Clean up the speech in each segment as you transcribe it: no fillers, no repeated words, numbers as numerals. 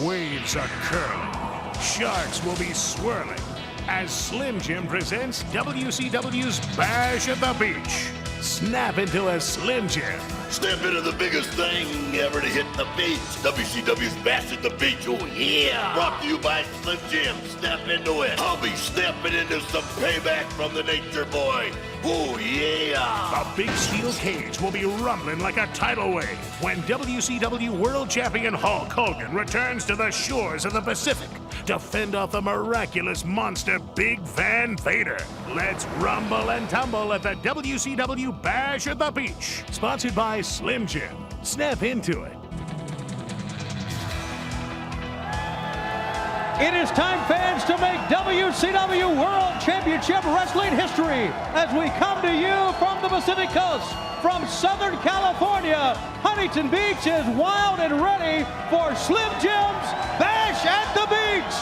Waves are curling. Sharks will be swirling as Slim Jim presents WCW's Bash at the Beach. Snap into a Slim Jim. Step into the biggest thing ever to hit the beach. WCW's Bash at the Beach. Oh, yeah. Brought to you by Slim Jim. Step into it. I'll be stepping into some payback from the Nature Boy. Oh, yeah. A big steel cage will be rumbling like a tidal wave when WCW World Champion Hulk Hogan returns to the shores of the Pacific to fend off the miraculous monster Big Van Vader. Let's rumble and tumble at the WCW Bash at the Beach. Sponsored by Slim Jim. Snap into it. It is time, fans, to make WCW World Championship Wrestling history as we come to you from the Pacific Coast. From Southern California, Huntington Beach is wild and ready for Slim Jim's Bash at the Beach.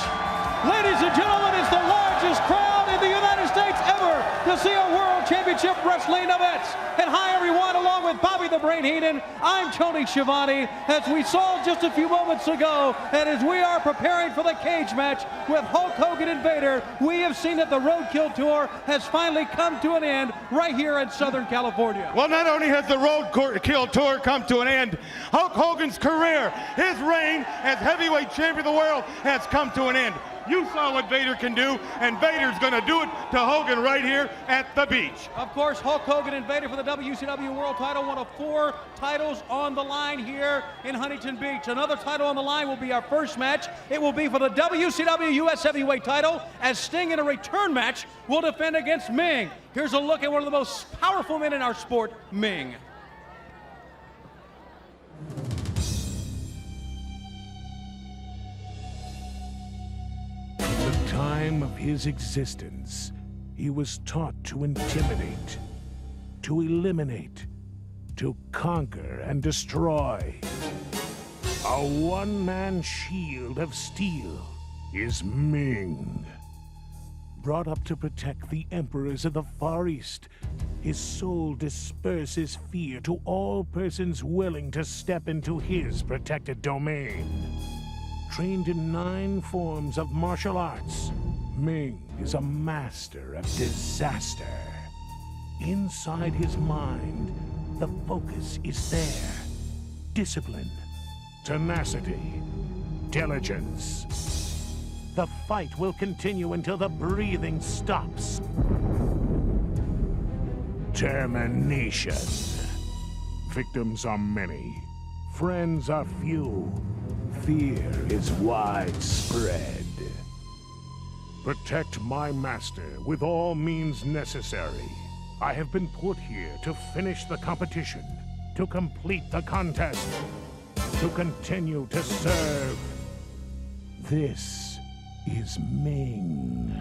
Ladies and gentlemen, it's the largest crowd in the United States ever to see a World Championship Wrestling event. And hi, everyone, along with Bobby the Brain Heenan, I'm Tony Schiavone, as we saw just a few moments ago, and as we are preparing for the cage match with Hulk Hogan and Vader, we have seen that the Roadkill Tour has finally come to an end right here in Southern California. Well, not only has the Roadkill Tour come to an end, Hulk Hogan's career, his reign as heavyweight champion of the world has come to an end. You saw what Vader can do, and Vader's going to do it to Hogan right here at the beach. Of course, Hulk Hogan and Vader for the WCW World title, one of 4 titles on the line here in Huntington Beach. Another title on the line will be our first match. It will be for the WCW US Heavyweight title, as Sting in a return match will defend against Ming. Here's a look at one of the most powerful men in our sport, Ming. Time of his existence, he was taught to intimidate, to eliminate, to conquer and destroy. A one-man shield of steel is Ming. Brought up to protect the emperors of the Far East, his soul disperses fear to all persons willing to step into his protected domain. Trained in 9 forms of martial arts, Ming is a master of disaster. Inside his mind, the focus is there. Discipline, tenacity, diligence. The fight will continue until the breathing stops. Termination. Victims are many. Friends are few. Fear is widespread. Protect my master with all means necessary. I have been put here to finish the competition, to complete the contest, to continue to serve. This is Ming.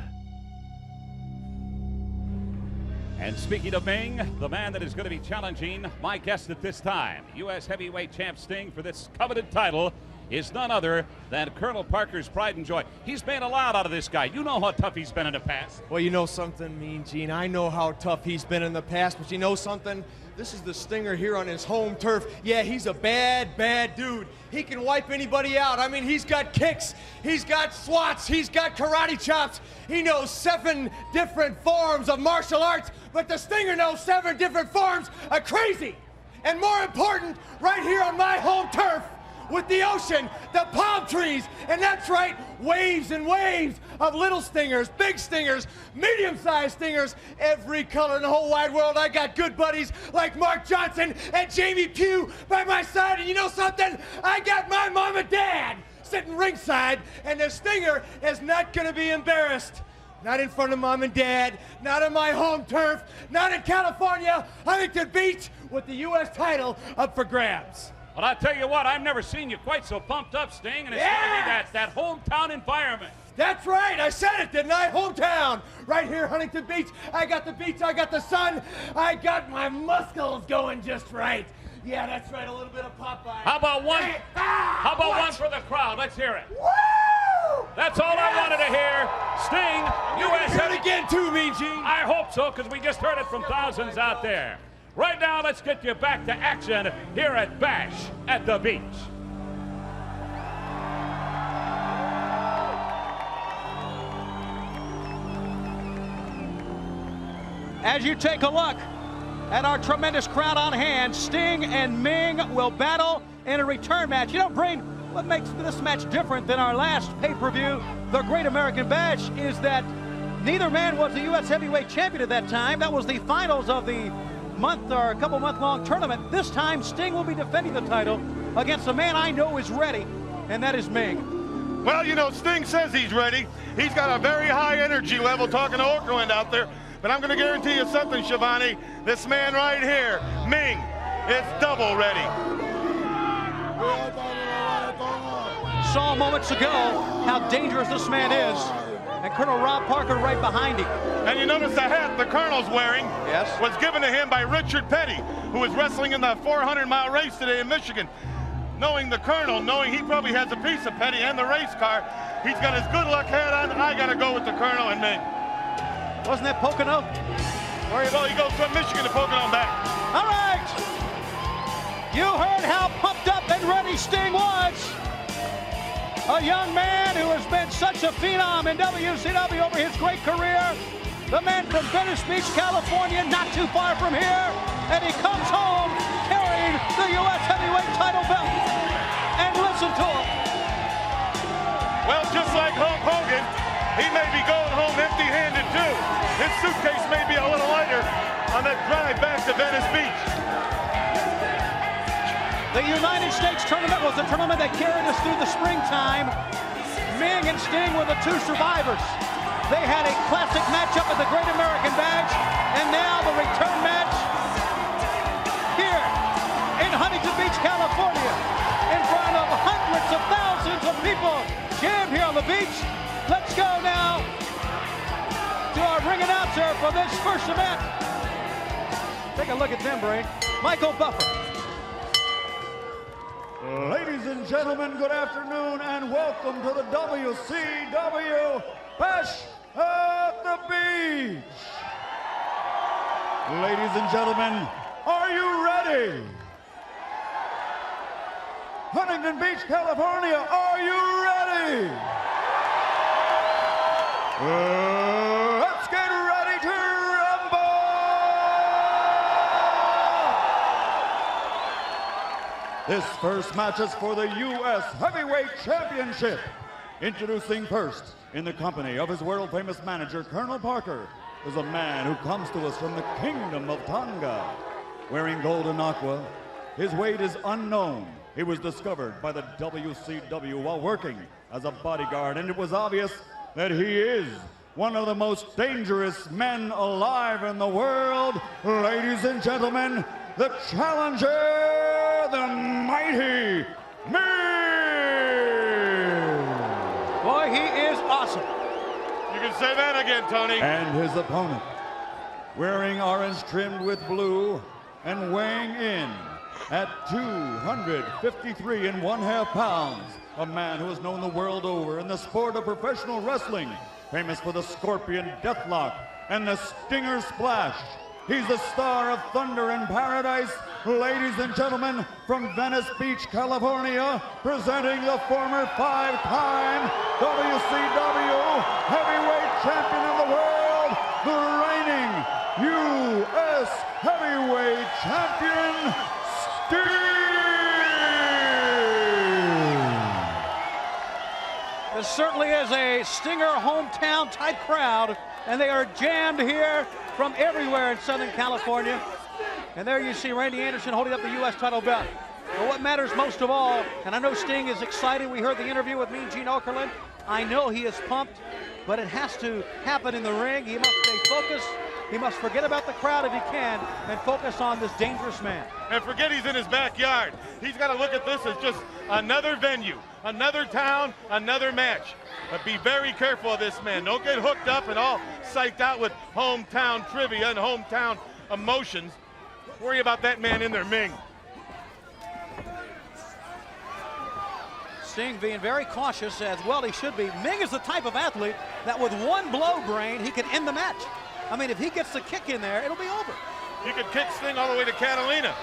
And speaking of Ming, the man that is going to be challenging my guest at this time, U.S. Heavyweight Champ Sting, for this coveted title, is none other than Colonel Parker's pride and joy. He's made a lot out of this guy. You know how tough he's been in the past. Well, you know something, Mean Gene. I know how tough he's been in the past, but you know something? This is the Stinger here on his home turf. Yeah, he's a bad, bad dude. He can wipe anybody out. I mean, he's got kicks, he's got swats, he's got karate chops. He knows 7 different forms of martial arts, but the Stinger knows 7 different forms of crazy. And more important, right here on my home turf, with the ocean, the palm trees, and that's right, waves and waves of little stingers, big stingers, medium-sized stingers, every color in the whole wide world. I got good buddies like Mark Johnson and Jamie Pugh by my side, and you know something? I got my mom and dad sitting ringside, and the Stinger is not gonna be embarrassed. Not in front of mom and dad, not on my home turf, not in California, Huntington Beach, with the U.S. title up for grabs. But I'll tell you what, I've never seen you quite so pumped up, Sting, and it's going to be that hometown environment. That's right, I said it, didn't I? Hometown, right here, Huntington Beach. I got the beach, I got the sun, I got my muscles going just right. Yeah, that's right, a little bit of Popeye. How about one? Hey, how about one for the crowd? Let's hear it. Woo! That's all I wanted to hear. Sting, U.S. Heard it again too, Mean Gene. I hope so, because we just heard it from thousands out there. Right now, let's get you back to action here at Bash at the Beach. As you take a look at our tremendous crowd on hand, Sting and Ming will battle in a return match. You know, Brain, what makes this match different than our last pay-per-view, the Great American Bash, is that neither man was the U.S. heavyweight champion at that time. That was the finals of the month or a couple month long tournament. This time, Sting will be defending the title against a man I know is ready, and that is Ming. Well, you know, Sting says he's ready. He's got a very high energy level talking to Okerlund out there. But I'm going to guarantee you something, Shivani. This man right here, Ming, is double ready. Saw moments ago how dangerous this man is. And Colonel Rob Parker right behind him. And you notice the hat the Colonel's wearing was given to him by Richard Petty, who was wrestling in the 400-mile race today in Michigan. Knowing the Colonel, knowing he probably has a piece of Petty and the race car, he's got his good luck hat on. I got to go with the Colonel and Ming. Wasn't that Pocono? Well, he goes from Michigan to Pocono and back. All right. You heard how pumped up and ready Sting was. A young man who has been such a phenom in WCW over his great career. The man from Venice Beach, California, not too far from here. And he comes home carrying the U.S. heavyweight title belt. And listen to him. Well, just like Hulk Hogan, he may be going home empty-handed too. His suitcase may be a little lighter on that drive back to Venice Beach. The United States tournament was the tournament that carried us through the springtime. Ming and Sting were the two survivors. They had a classic matchup at the Great American Bash, and now the return match here in Huntington Beach, California, in front of hundreds of thousands of people jammed here on the beach. Let's go now to our ring announcer for this first event. Take a look at them, Brain. Michael Buffer. Ladies and gentlemen, good afternoon and welcome to the WCW Bash at the Beach. Ladies and gentlemen, are you ready? Huntington Beach, California, are you ready? Let's get ready to rumble! This first match is for the U.S. Heavyweight Championship. Introducing first, in the company of his world-famous manager, Colonel Parker, is a man who comes to us from the Kingdom of Tonga. Wearing gold and aqua, his weight is unknown. He was discovered by the WCW while working as a bodyguard, and it was obvious that he is one of the most dangerous men alive in the world. Ladies and gentlemen, the challenger, the mighty Ming! Boy, he is awesome. You can say that again, Tony. And his opponent, wearing orange trimmed with blue and weighing in at 253.5 pounds, a man who is known the world over in the sport of professional wrestling, famous for the Scorpion Deathlock and the Stinger Splash. He's the star of Thunder in Paradise. Ladies and gentlemen, from Venice Beach, California, presenting the former 5-time WCW Heavyweight Champion of the world, the reigning U.S. Heavyweight Champion, Sting! This certainly is a Stinger hometown type crowd, and they are jammed here from everywhere in Southern California. And there you see Randy Anderson holding up the U.S. title belt. But what matters most of all, and I know Sting is excited. We heard the interview with Mean Gene Okerlund. I know he is pumped, but it has to happen in the ring. He must stay focused. He must forget about the crowd if he can and focus on this dangerous man. And forget he's in his backyard. He's got to look at this as just another venue, another town, another match. But be very careful of this man. Don't get hooked up and all psyched out with hometown trivia and hometown emotions. Worry about that man in there, Ming. Sting being very cautious, as well he should be. Ming is the type of athlete that with one blow, Brain, he can end the match. I mean, if he gets the kick in there, it'll be over. You could kick Sting all the way to Catalina.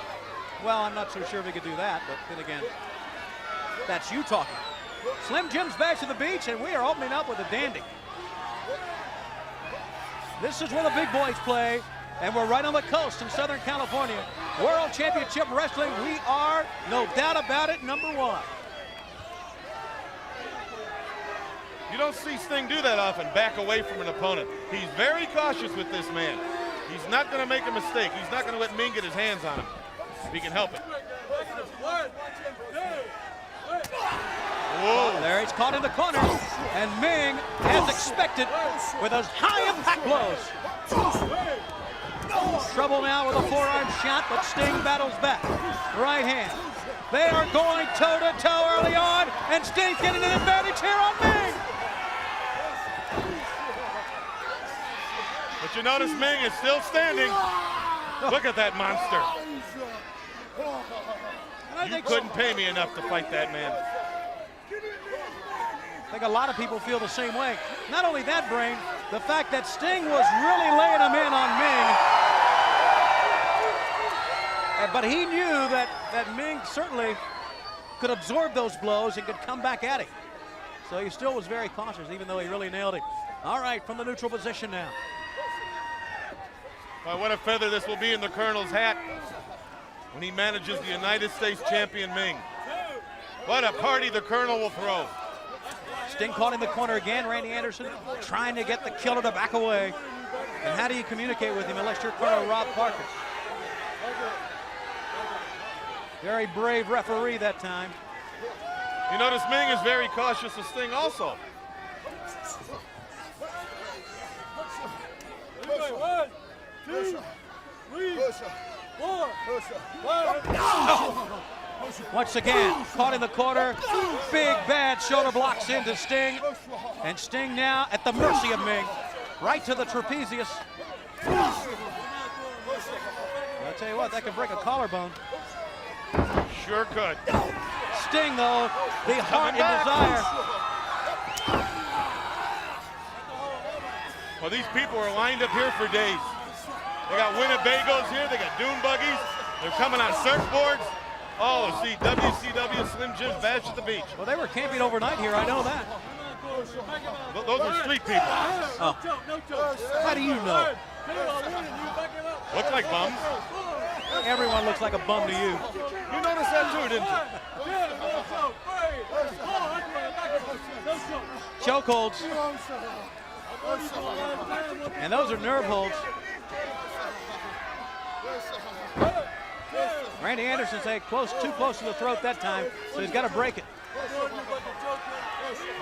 Well, I'm not so sure if he could do that, but then again, that's you talking. Slim Jim's back to the beach, and we are opening up with a dandy. This is where the big boys play. And we're right on the coast in Southern California. World Championship Wrestling, we are, no doubt about it, #1. You don't see Sting do that often, back away from an opponent. He's very cautious with this man. He's not going to make a mistake. He's not going to let Ming get his hands on him if he can help it. Whoa. There, he's caught in the corner, and Ming, as expected, with those high impact blows. Trouble now with a forearm shot, but Sting battles back. Right hand. They are going toe-to-toe early on, and Sting's getting an advantage here on Ming. But you notice Ming is still standing. Look at that monster. You couldn't pay me enough to fight that man. I think a lot of people feel the same way. Not only that, Brain, the fact that Sting was really laying him in on Ming, but he knew that Ming certainly could absorb those blows and could come back at him. So he still was very cautious, even though he really nailed him. All right, from the neutral position now. Well, what a feather this will be in the Colonel's hat when he manages the United States champion Ming. What a party the Colonel will throw. Sting caught in the corner again. Randy Anderson trying to get the killer to back away. And how do you communicate with him unless you're Colonel Rob Parker? Very brave referee that time. You notice Ming is very cautious of Sting also. One, two, three, 4, 5. Once again, caught in the corner. Big bad shoulder blocks into Sting. And Sting now at the mercy of Ming. Right to the trapezius. I'll tell you what, that could break a collarbone. Sure could. Sting, though, the heart and desire. Well, these people are lined up here for days. They got Winnebagos here, they got dune buggies, they're coming on surfboards. Oh, see WCW Slim Jim's Bash at the Beach. Well, they were camping overnight here, I know that. Those are street people. Oh. How do you know? Look like bums. Everyone looks like a bum to you. You noticed that too, didn't you? Chokeholds. And those are nerve holds. Randy Anderson say too close to the throat that time, so he's got to break it.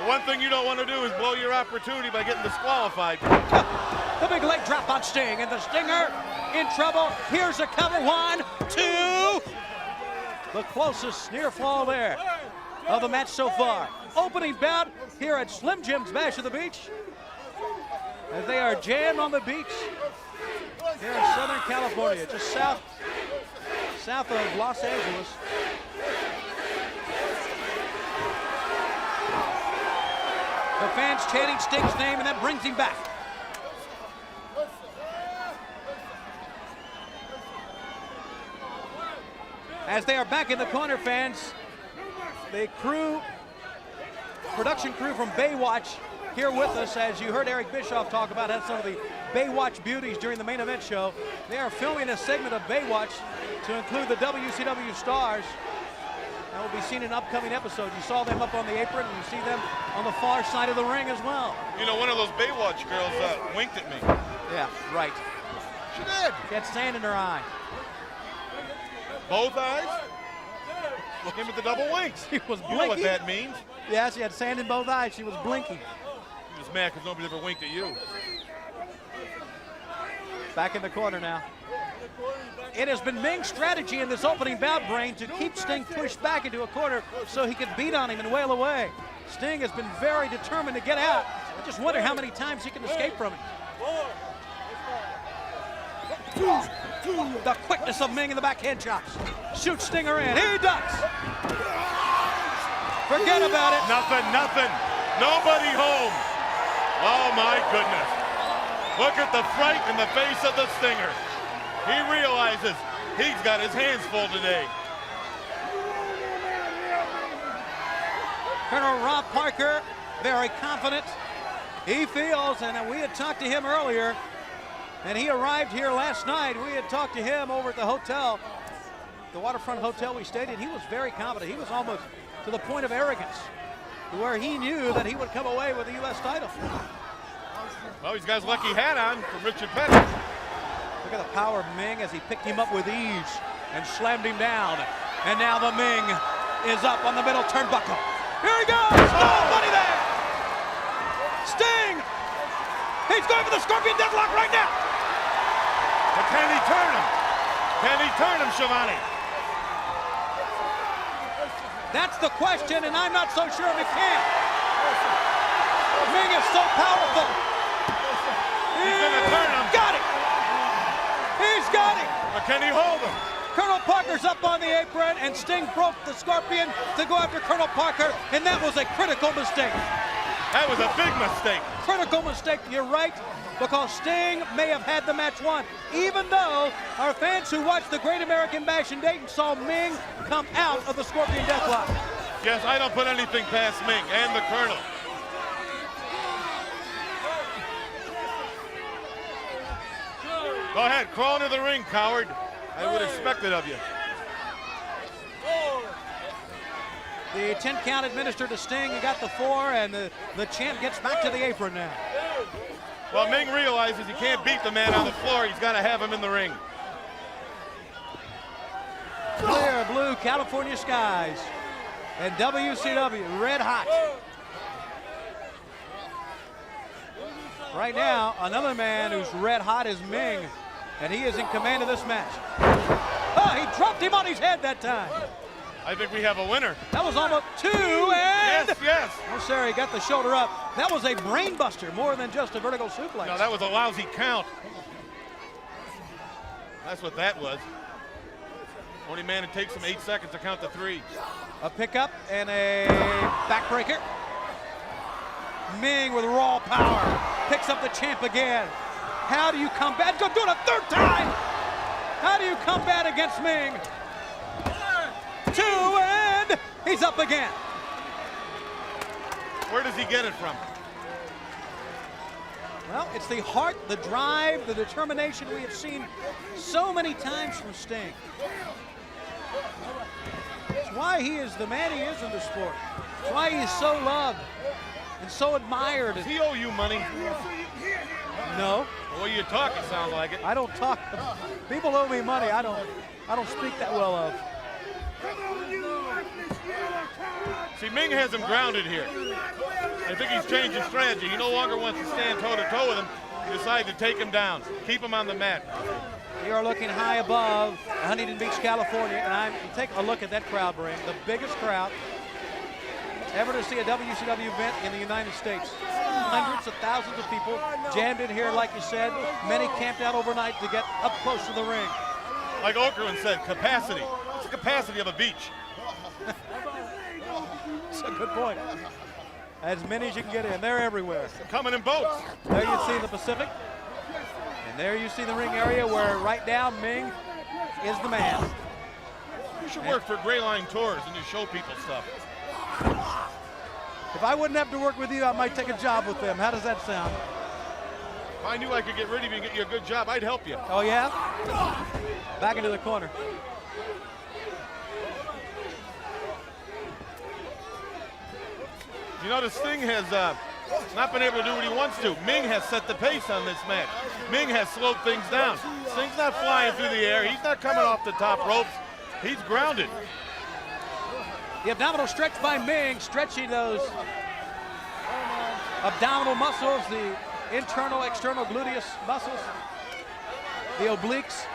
One thing you don't want to do is blow your opportunity by getting disqualified. The big leg drop on Sting, and the Stinger in trouble. Here's a cover, 1, 2. The closest near fall there of the match so far. Opening bout here at Slim Jim's Bash of the Beach, as they are jammed on the beach here in Southern California, just south of Los Angeles. The fans chanting Sting's name, and that brings him back. As they are back in the corner, fans, the production crew from Baywatch here with us, as you heard Eric Bischoff talk about, had some of the Baywatch beauties during the main event show. They are filming a segment of Baywatch to include the WCW stars that will be seen in upcoming episodes. You saw them up on the apron, and you see them on the far side of the ring as well. You know, one of those Baywatch girls winked at me. Yeah, right. She did. She had sand in her eye. Both eyes? Look at the double winks. She was You blinking. know what that means. Yeah, she had sand in both eyes. She was blinking. He was mad because nobody ever winked at you. Back in the corner now. It has been Ming's strategy in this opening bout, Brain, to keep Sting pushed back into a corner so he could beat on him and wail away. Sting has been very determined to get out. I just wonder how many times he can escape from it. The quickness of Ming in the backhand chops. Shoots Stinger in. He ducks. Forget about it. Nothing. Nobody home. Oh, my goodness. Look at the fright in the face of the Stinger. He realizes he's got his hands full today. Colonel Rob Parker, very confident. He feels, and we had talked to him earlier, And he arrived here last night. We had talked to him over at the hotel, the Waterfront Hotel we stayed in. He was very confident. He was almost to the point of arrogance, where he knew that he would come away with the U.S. title. Well, he's got his lucky hat on from Richard Petty. Look at the power of Ming as he picked him up with ease and slammed him down. And now the Ming is up on the middle turnbuckle. Here he goes! Oh, money there! Sting! He's going for the Scorpion Deathlock right now! But can he turn him? Can he turn him, Schiavone? That's the question, and I'm not so sure if he can. Ming is so powerful. He's gonna turn him. Got it! He's got it! But can he hold him? Colonel Parker's up on the apron, and Sting broke the Scorpion to go after Colonel Parker, and that was a critical mistake. That was a big mistake. Critical mistake, you're right, because Sting may have had the match won, even though our fans who watched the Great American Bash in Dayton saw Ming come out of the Scorpion Deathlock. Yes, I don't put anything past Ming and the Colonel. Go ahead, crawl into the ring, coward. I would expect it of you. The 10 count administered to Sting. He got the 4, and the champ gets back to the apron now. Well, Ming realizes he can't beat the man on the floor. He's got to have him in the ring. Clear blue California skies, and WCW red hot. Right now, another man who's red hot is Ming, and he is in command of this match. Oh, he dropped him on his head that time. I think we have a winner. That was almost 2, and... Yes. Oh, sorry, got the shoulder up. That was a brain buster, more than just a vertical suplex. No, that was a lousy count. That's what that was. Only man, it takes him 8 seconds to count to 3. A pickup and a backbreaker. Ming with raw power picks up the champ again. How do you combat? Go do it a 3rd time. How do you combat against Ming? 2, and he's up again. Where does he get it from? Well, it's the heart, the drive, the determination we have seen so many times from Sting. It's why he is the man he is in the sport. It's why he is so loved and so admired. Does he owe you money? No. The way you talk, it sounds like it. I don't talk. People owe me money. I don't speak that well of. See, Ming has him grounded here. I think he's changed his strategy. He no longer wants to stand toe-to-toe with him. He decided to take him down, keep him on the mat. We are looking high above Huntington Beach, California, and take a look at that crowd, Brain. The biggest crowd ever to see a WCW event in the United States. Hundreds of thousands of people jammed in here, like you said. Many camped out overnight to get up close to the ring. Like Okerlund said, capacity. It's the capacity of a beach. That's a good point. As many as you can get in. They're everywhere. Coming in boats. There you see the Pacific. And there you see the ring area where right now Ming is the man. You should work for Gray Line Tours and just show people stuff. If I wouldn't have to work with you, I might take a job with them. How does that sound? If I knew I could get rid of you and get you a good job, I'd help you. Oh, yeah? Back into the corner. You notice Sting has not been able to do what he wants to. Ming has set the pace on this match. Ming has slowed things down. Sting's not flying through the air. He's not coming off the top ropes. He's grounded. The abdominal stretch by Ming, stretching those abdominal muscles, the internal, external gluteus muscles, the obliques.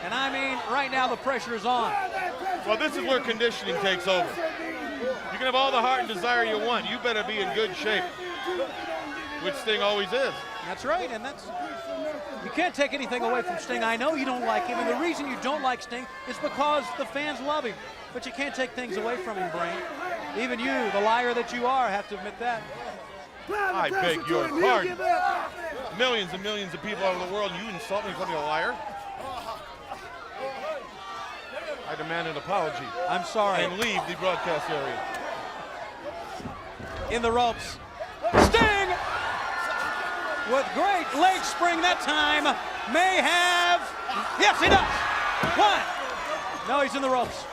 And I mean, right now the pressure is on. Well, this is where conditioning takes over. You can have all the heart and desire you want. You better be in good shape, which Sting always is. That's right, and you can't take anything away from Sting. I know you don't like him, and the reason you don't like Sting is because the fans love him. But you can't take things away from him, Brain. Even you, the liar that you are, have to admit that. I beg your pardon. Millions and millions of people all over the world, you insult me calling me a liar? I demand an apology. I'm sorry. And leave the broadcast area. In the ropes. Sting! with great leg spring that time. May have, yes he does. One. No, he's in the ropes.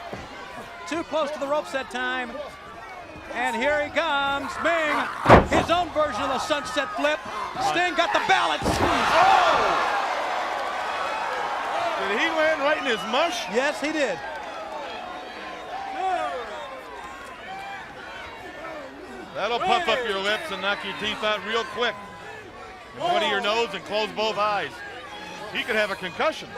Too close to the ropes that time. And here he comes, Ming, his own version of the sunset flip. Sting got the balance. Oh! Did he land right in his mush? Yes, he did. That'll puff up your lips and knock your teeth out real quick. One of your nose and close both eyes. He could have a concussion.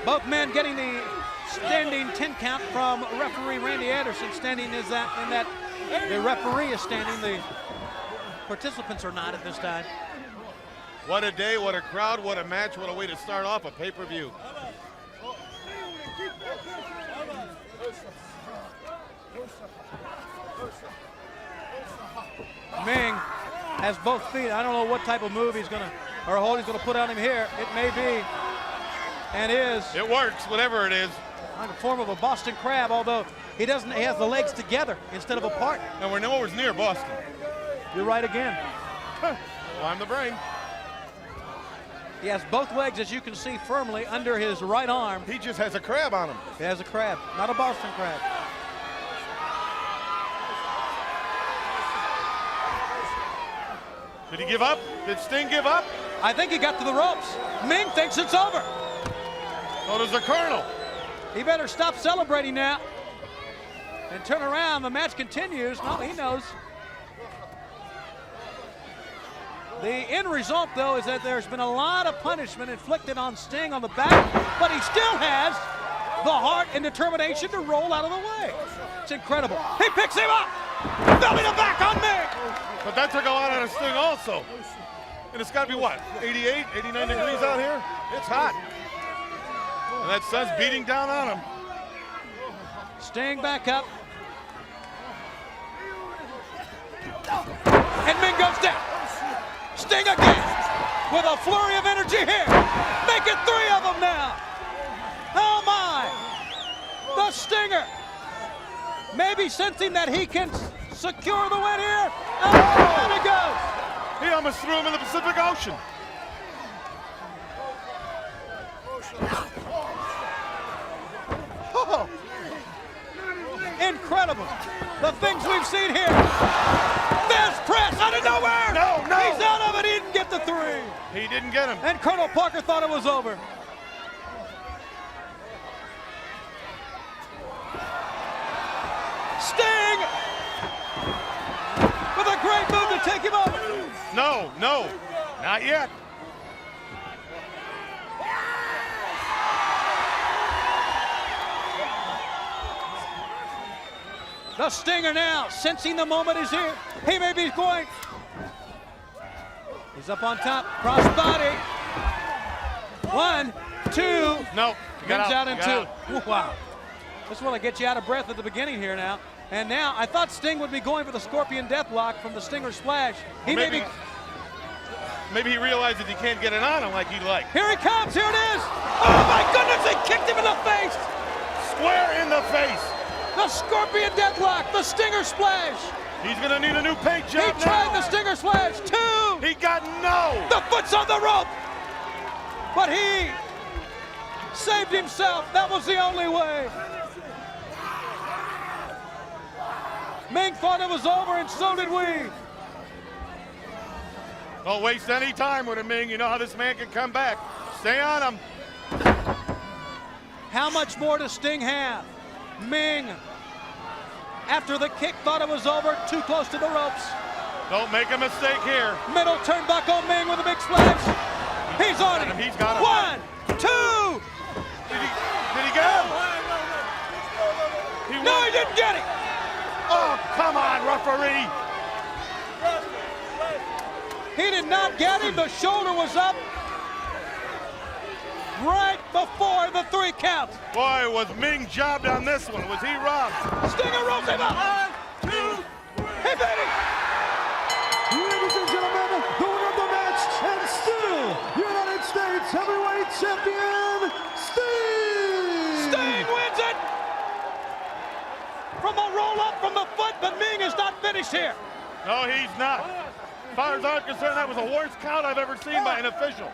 Both men getting the standing 10 count from referee Randy Anderson. Standing is that in that the referee is standing, the participants are not at this time. What a day, what a crowd, what a match, what a way to start off a pay-per-view. Ming has both feet. I don't know what type of move he's gonna, or hold he's gonna put on him here. It may be, and is. It works, whatever it is. On the form of a Boston Crab, although he doesn't, he has the legs together instead of apart. And we're nowhere near Boston. You're right again. Well, I'm the brain. He has both legs, as you can see, firmly under his right arm. He just has a crab on him. He has a crab, not a Boston Crab. Did he give up? Did Sting give up? I think he got to the ropes. Ming thinks it's over. So does the Colonel. He better stop celebrating now and turn around. The match continues. No, he knows. The end result, though, is that there's been a lot of punishment inflicted on Sting on the back, but he still has the heart and determination to roll out of the way. It's incredible. He picks him up. Belly to back on Ming. But that took a lot out of Sting also. And it's got to be what, 88, 89 degrees out here? It's hot. And that sun's beating down on him. Sting back up. And Ming goes down. Sting again with a flurry of energy here. Make it 3 of them now. Oh my. The Stinger. Maybe sensing that he can secure the win here. Oh, there he goes. He almost threw him in the Pacific Ocean. Oh, incredible. The things we've seen here. Fist press out of nowhere. No. He's out of it. He didn't get the 3. He didn't get him. And Colonel Parker thought it was over. Sting with a great move to take him up. No, not yet. The Stinger now, sensing the moment is here. He may be going. He's up on top, cross body. 1, 2. No, Comes out in 2. Wow. This will get you out of breath at the beginning here now. And now, I thought Sting would be going for the Scorpion Deathlock from the Stinger Splash. Maybe he realizes he can't get it on him like he'd like. Here he comes, here it is. Oh my goodness, he kicked him in the face. Square in the face. The Scorpion Deathlock, the Stinger Splash. He's gonna need a new paint job He tried the Stinger Splash, 2. He got no. The foot's on the rope. But he saved himself. That was the only way. Ming thought it was over, and so did we. Don't waste any time with him, Ming. You know how this man can come back. Stay on him. How much more does Sting have? Ming, after the kick, thought it was over, too close to the ropes. Don't make a mistake here. Middle turnbuckle, Ming with a big splash. He's on it. He's got him. 1, 2. Did he get him? No, he didn't get it. Oh, come on, referee. He did not get him. The shoulder was up right before the 3 count. Boy, was Ming jobbed on this one. Was he robbed? Stinger rolls him up. 1, 2. He beat him. Ladies and gentlemen, the winner of the match and still United States Heavyweight Champion, Sting! Sting wins it from a roll-up from the foot, but Ming is not finished here. No, he's not. As far as I'm concerned, that was the worst count I've ever seen by an official.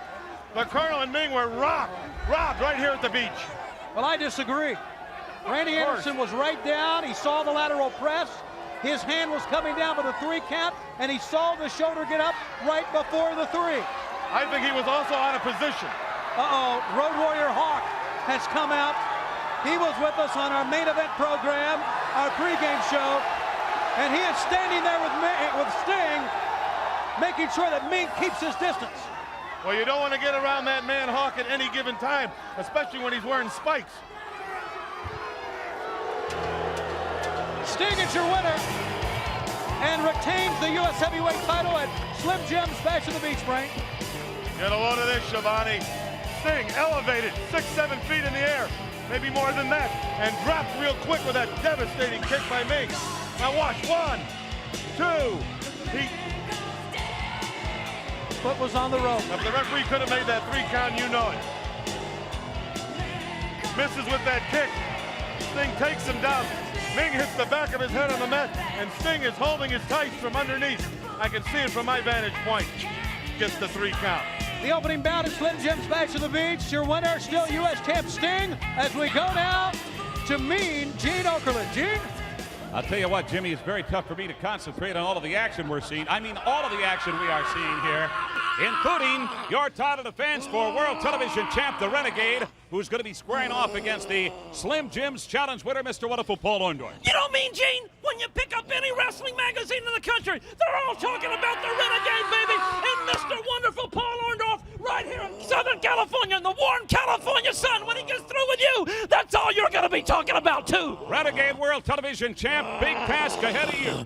The Colonel and Ming were robbed right here at the beach. Well, I disagree. Randy Anderson was right down. He saw the lateral press. His hand was coming down for the 3 count, and he saw the shoulder get up right before the 3. I think he was also out of position. Uh-oh, Road Warrior Hawk has come out. He was with us on our main event program, our pregame show, and he is standing there with Sting, making sure that Ming keeps his distance. Well, you don't want to get around that man Hawk at any given time, especially when he's wearing spikes. Sting is your winner and retains the U.S. heavyweight title at Slim Jim's Bash of the Beach, Frank. Get a load of this, Schiavone. Sting elevated 6-7 feet in the air, maybe more than that, and dropped real quick with that devastating kick by Ming. Now watch, 1, 2, he... Foot was on the rope. If the referee could have made that 3 count, you know it. Misses with that kick. Sting takes him down. Ming hits the back of his head on the mat, and Sting is holding his tights from underneath. I can see it from my vantage point. Gets the 3 count. The opening bout at Slim Jim's Bash of the Beach. Your winner, still U.S. champ Sting, as we go now to Mean Gene Okerlund. Gene? I'll tell you what, Jimmy, it's very tough for me to concentrate on all of the action we're seeing. I mean, all of the action we are seeing here, including your title defense for World Television Champ, the Renegade, who's going to be squaring off against the Slim Jim's Challenge winner, Mr. Wonderful Paul Orndorff. You know, Mean Gene, when you pick up any wrestling magazine in the country, they're all talking about the Renegade, baby, and Mr. Wonderful Paul Orndorff right here in Southern California, in the warm California sun. When he gets through with you, that's all you're going to be talking about, too. Renegade World Television Champ, big task ahead of you.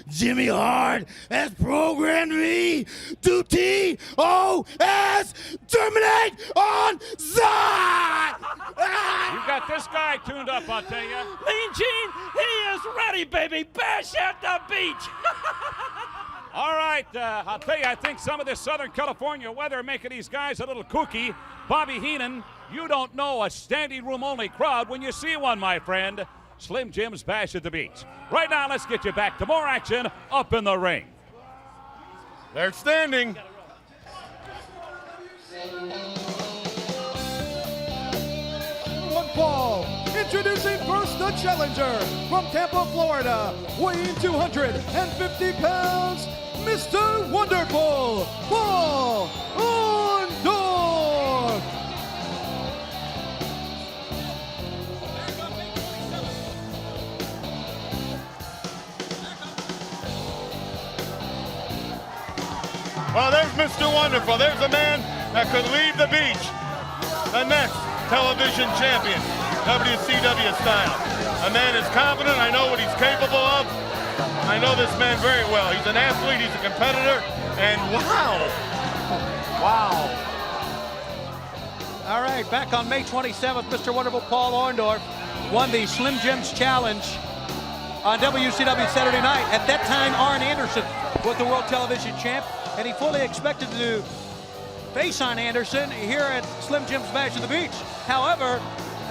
Jimmy Hart has programmed me to TOS terminate on Zion! You got this guy tuned up, I'll tell you. Mean Gene, he is ready, baby. Bash at the beach. All right, I'll tell you, I think some of this Southern California weather making these guys a little kooky. Bobby Heenan, you don't know a standing room only crowd when you see one, my friend. Slim Jim's Bash at the Beach. Right now, let's get you back to more action up in the ring. They're standing. Paul, introducing first the challenger from Tampa, Florida, weighing 250 pounds, Mr. Wonderful, Paul Orndorff. Well, there's Mr. Wonderful. There's a man that could leave the beach. The next television champion, WCW style. A man is confident. I know what he's capable of. I know this man very well. He's an athlete. He's a competitor. And wow. All right, back on May 27th, Mr. Wonderful Paul Orndorff won the Slim Jim's Challenge on WCW Saturday night. At that time, Arn Anderson was the World Television Champ, and he fully expected to face Arn Anderson here at Slim Jim's Bash of the Beach. However,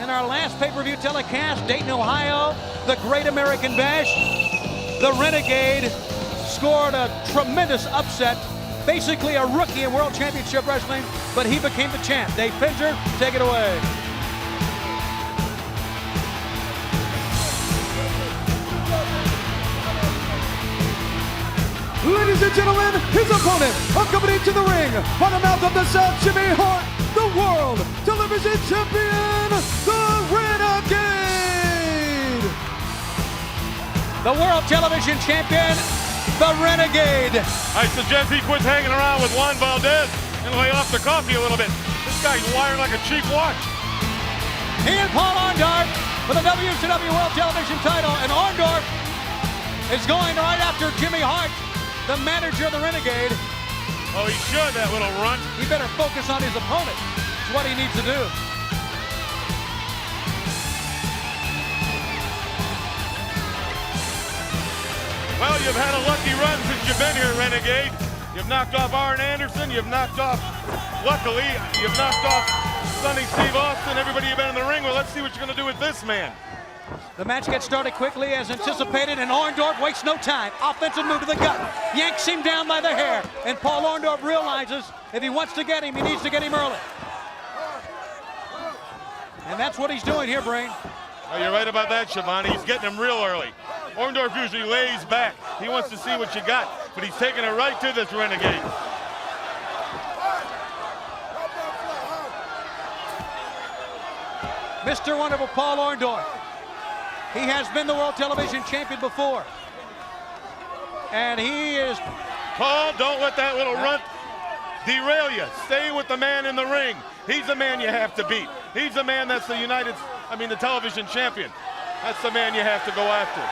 in our last pay-per-view telecast, Dayton, Ohio, the Great American Bash, the Renegade scored a tremendous upset. Basically a rookie in World Championship Wrestling, but he became the champ. Dave Fincher, take it away. Ladies and gentlemen, his opponent, accompanied to the ring by the mouth of the South, Jimmy Hart, the World Television Champion, the Renegade! The World Television Champion, the Renegade. I suggest he quits hanging around with Juan Valdez and lay off the coffee a little bit. This guy's wired like a cheap watch. He and Paul Orndorff for the WCW World Television title, and Orndorff is going right after Jimmy Hart, the manager of the Renegade. Oh, he should, that little runt. He better focus on his opponent. It's what he needs to do. Well, you've had a lucky run since you've been here, Renegade. You've knocked off Arn Anderson. You've knocked off, luckily, you've knocked off Sonny Steve Austin, everybody you've been in the ring with. Let's see what you're going to do with this man. The match gets started quickly as anticipated, and Orndorff wastes no time. Offensive move to the gut. Yanks him down by the hair, and Paul Orndorff realizes if he wants to get him, he needs to get him early. And that's what he's doing here, Brain. Oh, you're right about that, Schiavone. He's getting him real early. Orndorff usually lays back. He wants to see what you got, but he's taking it right to this Renegade. Mr. Wonderful Paul Orndorff. He has been the World Television Champion before. And he is... Paul, don't let that little runt derail you. Stay with the man in the ring. He's the man you have to beat. He's the man that's the the television champion. That's the man you have to go after.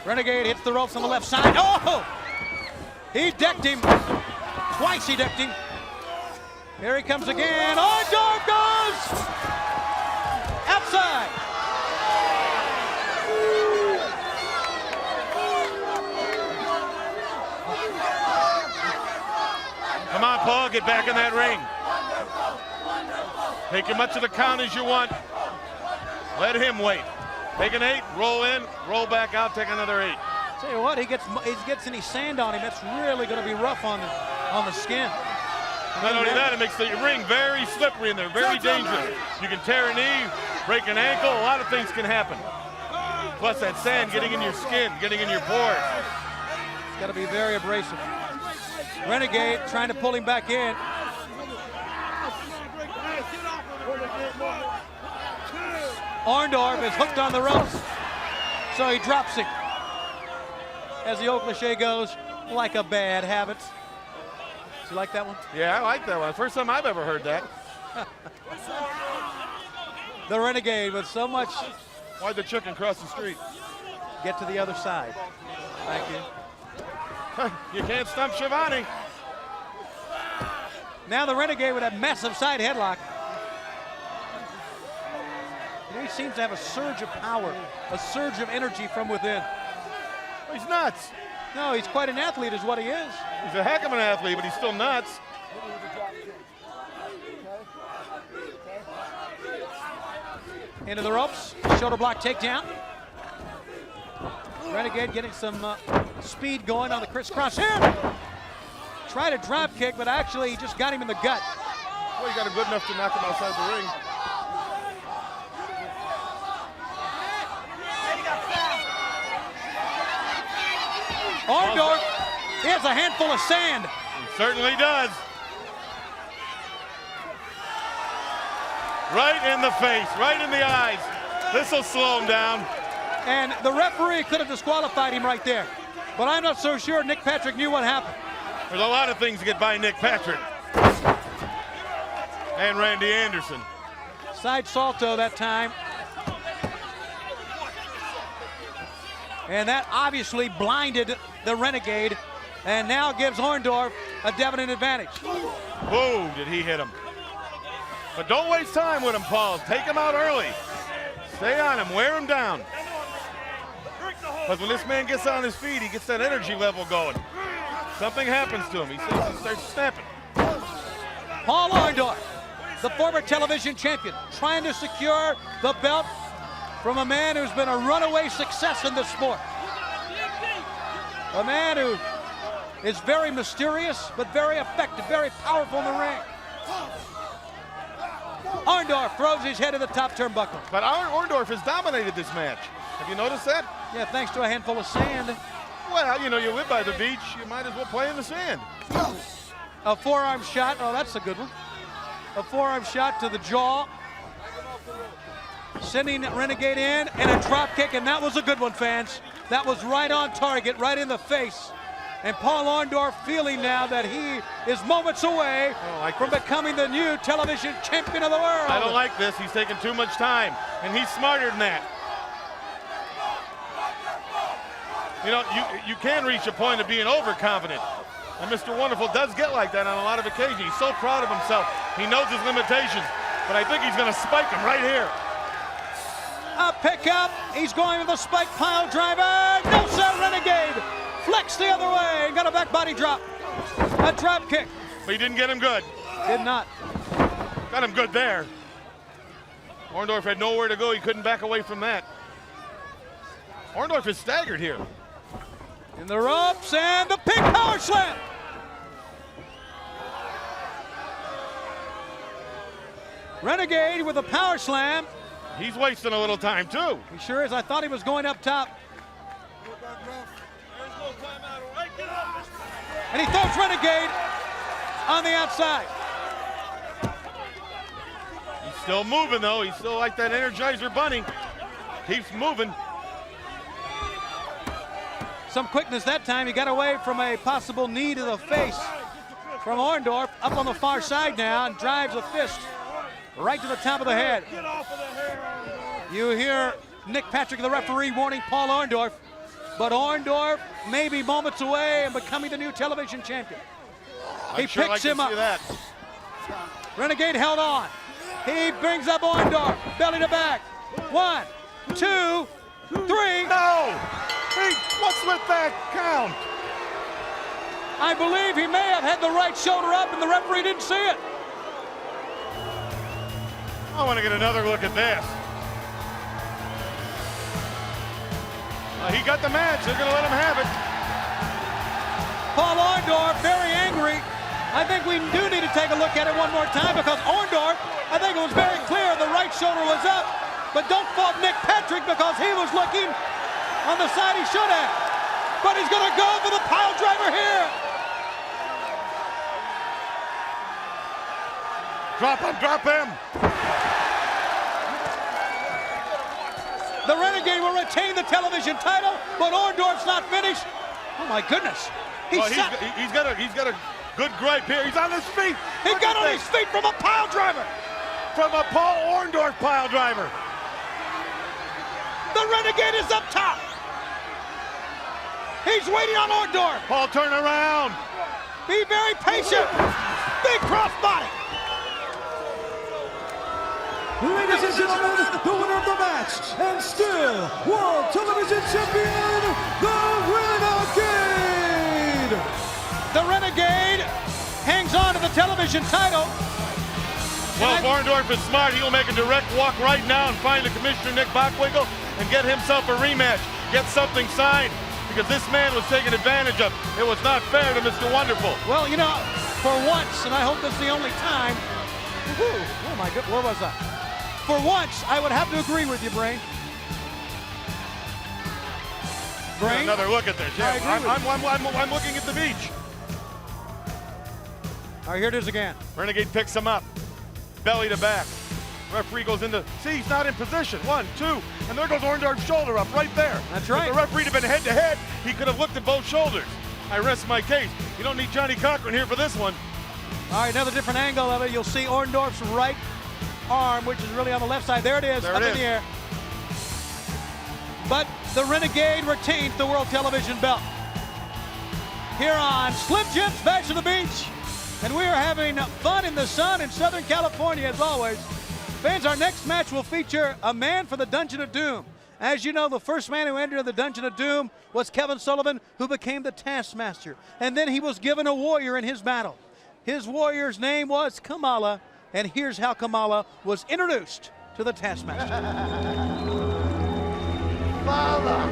Renegade hits the ropes on the left side. Oh! He decked him. Twice he decked him. Here he comes again. Orndorff goes outside. Come on, Paul, get back in that ring. Take as much of the count as you want. Let him wait. Take an 8, roll in, roll back out, take another 8. Tell you what, he gets any sand on him, that's really going to be rough on the skin. Not only that, it makes the ring very slippery in there, very dangerous. You can tear a knee, break an ankle, a lot of things can happen. Plus that sand getting in your skin, getting in your pores. It's got to be very abrasive. Renegade trying to pull him back in. Orndorff is hooked on the ropes, so he drops him. As the old cliche goes, like a bad habit. You like that one? Yeah, I like that one. First time I've ever heard that. The Renegade with so much... Why'd the chicken cross the street? Get to the other side. Thank you. You can't stump Schiavone. Now the Renegade with a massive side headlock. He seems to have a surge of power, a surge of energy from within. He's nuts. No, he's quite an athlete is what he is. He's a heck of an athlete, but he's still nuts. Into the ropes, shoulder block takedown. Renegade getting some speed going on the crisscross here. Tried a drop kick, but actually he just got him in the gut. Well, he got him good enough to knock him outside the ring. Orndorff, he has a handful of sand. He certainly does. Right in the face, right in the eyes. This will slow him down. And the referee could have disqualified him right there. But I'm not so sure Nick Patrick knew what happened. There's a lot of things to get by Nick Patrick. And Randy Anderson. Side salto that time. And that obviously blinded the Renegade and now gives Orndorff a definite advantage. Boom, did he hit him. But don't waste time with him, Paul. Take him out early. Stay on him, wear him down. Because when this man gets on his feet, he gets that energy level going. Something happens to him. He starts snapping. Paul Orndorff, the former television champion, trying to secure the belt from a man who's been a runaway success in the sport. A man who is very mysterious, but very effective, very powerful in the ring. Orndorff throws his head in the top turnbuckle. But Orndorff has dominated this match. Have you noticed that? Yeah, thanks to a handful of sand. Well, you know, you live by the beach, you might as well play in the sand. A forearm shot, oh, that's a good one. A forearm shot to the jaw. Sending Renegade in, and a drop kick, and that was a good one, fans. That was right on target, right in the face. And Paul Orndorff feeling now that he is moments away from becoming the new television champion of the world. I don't like this. He's taking too much time, and he's smarter than that. You know, you can reach a point of being overconfident. And Mr. Wonderful does get like that on a lot of occasions. He's so proud of himself. He knows his limitations, but I think he's going to spike him right here. A pickup. He's going with a spike pile driver. No, sir, Renegade. Flex the other way and got a back body drop. A drop kick. But he didn't get him good. Did not. Got him good there. Orndorff had nowhere to go. He couldn't back away from that. Orndorff is staggered here. In the ropes and the pink power slam. Renegade with a power slam. He's wasting a little time too. He sure is. I thought he was going up top. And he throws Renegade on the outside. He's still moving though. He's still like that Energizer Bunny. Keeps moving. Some quickness that time. He got away from a possible knee to the face from Orndorff. Up on the far side now and drives a fist right to the top of the head. You hear Nick Patrick, the referee, warning Paul Orndorff, but Orndorff may be moments away and becoming the new television champion. He picks him up. Renegade held on. He brings up Orndorff, belly to back. 1, 2, 3. No! Hey, what's with that count? I believe he may have had the right shoulder up and the referee didn't see it. I want to get another look at this. He got the match. They're going to let him have it. Paul Orndorff very angry. I think we do need to take a look at it one more time because Orndorff, I think it was very clear the right shoulder was up. But don't fault Nick Patrick because he was looking on the side he should have. But he's going to go for the pile driver here. Drop him, drop him. The Renegade will retain the television title, but Orndorff's not finished. Oh my goodness. He's got a good gripe here. He's on his feet. He got on his feet from a pile driver. From a Paul Orndorff pile driver. The Renegade is up top. He's waiting on Orndorff. Paul, turn around. Be very patient. Big crossbody. Ladies and gentlemen, the winner of the match, and still World Television Champion, the Renegade! The Renegade hangs on to the television title. Well, if Orndorff is smart, he'll make a direct walk right now and find the Commissioner Nick Bockwinkel and get himself a rematch, get something signed, because this man was taken advantage of. It was not fair to Mr. Wonderful. Well, you know, for once, and I hope this is the only time, oh my God, where was I? For once, I would have to agree with you, Brain. Brain? Another look at this. Yeah, I'm looking at the beach. All right, here it is again. Renegade picks him up, belly to back. Referee goes into, see, he's not in position. 1, 2, and there goes Orndorff's shoulder up right there. That's right. If the referee had been head to head, he could have looked at both shoulders. I rest my case. You don't need Johnny Cochran here for this one. All right, another different angle of it. You'll see Orndorff's right arm, which is really on the left side. There it is, up in the air. But the Renegade retains the World Television belt. Here on Slim Jim's Bash to the Beach. And we are having fun in the sun in Southern California as always. Fans, our next match will feature a man for the Dungeon of Doom. As you know, the first man who entered the Dungeon of Doom was Kevin Sullivan, who became the Taskmaster. And then he was given a warrior in his battle. His warrior's name was Kamala. And here's how Kamala was introduced to the Taskmaster. Father,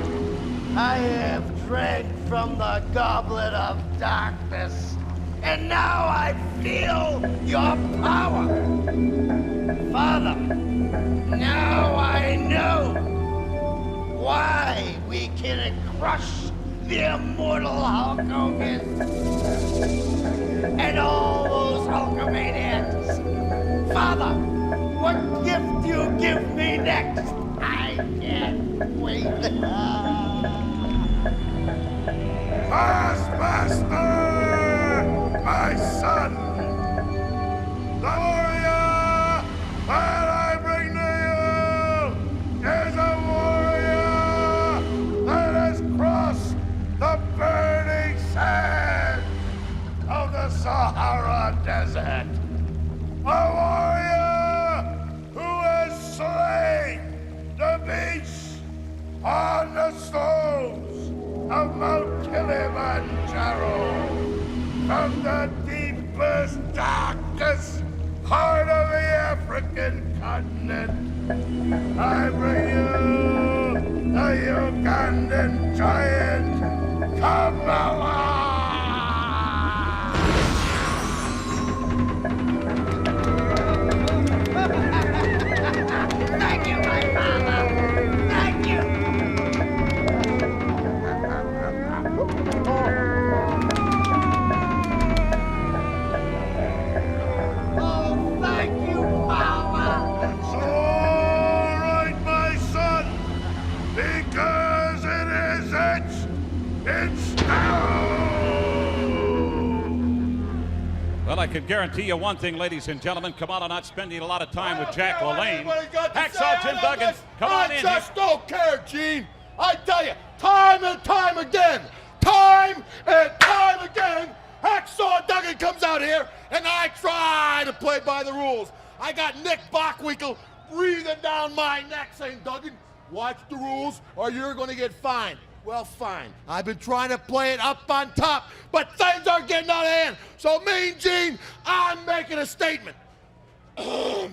I have drank from the goblet of darkness, and now I feel your power. Father, now I know why we can crush the immortal Hulk Hogan and all those Hulkamaniacs. Father, what gift you give me next? I can't wait. Taskmaster, my son, the warrior that I bring to you is a warrior that has crossed the burning sand of the Sahara Desert. A warrior who has slain the beasts on the slopes of Mount Kilimanjaro from the deepest, darkest African continent. I bring you the Ugandan giant, Kamala! Thank you, my father! Thank you! Oh, thank you, Mama! It's all right, my son, because it is etched in stone! Well, I can guarantee you one thing, ladies and gentlemen. Kamala not spending a lot of time with Jack LaLanne. Hacksaw Jim Duggan, come on in. I just don't care, Gene. I tell you, time and time again, Hacksaw Duggan comes out here, and I try to play by the rules. I got Nick Bockwinkel breathing down my neck saying, Duggan, watch the rules or you're going to get fined. Well, fine. I've been trying to play it up on top, but things are getting out of hand. So, Mean Gene, I'm making a statement. No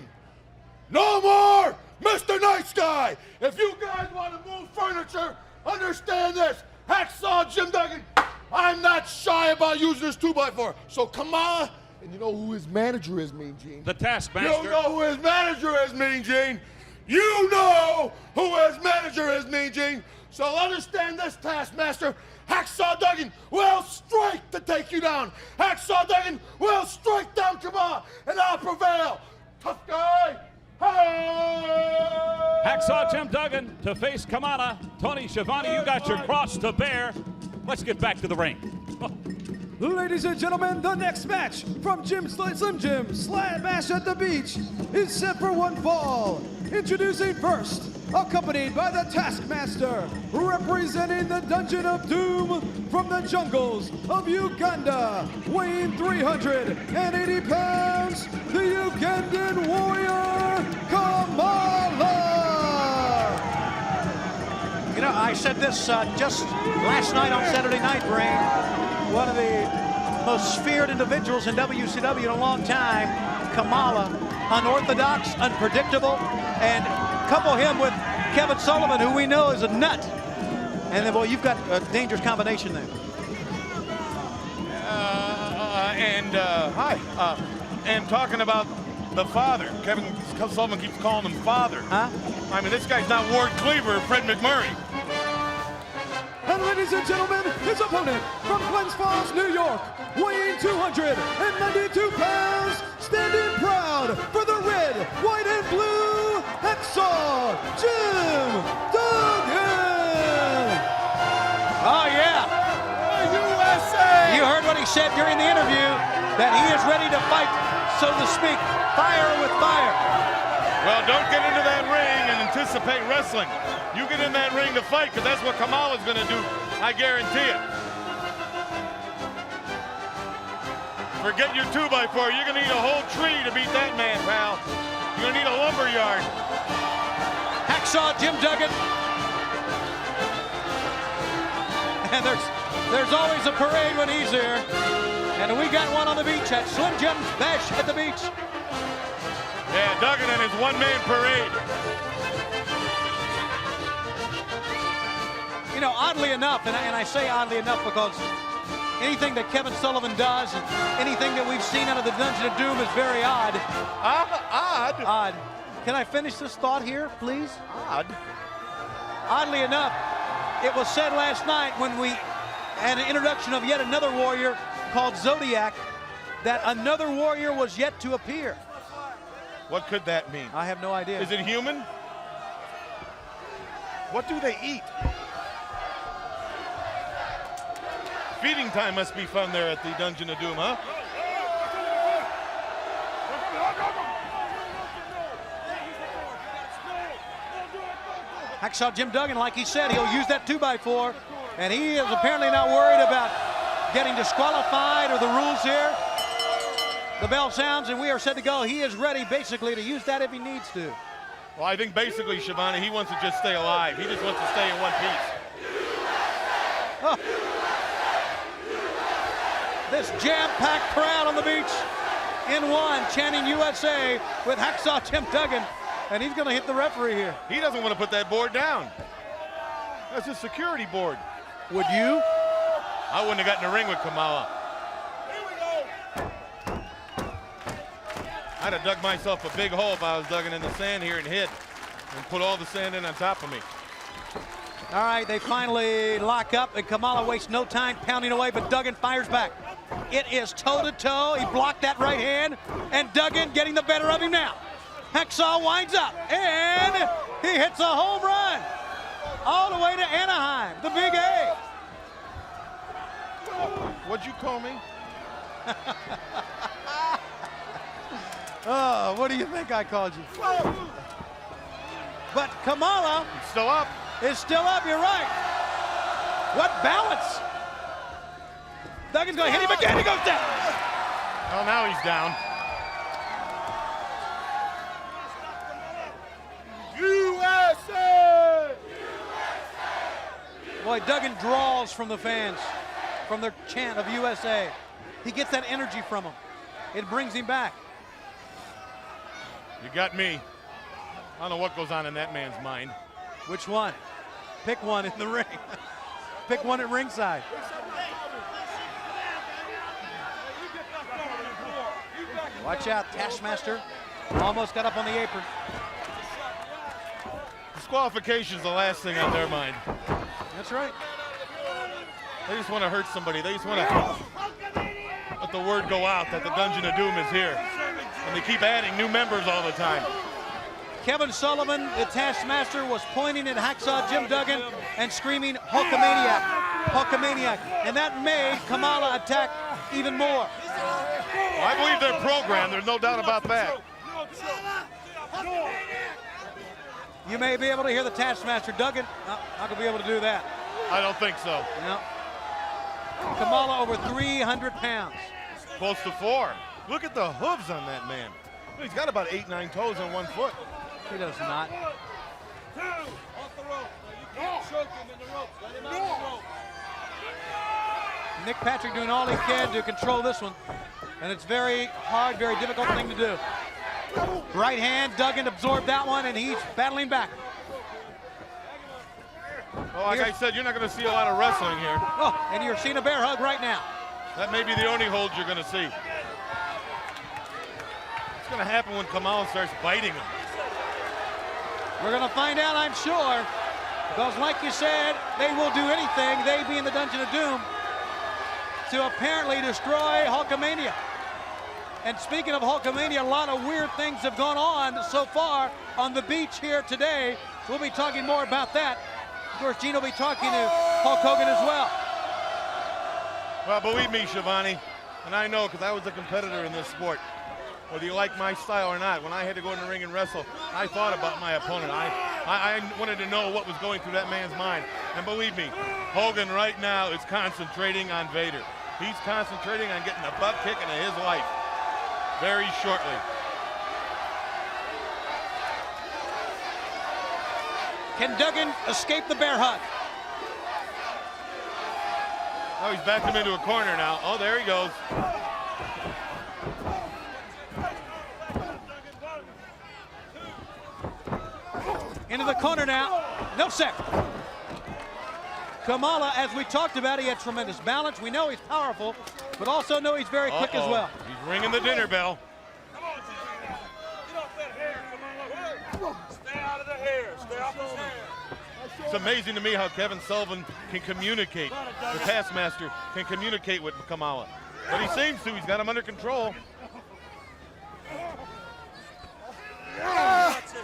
more Mr. Nice Guy. If you guys want to move furniture, understand this. Hacksaw Jim Duggan, I'm not shy about using this 2x4. So, Kamala, and you know who his manager is, Mean Gene? The Taskmaster. You know who his manager is, Mean Gene. You know who his manager is, Mean Gene. So understand this, Taskmaster. Hacksaw Duggan will strike to take you down. Hacksaw Duggan will strike down Kamala, and I'll prevail. Tough guy. Hey! Hacksaw Jim Duggan to face Kamala. Tony Schiavone, you got your cross to bear. Let's get back to the ring. Ladies and gentlemen, the next match from Slim Jim Slam Bash at the Beach is set for one fall. Introducing first, accompanied by the Taskmaster, representing the Dungeon of Doom from the jungles of Uganda, weighing 380 pounds, the Ugandan warrior, Kamala! You know, I said this just last night on Saturday Night Ring. One of the most feared individuals in WCW in a long time, Kamala, unorthodox, unpredictable, and couple him with Kevin Sullivan, who we know is a nut. And then, well, you've got a dangerous combination there. And talking about the father, Kevin Sullivan keeps calling him father. Huh? I mean, this guy's not Ward Cleaver or Fred McMurray. And ladies and gentlemen, his opponent from Glens Falls, New York, weighing 292 pounds, standing proud for the red, white, and blue, Hacksaw Jim Duggan! Oh, yeah. USA! You heard what he said during the interview, that he is ready to fight, so to speak, fire with fire. Well, don't get into that ring and anticipate wrestling. You get in that ring to fight, because that's what Kamala's going to do, I guarantee it. Forget your 2x4. You're going to need a whole tree to beat that man, pal. You're going to need a lumber yard. Hacksaw Jim Duggan. And there's always a parade when he's here. And we got one on the beach at Slim Jim Bash at the beach. Yeah, Duggan and his one-man parade. You know, oddly enough, and I say oddly enough because anything that Kevin Sullivan does and anything that we've seen out of the Dungeon of Doom is very odd. Odd? Odd. Can I finish this thought here, please? Odd? Oddly enough, it was said last night when we had an introduction of yet another warrior called Zodiac that another warrior was yet to appear. What could that mean? I have no idea. Is it human? What do they eat? Feeding time must be fun there at the Dungeon of Doom, huh? Hacksaw Jim Duggan, like he said, he'll use that 2x4, and he is apparently not worried about getting disqualified or the rules here. The bell sounds, and we are set to go. He is ready, basically, to use that if he needs to. Well, I think basically, Schiavone, he wants to just stay alive. He just wants to stay in one piece. Oh. This jam-packed crowd on the beach. in one, chanting USA with Hacksaw Jim Duggan, and he's going to hit the referee here. He doesn't want to put that board down. That's his security board. Would you? I wouldn't have gotten in the ring with Kamala. I'd have dug myself a big hole if I was digging in the sand here and hid and put all the sand in on top of me. All right, they finally lock up, and Kamala wastes no time pounding away, but Duggan fires back. It is toe-to-toe. He blocked that right hand, and Duggan getting the better of him now. Hacksaw winds up, and he hits a home run all the way to Anaheim, the Big A. What'd you call me? Oh, what do you think I called you? But Kamala It's still up. is still up, you're right. What balance? Duggan's gonna hit him again, he goes down. Oh, now he's down. USA! Boy, Duggan draws from the fans, from their chant of USA. He gets that energy from them. It brings him back. You got me. I don't know what goes on in that man's mind. Which one? Pick one in the ring. Pick one at ringside. Watch out, Taskmaster. Almost got up on the apron. Disqualification's the last thing on their mind. That's right. They just want to hurt somebody. They just want to let the word go out that the Dungeon of Doom is here. And they keep adding new members all the time. Kevin Sullivan, the Taskmaster, was pointing at Hacksaw Jim Duggan and screaming, Hulkamaniac, Hulkamaniac. And that made Kamala attack even more. Well, I believe they're programmed. There's no doubt about that. You may be able to hear the Taskmaster. Duggan, not going to be able to do that. I don't think so. No. Kamala over 300 pounds. Close to 4. Look at the hooves on that man. He's got about 8, 9 toes on 1 foot. He does not. Nick Patrick doing all he can to control this one. And it's very hard, very difficult thing to do. Right hand, Duggan absorbed that one, and he's battling back. Well, like I said, you're not going to see a lot of wrestling here. Oh, and you're seeing a bear hug right now. That may be the only hold you're going to see. What's going to happen when Kamala starts biting him? We're going to find out, I'm sure. Because like you said, they will do anything, they being the Dungeon of Doom, to apparently destroy Hulkamania. And speaking of Hulkamania, a lot of weird things have gone on so far on the beach here today. We'll be talking more about that. Of course, Gene will be talking to Hulk Hogan as well. Well, believe me, Shivani, and I know because I was a competitor in this sport, whether you like my style or not, when I had to go in the ring and wrestle, I thought about my opponent. I wanted to know what was going through that man's mind. And believe me, Hogan right now is concentrating on Vader. He's concentrating on getting a butt kick into his life very shortly. Can Duggan escape the bear hug? Oh, he's backed him into a corner now. Oh, there he goes. Into the corner now. No sec. Kamala, as we talked about, he had tremendous balance. We know he's powerful, but also know he's very quick as well. He's ringing the dinner bell. Stay out of the hair. Stay off his hair. It's amazing to me how Kevin Sullivan can communicate. The Taskmaster can communicate with Kamala. But he seems to. He's got him under control.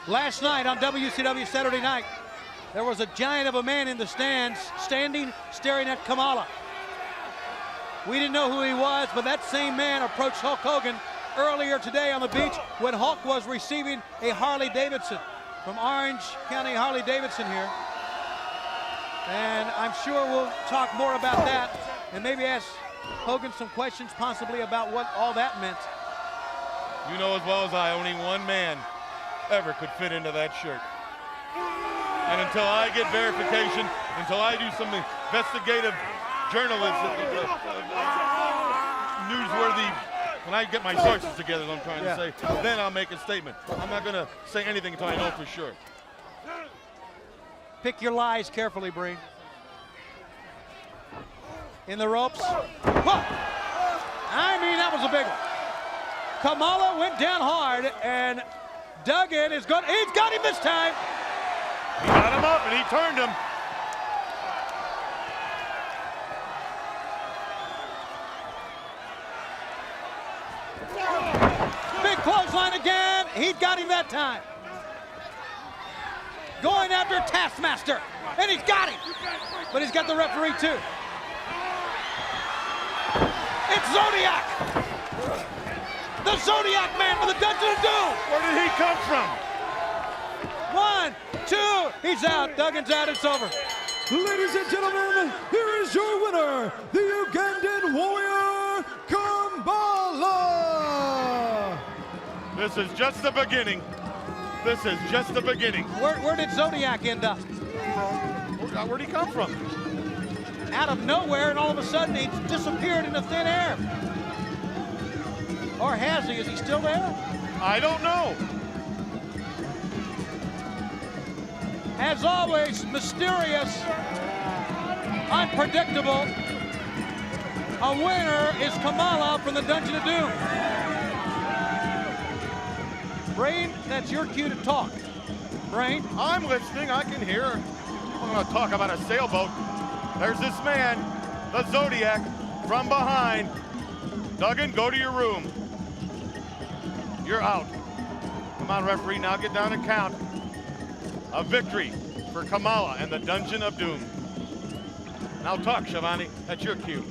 Last night on WCW Saturday Night, there was a giant of a man in the stands, standing, staring at Kamala. We didn't know who he was, but that same man approached Hulk Hogan earlier today on the beach when Hulk was receiving a Harley Davidson from Orange County Harley Davidson here. And I'm sure we'll talk more about that and maybe ask Hogan some questions possibly about what all that meant. You know as well as I, only one man ever could fit into that shirt. And until I get verification, until I do some investigative journalism, newsworthy When I get my sources together, I'm trying to say, then I'll make a statement. I'm not going to say anything until I know for sure. Pick your lies carefully, Breen. In the ropes. Whoa! I mean, that was a big one. Kamala went down hard, and Duggan is good. He's got him this time. He got him up, and he turned him. Big clothesline again. He got him that time. Going after Taskmaster, and he's got him. But he's got the referee too. It's Zodiac. The Zodiac Man for the Dungeon of Doom. Where did he come from? 1, 2, he's out. Duggan's out, it's over. Ladies and gentlemen, here is your winner, the Ugandan Warrior, Kamala! This is just the beginning. This is just the beginning. Where did Zodiac end up? Where'd he come from? Out of nowhere, and all of a sudden he disappeared into thin air. Or has he? Is he still there? I don't know. As always, mysterious, unpredictable. A winner is Kamala from the Dungeon of Doom. Brain, that's your cue to talk. Brain? I'm listening, I can hear. I'm gonna talk about a sailboat. There's this man, the Zodiac, from behind. Duggan, go to your room. You're out. Come on, referee, now get down and count. A victory for Kamala and the Dungeon of Doom. Now talk, Schiavone, that's your cue.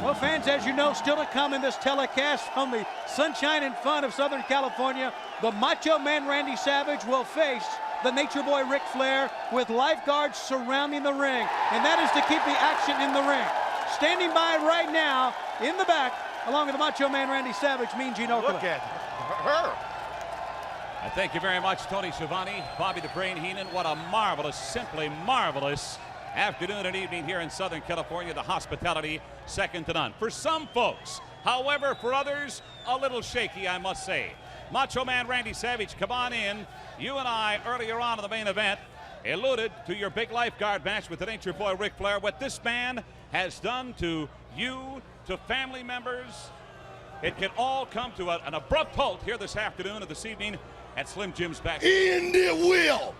Well, fans, as you know, still to come in this telecast from the sunshine and fun of Southern California, the Macho Man Randy Savage will face the Nature Boy Ric Flair with lifeguards surrounding the ring, and that is to keep the action in the ring. Standing by right now in the back, along with the Macho Man Randy Savage, Mean Gene Okerlund. Look at her. Thank you very much, Tony Schiavone, Bobby the Brain Heenan. What a marvelous, simply marvelous afternoon and evening here in Southern California. The hospitality second to none. For some folks, however, for others, a little shaky, I must say. Macho Man Randy Savage, come on in. You and I, earlier on in the main event, alluded to your big lifeguard match with the Nature Boy Ric Flair. What this man has done to you, to family members, it can all come to an abrupt halt here this afternoon and this evening at Slim Jim's back. In the will.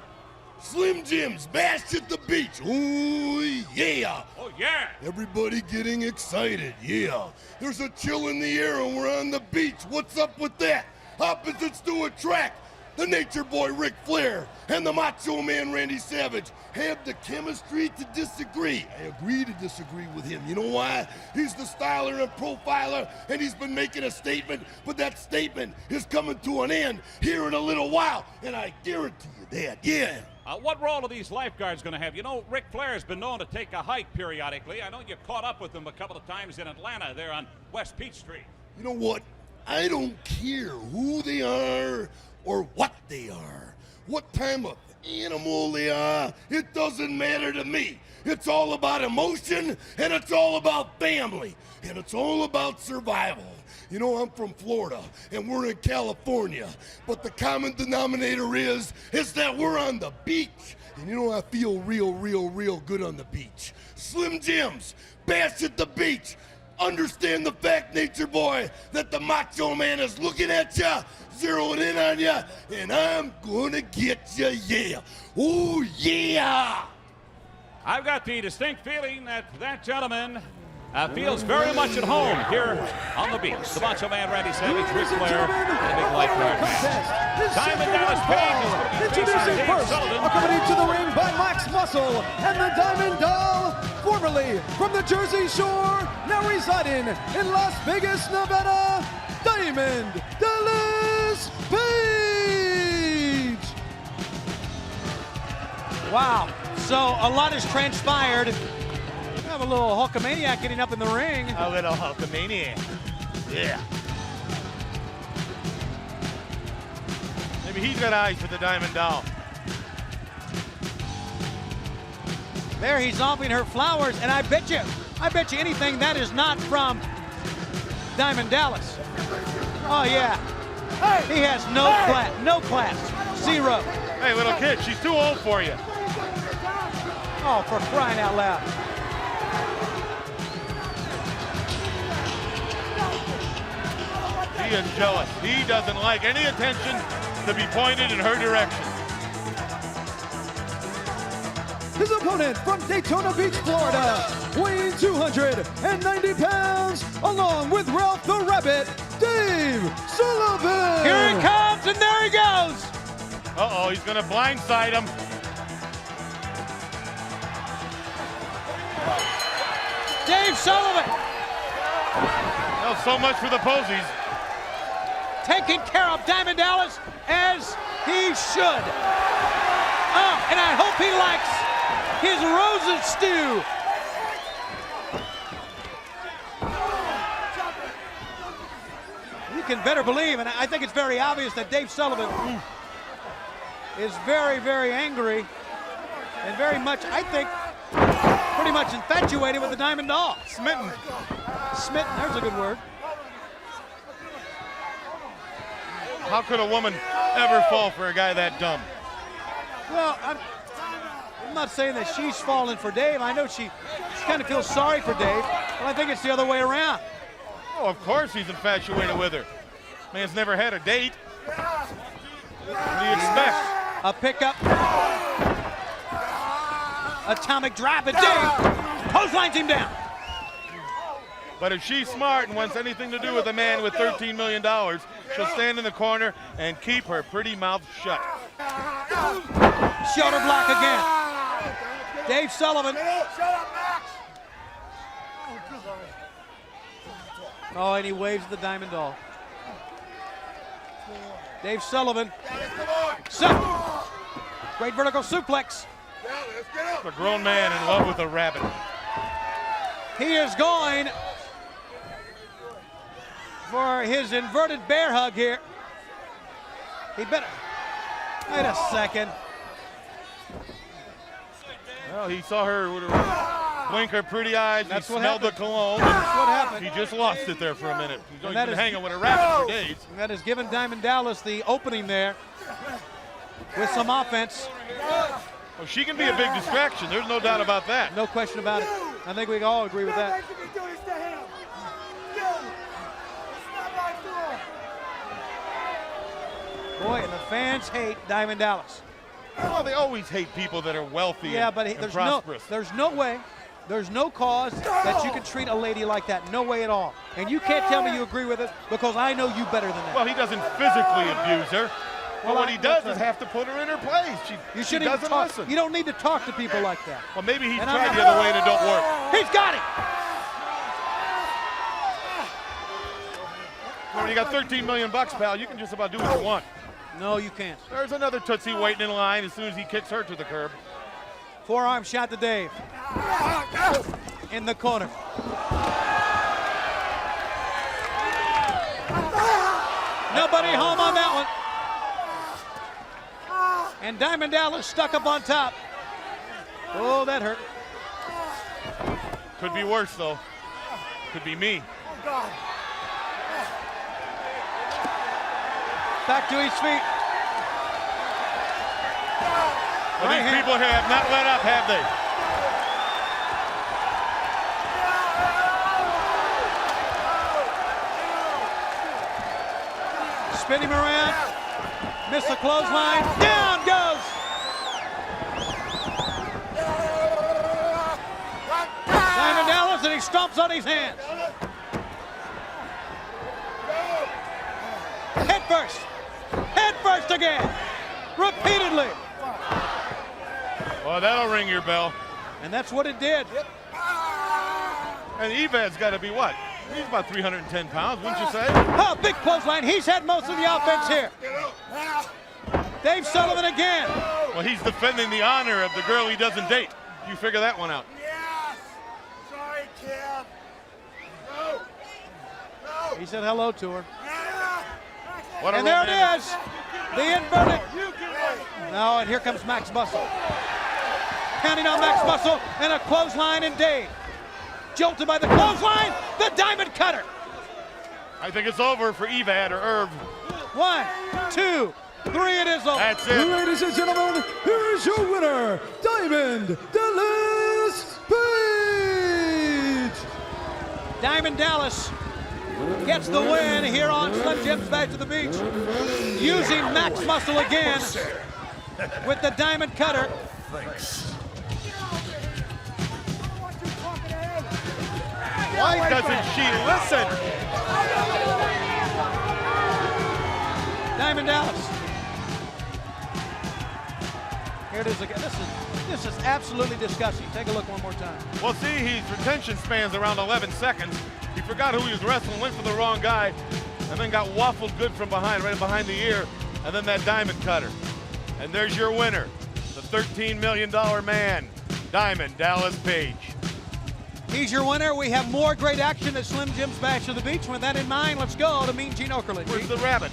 Slim Jim's Bash at the Beach. Ooh, yeah. Oh, yeah. Everybody getting excited, yeah. There's a chill in the air and we're on the beach. What's up with that? Opposites to attract. The Nature Boy Ric Flair and the Macho Man Randy Savage have the chemistry to disagree. I agree to disagree with him. You know why? He's the styler and profiler, and he's been making a statement, but that statement is coming to an end here in a little while, and I guarantee you that, yeah. What role are these lifeguards going to have? You know, Ric Flair has been known to take a hike periodically. I know you caught up with him a couple of times in Atlanta there on West Peachtree. You know what? I don't care who they are or what they are, what type of animal they are. It doesn't matter to me. It's all about emotion, and it's all about family, and it's all about survival. You know, I'm from Florida, and we're in California, but the common denominator is that we're on the beach. And you know, I feel real good on the beach. Slim Jim's, Bash at the Beach. Understand the fact, Nature Boy, that the Macho Man is looking at ya, zeroing in on ya, and I'm gonna get ya, yeah. Oh, yeah! I've got the distinct feeling that that gentleman feels very much at home here on the beach. The Macho Man Randy Savage, Ric Flair, and a big lifeguard match. Diamond Dallas Page is going to be Introducing first, accompanied to the ring by Max Muscle and the Diamond Doll, formerly from the Jersey Shore, now residing in Las Vegas, Nevada, Diamond Dallas Page. Wow, so a lot has transpired. We have a little Hulkamaniac getting up in the ring. A little Hulkamaniac. Yeah. Maybe he's got eyes for the Diamond Doll. There he's offering her flowers, and I bet you anything that is not from Diamond Dallas. Oh yeah, he has no class, zero. Hey, little kid, she's too old for you. Oh, for crying out loud. He is jealous. He doesn't like any attention to be pointed in her direction. His opponent from Daytona Beach, Florida, weighing 290 pounds, along with Ralph the Rabbit, Dave Sullivan. Here he comes, and there he goes. Uh-oh, he's gonna blindside him. Dave Sullivan. Well, so much for the posies. Taking care of Diamond Dallas as he should. Oh, and I hope he likes his rosin stew. You can better believe, and I think it's very obvious that Dave Sullivan is very, very angry and very much, I think, pretty much infatuated with the Diamond Doll. Smitten. Smitten, there's a good word. How could a woman ever fall for a guy that dumb? Well, I'm not saying that she's falling for Dave. I know she kind of feels sorry for Dave, but I think it's the other way around. Oh, of course he's infatuated with her. Man's never had a date. What do you expect? A pickup. Atomic drop, and Dave clotheslines him down. But if she's smart and wants anything to do with a man with $13 million, she'll stand in the corner and keep her pretty mouth shut. Shoulder block again. Dave Sullivan. Oh, and he waves the Diamond Doll. Dave Sullivan. Great vertical suplex. A grown man in love with a rabbit. He is going for his inverted bear hug here. He better. Wait a second. Well, he saw her with her blink her pretty eyes. That's he what smelled the happened. cologne. That's what happened. He just lost it there for a minute. He's And only been hanging with a rabbit for days. And that has given Diamond Dallas the opening there with some offense. Well, she can be a big distraction. There's no doubt about that. No question about it. I think we can all agree with that. Boy, and the fans hate Diamond Dallas. Well, they always hate people that are wealthy Yeah, and, but and there's prosperous. no way, there's no cause that you can treat a lady like that. No way at all. And you can't tell me you agree with it because I know you better than that. Well, he doesn't physically abuse her. Well, what he does that's is have to put her in her place. You She shouldn't even doesn't talk. listen. You don't need to talk to people like that. Well, maybe he's And I'm tried not- the other way and it don't work. He's got it. When you got 13 million bucks, pal, you can just about do what you want. No, you can't. There's another Tootsie waiting in line as soon as he kicks her to the curb. Forearm shot to Dave. In the corner. Nobody home on that one. And Diamond Dallas stuck up on top. Oh, that hurt. Could be worse, though. Could be me. Back to his feet. Well, Right these hand. people here have not let up, have they? Spin him around. Miss the clothesline. Down goes. Diamond Dallas, and he stomps on his hands. Head first. Head first again. Repeatedly. Well, that'll ring your bell. And that's what it did. And Evad's got to be what? He's about 310 pounds, wouldn't you say? Oh, big clothesline. He's had most of the offense here. Dave Sullivan again. Well, he's defending the honor of the girl he doesn't date. You figure that one out. Yes! Sorry, kid. No! No! He said hello to her. What a And there romantic- it is. The inverted. No, and here comes Max Muscle. Counting on Max Muscle and a clothesline, and Dave. Jolted by the clothesline, the diamond cutter. I think it's over for Evad or Irv. 1, 2, 3, it is over. That's it. Ladies and gentlemen, here is your winner, Diamond Dallas Page. Diamond Dallas gets the win here on Slim Jim's Bash at the Beach. Using max muscle again with the diamond cutter. Why doesn't she listen? Diamond Dallas. Here it is again. This is absolutely disgusting. Take a look one more time. Well, see, his retention span's around 11 seconds. He forgot who he was wrestling, went for the wrong guy, and then got waffled good from behind, right behind the ear, and then that diamond cutter. And there's your winner, the $13 million man, Diamond Dallas Page. He's your winner. We have more great action at Slim Jim's Bash of the Beach. With that in mind, let's go to Mean Gene Okerlund. Where's the rabbit?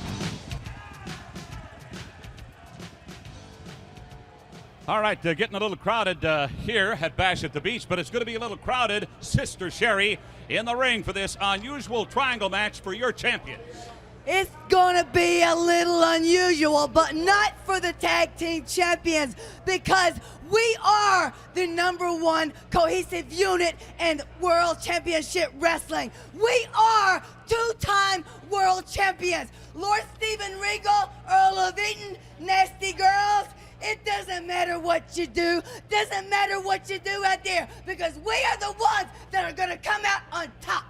All right, getting a little crowded here at Bash at the Beach, but it's going to be a little crowded. Sister Sherry in the ring for this unusual triangle match for your champions. It's gonna be a little unusual, but not for the tag team champions, because we are the #1 cohesive unit in World Championship Wrestling. We are two-time world champions. Lord Steven Regal, Earl of Eaton, Nasty Girls. It doesn't matter what you do. Doesn't matter what you do out there, because we are the ones that are gonna come out on top.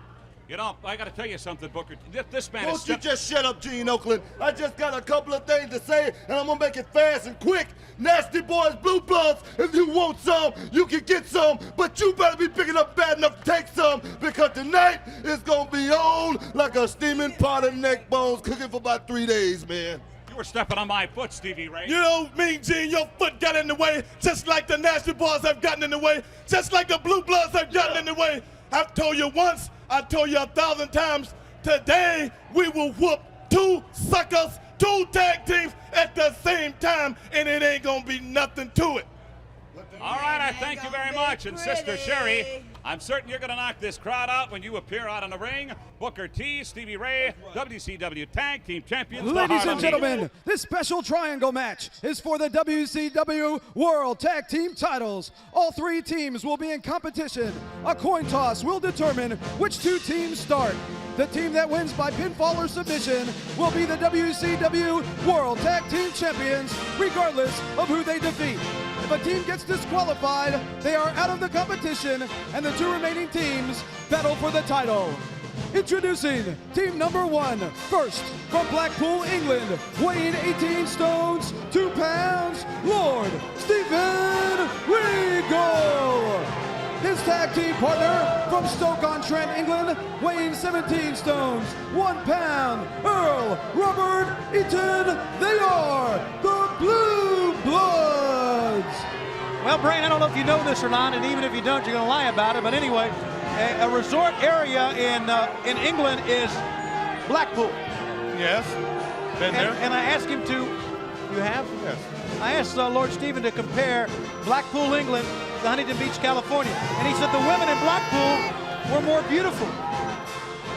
You know, I got to tell you something, Booker. This man Won't is... you just shut up, Gene Okerlund? I just got a couple of things to say, and I'm gonna make it fast and quick. Nasty Boys, Blue Bloods, if you want some, you can get some, but you better be big enough, bad enough to take some, because tonight is gonna be on like a steaming pot of neck bones cooking for about 3 days, man. You were stepping on my foot, Stevie Ray. You know, Mean Gene, your foot got in the way, just like the Nasty Boys have gotten in the way, just like the Blue Bloods have gotten in the way. I've told you once, I told you 1,000 times, today we will whoop 2 suckers, 2 tag teams at the same time, and it ain't gonna be nothing to it. All right, I thank you very much. And Sister Sherry, I'm certain you're going to knock this crowd out when you appear out on the ring. Booker T, Stevie Ray, WCW Tag Team Champions. Ladies and gentlemen, this special triangle match is for the WCW World Tag Team titles. All 3 teams will be in competition. A coin toss will determine which 2 teams start. The team that wins by pinfall or submission will be the WCW World Tag Team Champions, regardless of who they defeat. If a team gets disqualified, they are out of the competition, and the 2 remaining teams battle for the title. Introducing team #1, first from Blackpool, England, weighing 18 stones, 2 pounds, Lord Steven Regal. His tag team partner from Stoke-on-Trent, England, weighing 17 stones, 1 pound, Earl Robert Eaton. They are the Blue Bloods. Well, Brain, I don't know if you know this or not, and even if you don't, you're going to lie about it. But anyway, a resort area in England is Blackpool. Yes, been there. And I asked him to, you have? Yes. I asked Lord Steven to compare Blackpool, England to Huntington Beach, California. And he said the women in Blackpool were more beautiful.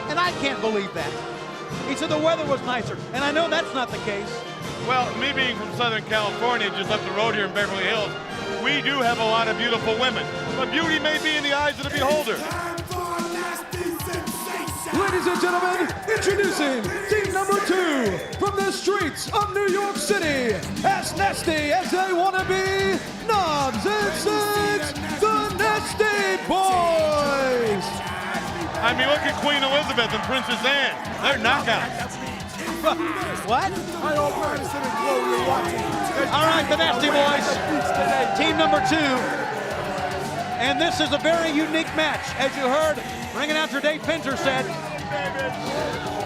And I can't believe that. He said the weather was nicer. And I know that's not the case. Well, me being from Southern California, just up the road here in Beverly Hills, we do have a lot of beautiful women. But beauty may be in the eyes of the beholder. Ladies and gentlemen, introducing team #2 from the streets of New York City, as nasty as they want to be, Knobs and Six, the Nasty Boys. I mean, look at Queen Elizabeth and Princess Anne. They're knockouts. What? All right, the Nasty Boys, team #2. And this is a very unique match. As you heard, ring announcer Dave Pinter said,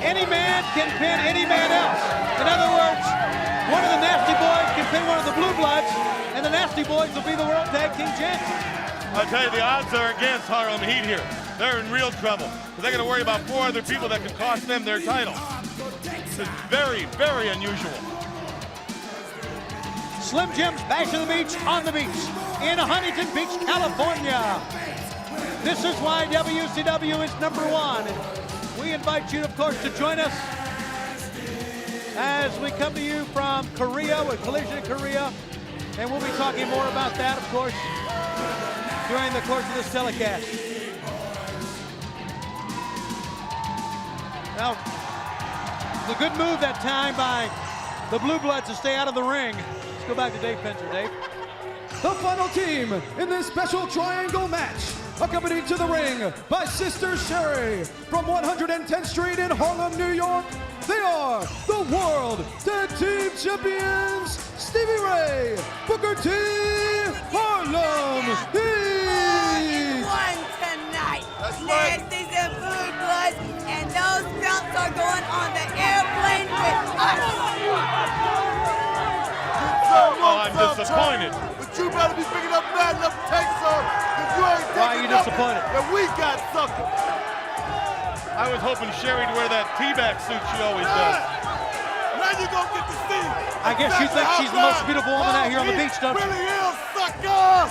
any man can pin any man else. In other words, one of the Nasty Boys can pin one of the Blue Bloods, and the Nasty Boys will be the World Tag Team Champions. I'll tell you, the odds are against Harlem Heat here. They're in real trouble. They got to worry about 4 other people that could cost them their title. It's very, very unusual. Slim Jim's Bash of the Beach on the beach in Huntington Beach, California. This is why WCW is #1. we invite you, of course, to join us as we come to you from Korea with Collision in Korea. And we'll be talking more about that, of course, during the course of this telecast. Now, it's a good move that time by the Blue Bloods to stay out of the ring. Let's go back to Dave Penzer. Dave? The final team in this special triangle match, accompanied to the ring by Sister Sherri from 110th Street in Harlem, New York. They are the World Tag Team Champions, Stevie Ray, Booker T, Harlem Heat. Won tonight. Nasties and Blue Bloods, and those belts are going on the airplane with us. Oh, I'm disappointed. But you better be big enough, bad enough to take some, because you ain't Why are you taking nothing, disappointed? and we got something. I was hoping Sherri to wear that teabag suit she always does. Now you're going to get to see. I guess you think she's the most beautiful woman out here on the beach, don't you? Really is, sucker!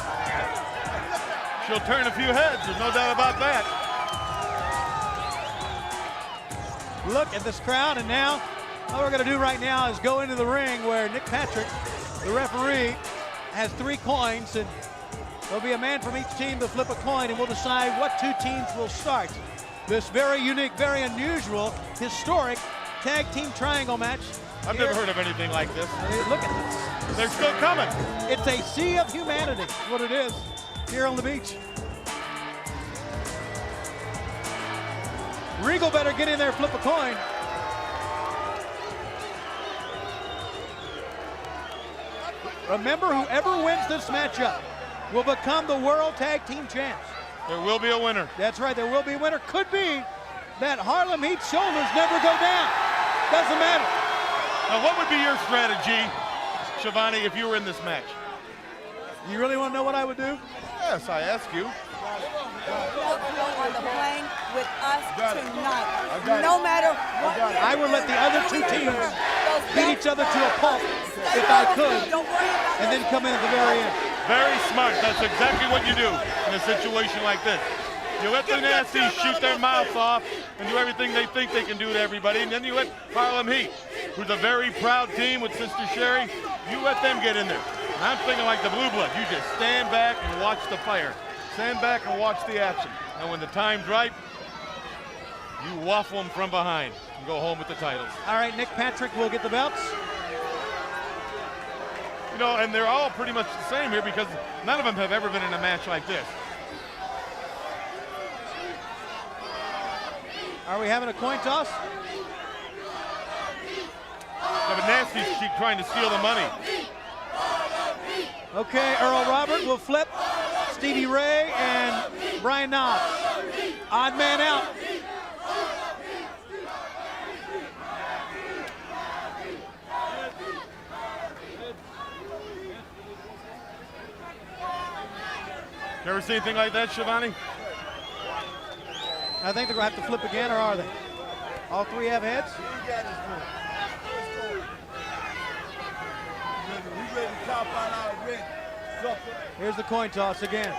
She'll turn a few heads, there's no doubt about that. Look at this crowd, and now all we're going to do right now is go into the ring where Nick Patrick, the referee, has 3 coins, and there'll be a man from each team to flip a coin, and we'll decide what 2 teams will start this very unique, very unusual, historic tag team triangle match. I've never heard of anything like this. Look at this. They're still coming. It's a sea of humanity, is what it is, here on the beach. Regal better get in there, flip a coin. Remember, whoever wins this matchup will become the World Tag Team Champs. There will be a winner. That's right, there will be a winner. Could be that Harlem Heat's shoulders never go down. Doesn't matter. Now, what would be your strategy, Schiavone, if you were in this match? You really want to know what I would do? Yes, I ask you. Go on the plane with us tonight. No matter what. I would let the other 2 teams beat each other to a pulp if I could, and then come in at the very end. Very smart. That's exactly what you do in a situation like this. You let the Nasties shoot their mouths off and do everything they think they can do to everybody, and then you let Harlem Heat, who's a very proud team with Sister Sherri, you let them get in there. And I'm thinking like the Blue Blood. You just stand back and watch the fire. Stand back and watch the action. And when the time's right, you waffle them from behind and go home with the titles. All right, Nick Patrick will get the belts. You know, and they're all pretty much the same here because none of them have ever been in a match like this. Are we having a coin toss? Yeah, but Nasty's keep trying to steal the money. Okay, Earl Robert will flip Stevie Ray and Brian Knobbs. Odd man out. You ever see anything like that, Schiavone? I think they're going to have to flip again, or are they? All 3 have heads? Here's the coin toss again.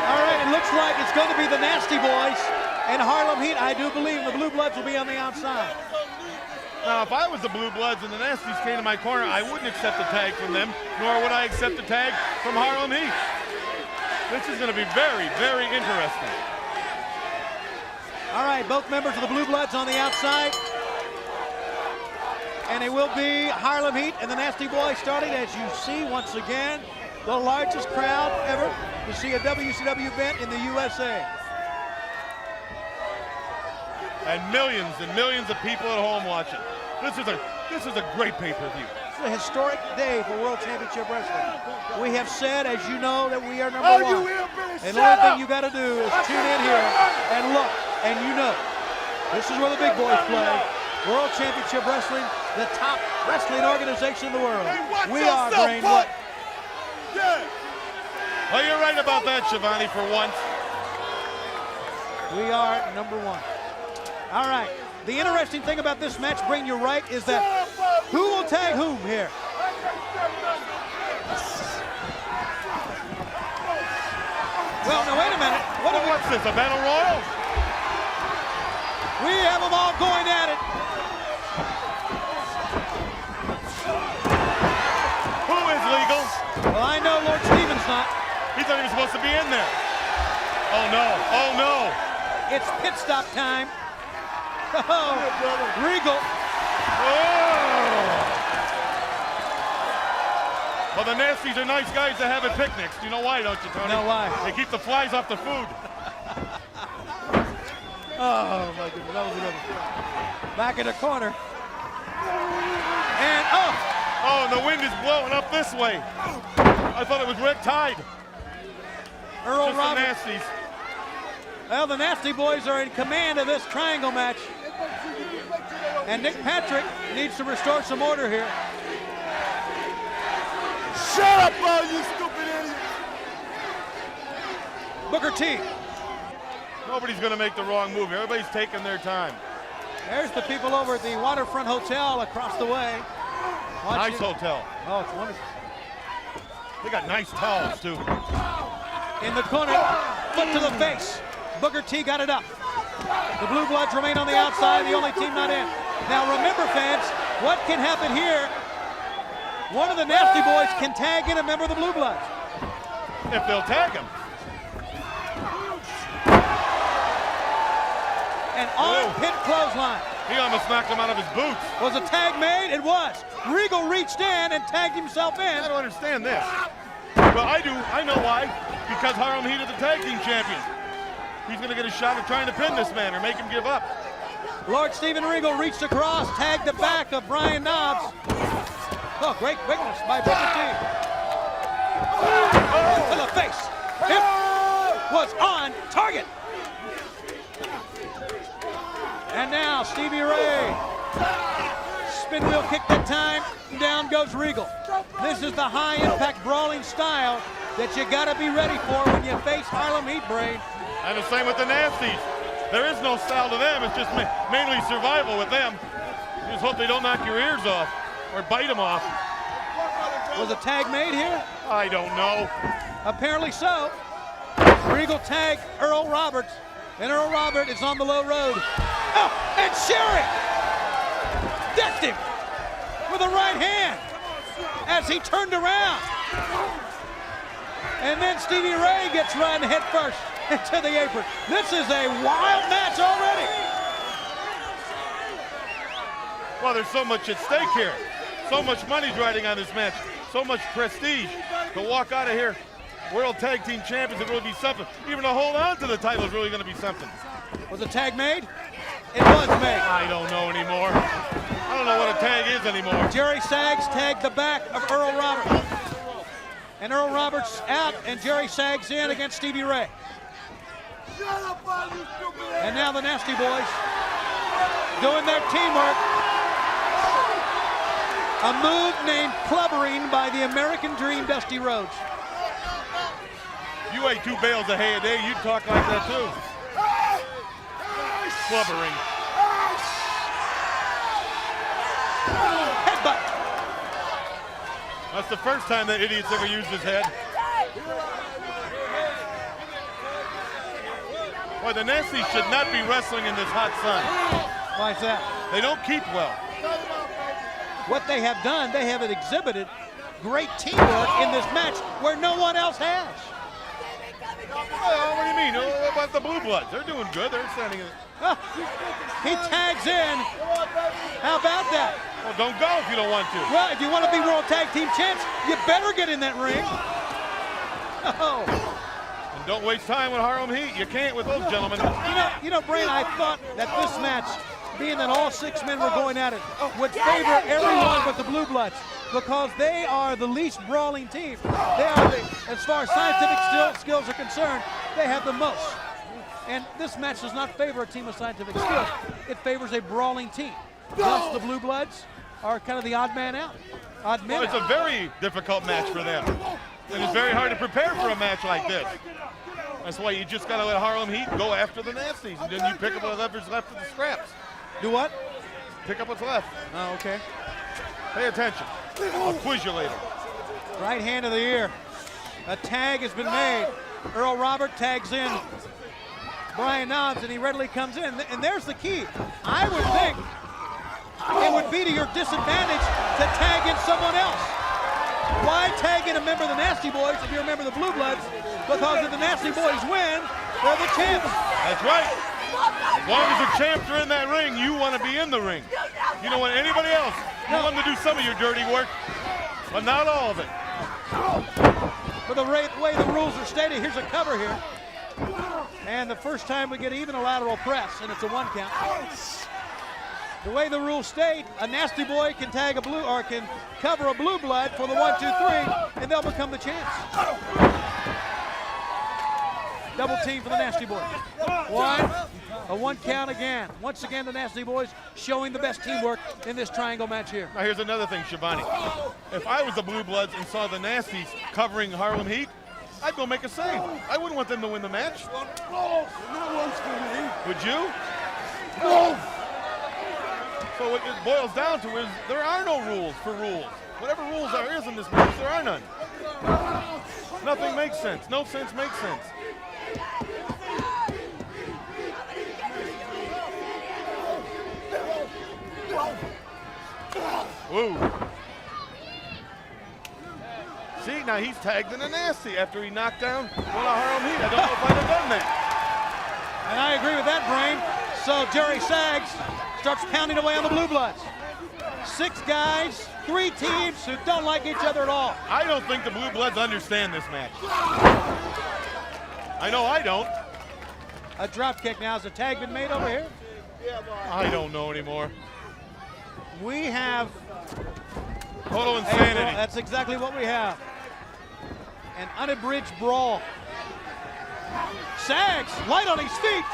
All right, it looks like it's going to be the Nasty Boys and Harlem Heat. I do believe the Blue Bloods will be on the outside. Now, if I was the Blue Bloods and the Nasties came to my corner, I wouldn't accept the tag from them, nor would I accept the tag from Harlem Heat. This is going to be very, very interesting. All right, both members of the Blue Bloods on the outside. And it will be Harlem Heat and the Nasty Boys starting, as you see once again, the largest crowd ever to see a WCW event in the USA. And millions of people at home watching. This is a great pay-per-view. It's a historic day for World Championship Wrestling. We have said, as you know, that we are number 1. And the only thing you got to do is tune in here and look, and you know, this is where the big boys play. World Championship Wrestling, the top wrestling organization in the world. We are Greenwood. Yeah. Well, you're right about that, Schiavone, for once. We are number 1. All right. The interesting thing about this match, bring you right, is that who will tag whom here? Well, now wait a minute. What's this, a battle royal? We have them all going at it. Who is legal? Well, I know Lord Steven's not. He's not even supposed to be in there. Oh no, oh no. It's pit stop time. Oh, Regal. Oh. Well, the Nasties are nice guys to have at picnics. Do you know why, don't you, Tony? No, why? They keep the flies off the food. Oh, my goodness, that was a good one. Back in the corner. And, oh! Oh, and the wind is blowing up this way. I thought it was red tide. Earl Just Roberts. the Nasties. Well, the Nasty Boys are in command of this triangle match. And Nick Patrick needs to restore some order here. Shut up, all you stupid idiots! Booker T. Nobody's going to make the wrong move. Everybody's taking their time. There's the people over at the Waterfront Hotel across the way. Nice hotel. Oh, it's wonderful. They got nice towels, too. In the corner, foot to the face. Booker T got it up. The Blue Bloods remain on the outside, the only team not in. Now remember, fans, what can happen here? One of the Nasty Boys can tag in a member of the Blue Bloods. If they'll tag him. An armpit clothesline. He almost knocked him out of his boots. Was a tag made? It was. Regal reached in and tagged himself in. I don't understand this. Well, I do. I know why. Because Harlem Heat are the tag team champions. He's going to get a shot at trying to pin this man or make him give up. Lord Steven Regal reached across, tagged the back of Brian Knobbs. Oh, great quickness by Booker T. Oh, to the face. It was on target. And now Stevie Ray. Spin wheel kick that time. Down goes Regal. This is the high impact brawling style that you got to be ready for when you face Harlem Heat, Brain. And the same with the Nasties. There is no style to them. It's just mainly survival with them. You just hope they don't knock your ears off or bite them off. Was a tag made here? I don't know. Apparently so. Regal tagged Earl Roberts, and Earl Roberts is on the low road. Oh, and Sherry decked him with a right hand as he turned around. And then Stevie Ray gets run head first into the apron. This is a wild match already. Well, there's so much at stake here. So much money's riding on this match. So much prestige. To walk out of here, World Tag Team Champions, it will be something. Even to hold on to the title is really going to be something. Was the tag made? It was made. I don't know anymore. I don't know what a tag is anymore. Jerry Sags tagged the back of Earl Roberts. And Earl Roberts out, and Jerry Sags in against Stevie Ray. And now the Nasty Boys doing their teamwork. A move named clubbering by the American Dream, Dusty Rhodes. You ate 2 bales of hay a day, you'd talk like that too. Clubbering. Headbutt. That's the first time that idiot's ever used his head. Boy, the Nasties should not be wrestling in this hot sun. Why is that? They don't keep well. What they have done, they have exhibited great teamwork in this match where no one else has. Well, what do you mean? What about the Blue Bloods? They're doing good. They're standing in. He tags in. How about that? Well, don't go if you don't want to. Well, if you want to be World Tag Team Champs, you better get in that ring. Oh. And don't waste time with Harlem Heat. You can't with those gentlemen. You know, Brain, I thought that this match, being that all 6 men were going at it, would favor everyone but the Blue Bloods because they are the least brawling team. They are, as far as scientific skills are concerned, they have the most. And this match does not favor a team of scientific skills. It favors a brawling team. Thus, the Blue Bloods are kind of the odd man out. Well, it's a very difficult match for them. And it's very hard to prepare for a match like this. That's why you just got to let Harlem Heat go after the Nasties, and then you pick up whatever's left of the scraps. Do what? Pick up what's left. Oh, okay. Pay attention. I'll quiz you later. Right hand of the ear. A tag has been made. Earl Robert tags in Brian Knobbs, and he readily comes in. And there's the key. I would think it would be to your disadvantage to tag in someone else. Why tag in a member of the Nasty Boys if you're a member of the Blue Bloods? Because if the Nasty Boys win, they're the champs. That's right. As long as the champs are in that ring, you want to be in the ring. You don't want anybody else. You want them to do some of your dirty work, but not all of it. For the way the rules are stated, here's a cover here. And the first time we get even a lateral press, and it's a 1 count. The way the rules state, a Nasty Boy can tag a blue, or can cover a Blue Blood for the 1, 2, 3, and they'll become the champs. Double team for the Nasty Boys. A 1 count again. Once again, the Nasty Boys showing the best teamwork in this triangle match here. Now here's another thing, Schiavone. If I was the Blue Bloods and saw the Nasties covering Harlem Heat, I'd go make a save. I wouldn't want them to win the match. Would you? So what it boils down to is there are no rules for rules. Whatever rules there is in this match, there are none. Nothing makes sense. No sense makes sense. Whoa. See, now he's tagged in a Nasty after he knocked down one of Harlem Heat. I don't know if I'd have done that. And I agree with that, Brain. So Jerry Sags starts pounding away on the Blue Bloods. 6 guys, 3 teams who don't like each other at all. I don't think the Blue Bloods understand this match. I know I don't. A drop kick now. Has a tag been made over here? I don't know anymore. We have total insanity. That's exactly what we have. An unabridged brawl. Sags, light on his feet.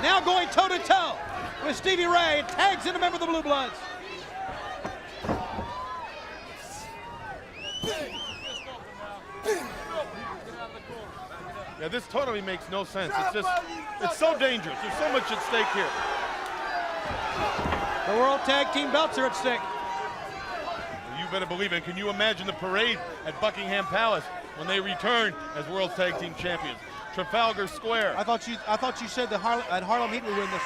Now going toe-to-toe with Stevie Ray, and tags in a member of the Blue Bloods. Yeah, this totally makes no sense. It's so dangerous. There's so much at stake here. The World Tag Team belts are at stake. You better believe it. Can you imagine the parade at Buckingham Palace when they return as World Tag Team Champions? Trafalgar Square. I thought you said that Harlem Heat would win this.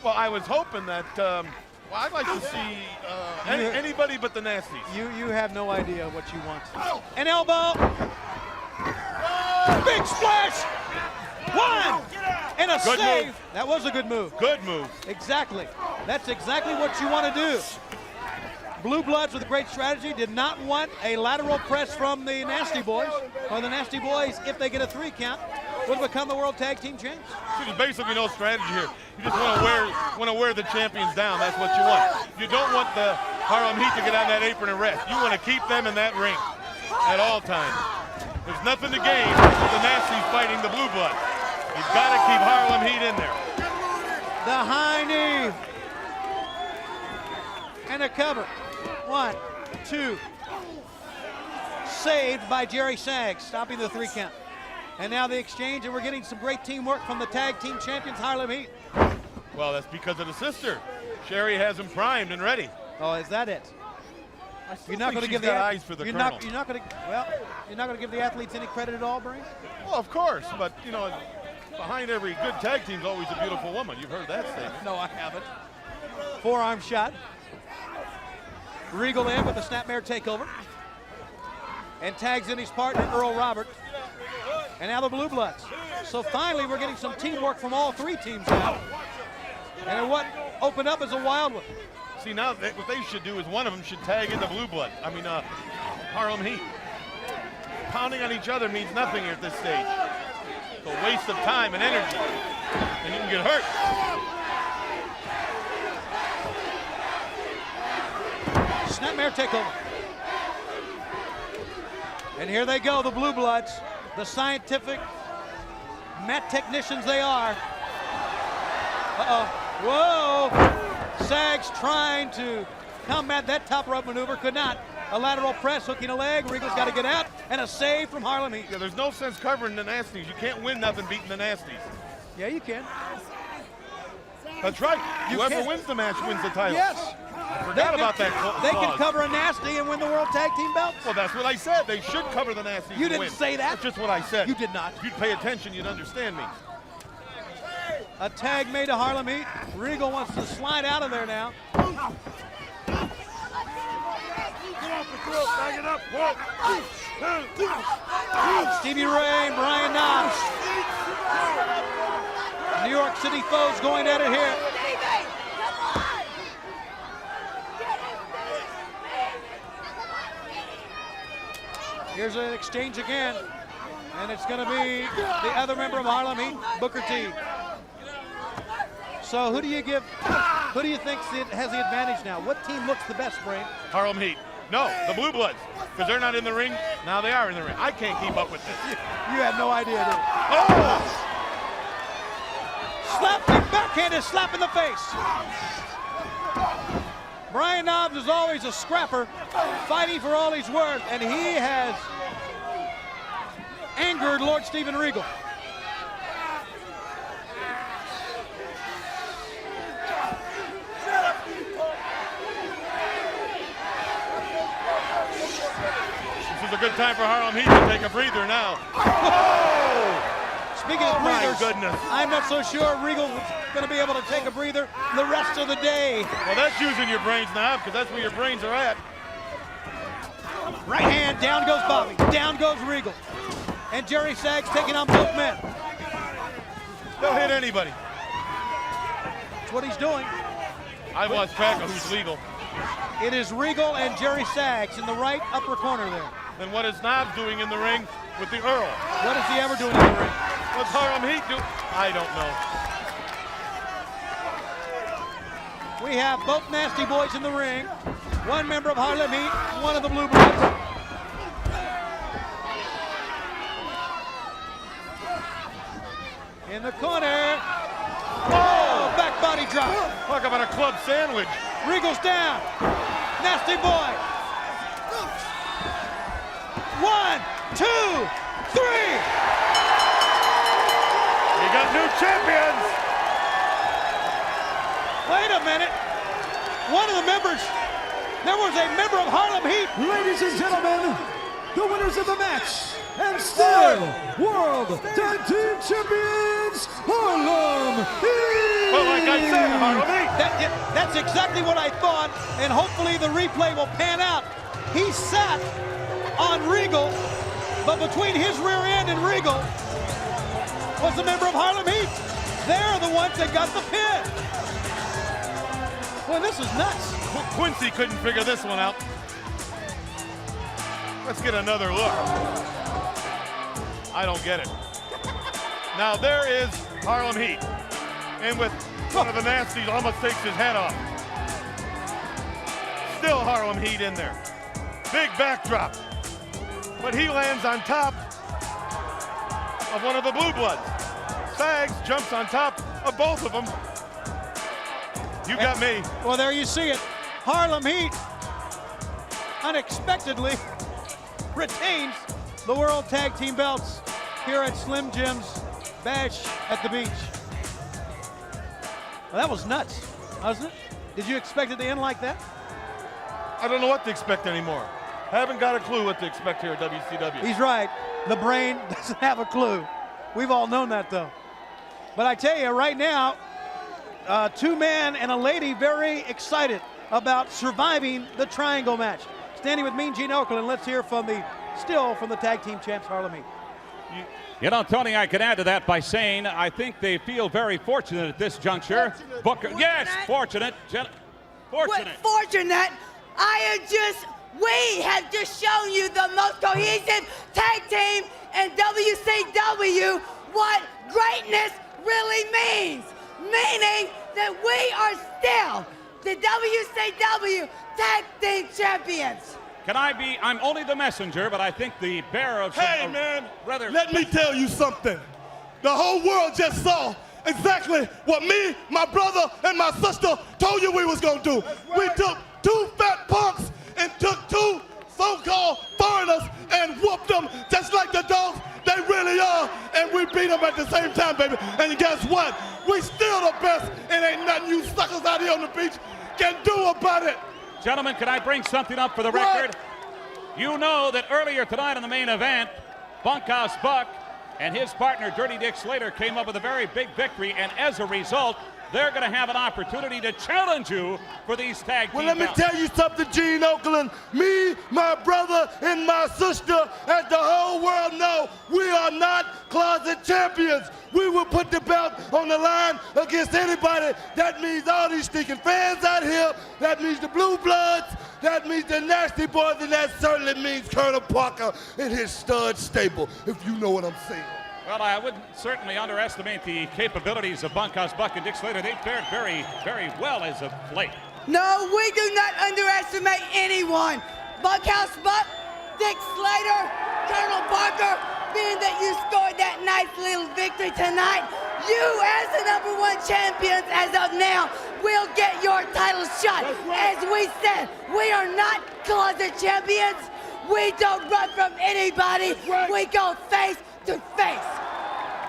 Well, I was hoping that. I'd like to see anybody but the Nasties. You have no idea what you want. An elbow. Big splash. 1 and a good save. Move. That was a good move. Good move. Exactly. That's exactly what you want to do. Blue Bloods with a great strategy did not want a lateral press from the Nasty Boys, or the Nasty Boys, if they get a 3 count, would become the World Tag Team Champs. There's basically no strategy here. You just want to wear the champions down. That's what you want. You don't want the Harlem Heat to get on that apron and rest. You want to keep them in that ring at all times. There's nothing to gain with the Nasties fighting the Blue Bloods. You've got to keep Harlem Heat in there. The high knee. And a cover. 1, 2. Saved by Jerry Sags, stopping the 3 count. And now the exchange, and we're getting some great teamwork from the tag team champions, Harlem Heat. Well, that's because of the sister. Sherry has him primed and ready. Oh, is that it? You're not going to give the eyes for the Colonel. You're not going to give the athletes any credit at all, Breen? Well, of course, but you know, behind every good tag team is always a beautiful woman. You've heard that statement. No, I haven't. Forearm shot. Regal in with the snapmare takeover. And tags in his partner, Earl Robert. And now the Blue Bloods. So finally, we're getting some teamwork from all 3 teams now. And what opened up is a wild one. See, now what they should do is one of them should tag in the Blue Blood. Harlem Heat. Pounding on each other means nothing here at this stage. It's a waste of time and energy. And you can get hurt. Snapmare takeover. And here they go, the Blue Bloods, the scientific mat technicians they are. Whoa! Sags trying to combat that top rope maneuver, could not. A lateral press, hooking a leg, Regal's got to get out, and a save from Harlem Heat. Yeah, there's no sense covering the Nasties. You can't win nothing beating the Nasties. Yeah, you can. That's right. Whoever wins the match wins the title. Yes. Forgot about that They clause. can cover a nasty and win the World Tag Team belts. Well, that's what I said. They should cover the nasty. You didn't say that. That's just what I said. You did not. If you'd pay attention, you'd understand me. A tag made to Harlem Heat. Regal wants to slide out of there now. Get off the throat, bag it up. 1, 2, 3. Stevie Ray and Brian Knox. New York City foes going at it here. Here's an exchange again, and it's going to be the other member of Harlem Heat, Booker T. So who do you think has the advantage now? What team looks the best, Brain? Harlem Heat. No, the Blue Bloods. Because they're not in the ring. Now they are in the ring. I can't keep up with this. You had no idea, did you? Oh! Slap, backhanded slap in the face. Brian Knobbs is always a scrapper, fighting for all he's worth, and he has angered Lord Steven Regal. This is a good time for Harlem Heat to take a breather now. Oh! Speaking of breathers, my goodness. I'm not so sure Regal's going to be able to take a breather the rest of the day. Well, that's using your brains now, because that's where your brains are at. Right hand, down goes Bobby, down goes Regal. And Jerry Saggs taking on both men. They'll hit anybody. That's what he's doing. I lost track of who's legal. It is Regal and Jerry Saggs in the right upper corner there. Then what is Knobbs doing in the ring with the Earl? What is he ever doing in the ring? What's Harlem Heat do? I don't know. We have both Nasty Boys in the ring. One member of Harlem Heat, one of the Blue Bloods. In the corner. Oh, back body drop. Talk about a club sandwich. Regal's down. Nasty Boy. 1, 2, 3. We got new champions. Wait a minute. One of the members, there was a member of Harlem Heat. Ladies and gentlemen, the winners of the match and still World Tag Team Champions, Harlem Heat. Well, like I said, Harlem Heat. That's exactly what I thought, and hopefully the replay will pan out. He sat on Regal, but between his rear end and Regal was a member of Harlem Heat. They're the ones that got the pin. Boy, this is nuts. Quincy couldn't figure this one out. Let's get another look. I don't get it. Now there is Harlem Heat. And with one of the Nasties almost takes his head off. Still Harlem Heat in there. Big backdrop. But he lands on top of one of the Blue Bloods. Saggs jumps on top of both of them. You got me. Well, there you see it. Harlem Heat unexpectedly retains the World Tag Team belts here at Slim Jim's Bash at the Beach. Well, that was nuts, wasn't it? Did you expect it to end like that? I don't know what to expect anymore. Haven't got a clue what to expect here at WCW. He's right. The brain doesn't have a clue. We've all known that, though. But I tell you, right now, two men and a lady very excited about surviving the triangle match. Standing with Mean Gene Okerlund, let's hear from the tag team champs, Harlem Heat. You know, Tony, I could add to that by saying I think they feel very fortunate at this juncture. Booker, yes, fortunate. Fortunate. Fortunate. We have just shown you the most cohesive tag team in WCW, what greatness really means. Meaning that we are still the WCW Tag Team Champions. I'm only the messenger, but I think the bearer of Hey, man, let me tell you something. The whole world just saw exactly what me, my brother, and my sister told you we was gonna do. We took two fat punks and took two so-called foreigners and whooped them just like the dogs they really are, and we beat them at the same time, baby. And guess what? We still the best, and ain't nothing you suckers fellas out here on the beach can do about it. Gentlemen, can I bring something up for the record? You know that earlier tonight in the main event, Bunkhouse Buck and his partner Dirty Dick Slater came up with a very big victory, and as a result, they're going to have an opportunity to challenge you for these tag team belts. Well, let me tell you something, Gene Okerlund. Me, my brother, and my sister, as the whole world know, we are not closet champions. We will put the belt on the line against anybody. That means all these stinking fans out here. That means the Blue Bloods. That means the Nasty Boys, and that certainly means Colonel Parker and his stud stable, if you know what I'm saying. Well, I wouldn't certainly underestimate the capabilities of Bunkhouse Buck and Dick Slater. They've fared very, very well as of late. No, we do not underestimate anyone. Bunkhouse Buck, Dick Slater, Colonel Parker, being that you scored that nice little victory tonight, you as the #1 champions as of now will get your title shot. Right. As we said, we are not closet champions. We don't run from anybody. Right. We go face to face.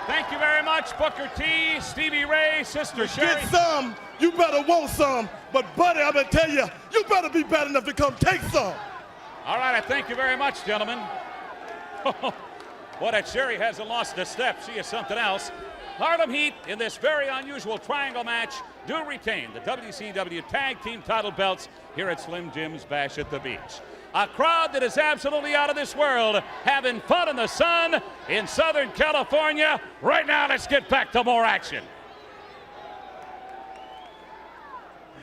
Thank you very much, Booker T, Stevie Ray, Sister Sherry. Get some, you better want some. But buddy, I'm gonna tell you, you better be bad enough to come take some. All right, I thank you very much, gentlemen. Boy, that Sherry hasn't lost a step. She is something else. Harlem Heat, in this very unusual triangle match, do retain the WCW Tag Team title belts here at Slim Jim's Bash at the Beach. A crowd that is absolutely out of this world, having fun in the sun in Southern California. Right now, let's get back to more action.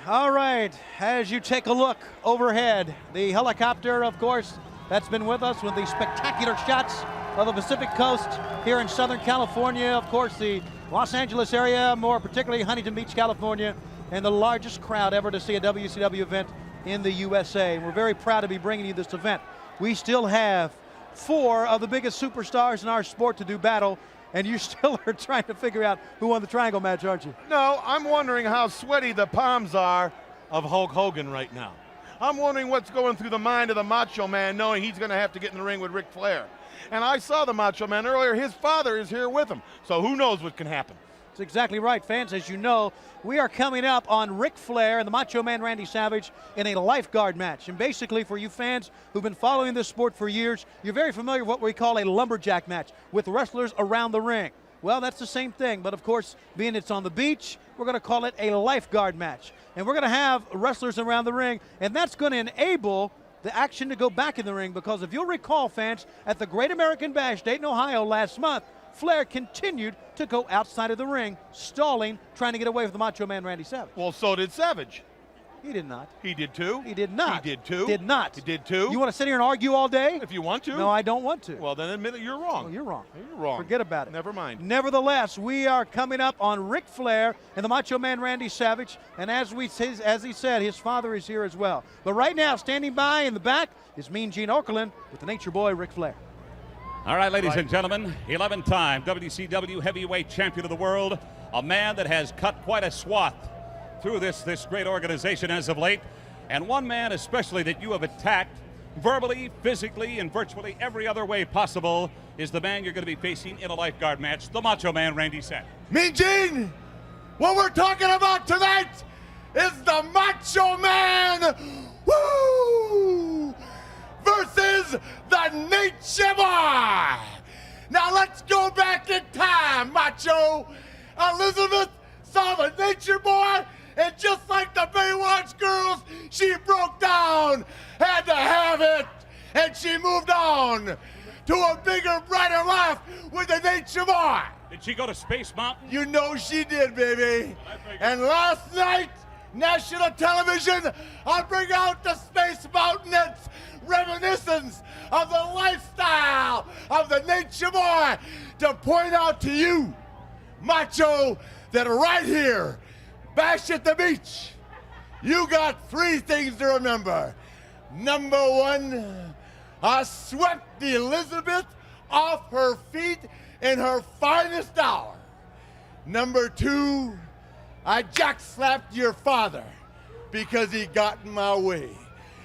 All right, as you take a look overhead, the helicopter, of course, that's been with us with the spectacular shots of the Pacific Coast here in Southern California. Of course, the Los Angeles area, more particularly Huntington Beach, California, and the largest crowd ever to see a WCW event in the USA. And we're very proud to be bringing you this event. We still have 4 of the biggest superstars in our sport to do battle, and you still are trying to figure out who won the triangle match, aren't you? No, I'm wondering how sweaty the palms are of Hulk Hogan right now. I'm wondering what's going through the mind of the Macho Man, knowing he's going to have to get in the ring with Ric Flair. And I saw the Macho Man earlier. His father is here with him, so who knows what can happen. That's exactly right, fans. As you know, we are coming up on Ric Flair and the Macho Man Randy Savage in a lifeguard match. And basically, for you fans who've been following this sport for years, you're very familiar with what we call a lumberjack match with wrestlers around the ring. Well, that's the same thing, but of course, being it's on the beach, we're going to call it a lifeguard match. And we're going to have wrestlers around the ring, and that's going to enable the action to go back in the ring, because if you'll recall, fans, at the Great American Bash, Dayton, Ohio last month, Flair continued to go outside of the ring, stalling, trying to get away from the Macho Man Randy Savage. Well, so did Savage. He did not. He did too. He did not. He did too. Did not. He did too. You want to sit here and argue all day? If you want to. No, I don't want to. Well, then admit that you're wrong. Well, you're wrong. You're wrong. Forget about it. Never mind. Nevertheless, we are coming up on Ric Flair and the Macho Man Randy Savage, and as he said, his father is here as well. But right now, standing by in the back is Mean Gene Okerlund with the Nature Boy Ric Flair. All right, ladies and gentlemen, 11-time WCW Heavyweight Champion of the World, a man that has cut quite a swath through this great organization as of late, and one man especially that you have attacked verbally, physically, and virtually every other way possible is the man you're going to be facing in a lifeguard match, the Macho Man Randy Savage. Mean Gene, what we're talking about tonight is the Macho Man, woo, versus the Nature Boy. Now let's go back in time, Macho. Elizabeth saw the Nature Boy, and just like the Baywatch girls, she broke down, had to have it, and she moved on to a bigger, brighter life with the Nature Boy. Did she go to Space Mountain? You know she did, baby. And last night, national television, I'll bring out the Space Mountain. It's reminiscence of the lifestyle of the Nature Boy to point out to you, Macho, that right here, Bash at the Beach, you got 3 things to remember. Number 1, I swept the Elizabeth off her feet in her finest hour. Number 2, I jack-slapped your father because he got in my way.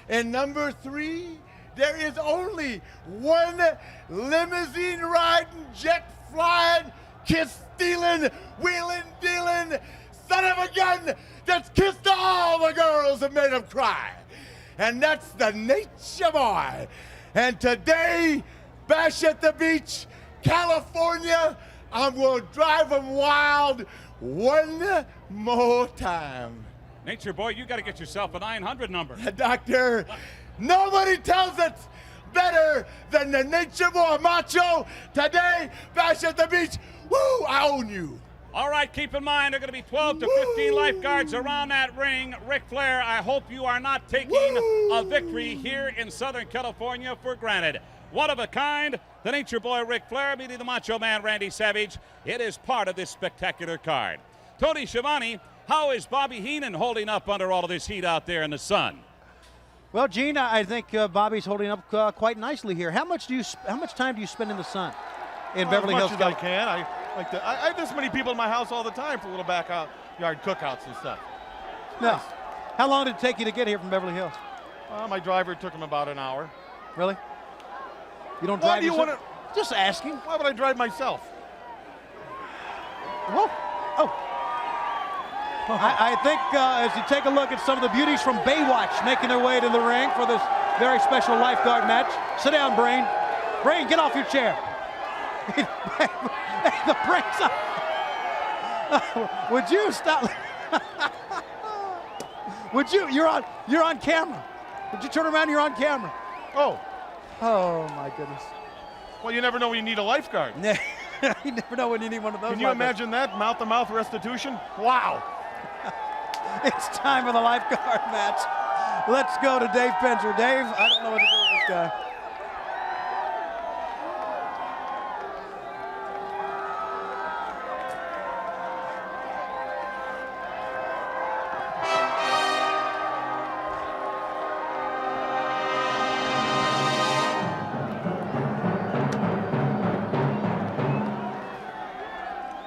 And number 3, there is only one limousine-riding, jet-flying, kiss-stealing, wheeling-dealing son of a gun that's kissed that made him cry. And that's the Nature Boy. And today, Bash at the Beach, California, I'm going to drive him wild one more time. Nature Boy, you got to get yourself a 900 number. Doctor, nobody tells it better than the Nature Boy Macho. Today, Bash at the Beach, woo, I own you. All right, keep in mind, there are going to be 12 to 15 lifeguards around that ring. Ric Flair, I hope you are not taking a victory here in Southern California for granted. One of a kind, the Nature Boy Ric Flair meeting the Macho Man Randy Savage. It is part of this spectacular card. Tony Schiavone, how is Bobby Heenan holding up under all of this heat out there in the sun? Well, Gene, I think Bobby's holding up quite nicely here. How much time do you spend in the sun in Beverly Hills? As much as I can. I have this many people in my house all the time for little backyard cookouts and stuff. No. How long did it take you to get here from Beverly Hills? My driver took him about an hour. Really? You don't Why drive do you yourself? want to? Just asking. Why would I drive myself? Whoa. Oh. I think as you take a look at some of the beauties from Baywatch making their way to the ring for this very special lifeguard match. Sit down, Brain. Brain, get off your chair. The Brain's up. Would you stop? Would you? You're on camera. Would you turn around? You're on camera. Oh. Oh my goodness. Well, you never know when you need a lifeguard. You never know when you need one of those. Can you imagine that? Mouth-to-mouth restitution? Wow. It's time for the lifeguard match. Let's go to Dave Penzer. Dave, I don't know what to do with this guy.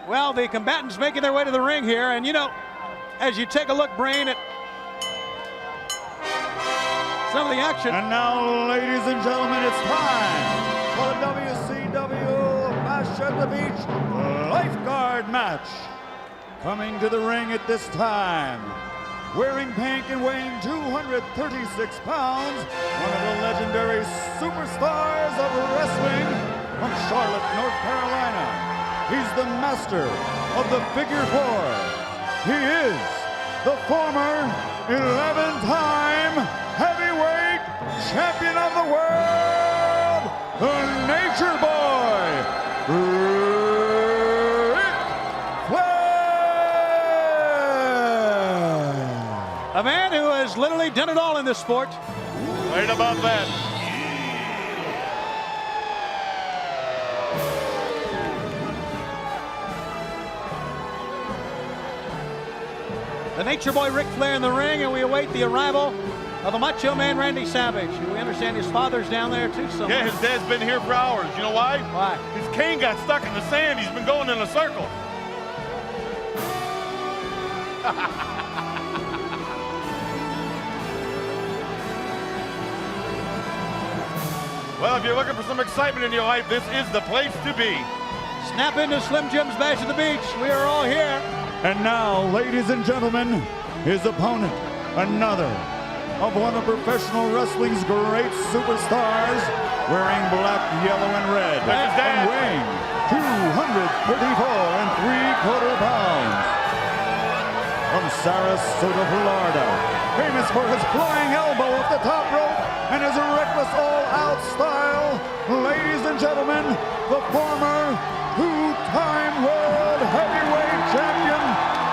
Well, the combatants making their way to the ring here, and you know, as you take a look, Brain, at some of the action. And now, ladies and gentlemen, it's time for the WCW Bash at the Beach lifeguard match. Coming to the ring at this time, wearing pink and weighing 236 pounds, one of the legendary superstars of wrestling from Charlotte, North Carolina. He's the master of the figure four. He is the former 11-time heavyweight champion of the world, the Nature Boy, Ric Flair. A man who has literally done it all in this sport. Right about that. The Nature Boy Ric Flair in the ring, and we await the arrival of the Macho Man Randy Savage, who we understand his father's down there too somewhere. Yeah, his dad's been here for hours. You know why? Why? His cane got stuck in the sand. He's been going in a circle. Well, if you're looking for some excitement in your life, this is the place to be. Snap into Slim Jim's Bash at the Beach. We are all here. And now, ladies and gentlemen, his opponent, another of one of professional wrestling's great superstars, wearing black, yellow, and red, and weighing 234 3/4 pounds. From Sarasota, Florida, famous for his flying elbow off the top rope and his reckless all-out style, ladies and gentlemen, the former two-time world heavyweight champion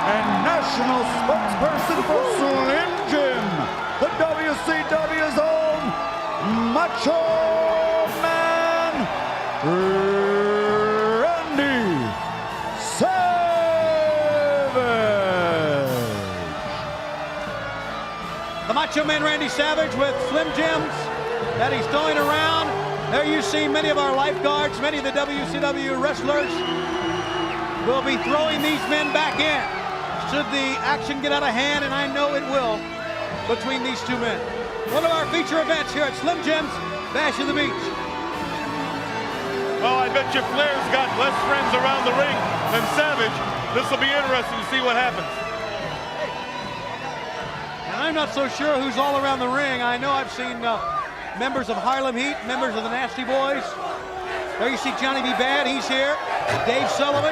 and national spokesperson for Slim Jim, the WCW's own Macho Man, Randy Savage. The Macho Man Randy Savage with Slim Jims that he's throwing around. There you see many of our lifeguards, many of the WCW wrestlers will be throwing these men back in should the action get out of hand, and I know it will, between these two men. One of our feature events here at Slim Jim's Bash of the Beach. Well, I bet you Flair's got less friends around the ring than Savage. This will be interesting to see what happens. And I'm not so sure who's all around the ring. I know I've seen members of Harlem Heat, members of the Nasty Boys. There you see Johnny B. Bad, he's here. Dave Sullivan.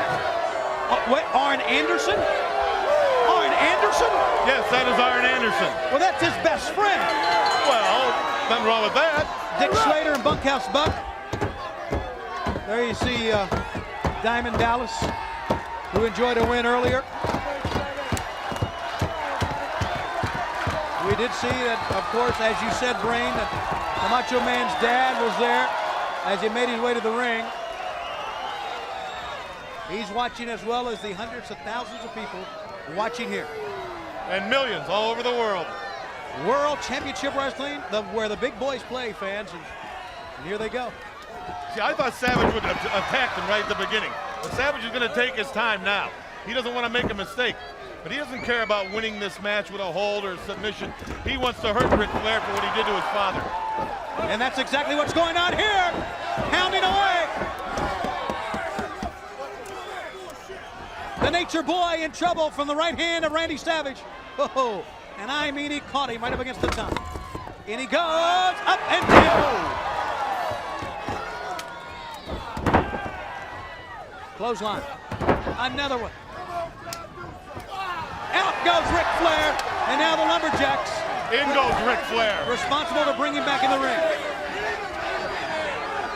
What, Arn Anderson? Arn Anderson? Yes, that is Arn Anderson. Well, that's his best friend. Well, nothing wrong with that. Dick Slater and Bunkhouse Buck. There you see Diamond Dallas, who enjoyed a win earlier. We did see that, of course, as you said, Brain, that the Macho Man's dad was there as he made his way to the ring. He's watching as well as the hundreds of thousands of people watching here. And millions all over the world. World Championship Wrestling, where the big boys play, fans, and here they go. See, I thought Savage would have attacked him right at the beginning. But Savage is going to take his time now. He doesn't want to make a mistake. But he doesn't care about winning this match with a hold or a submission. He wants to hurt Ric Flair for what he did to his father. And that's exactly what's going on here. Pounding away. The Nature Boy in trouble from the right hand of Randy Savage. Oh, and I mean he caught him right up against the top. And he goes up and down. Clothesline. Another one. Out goes Ric Flair, and now the Lumberjacks. In goes Ric Flair. Responsible to bring him back in the ring.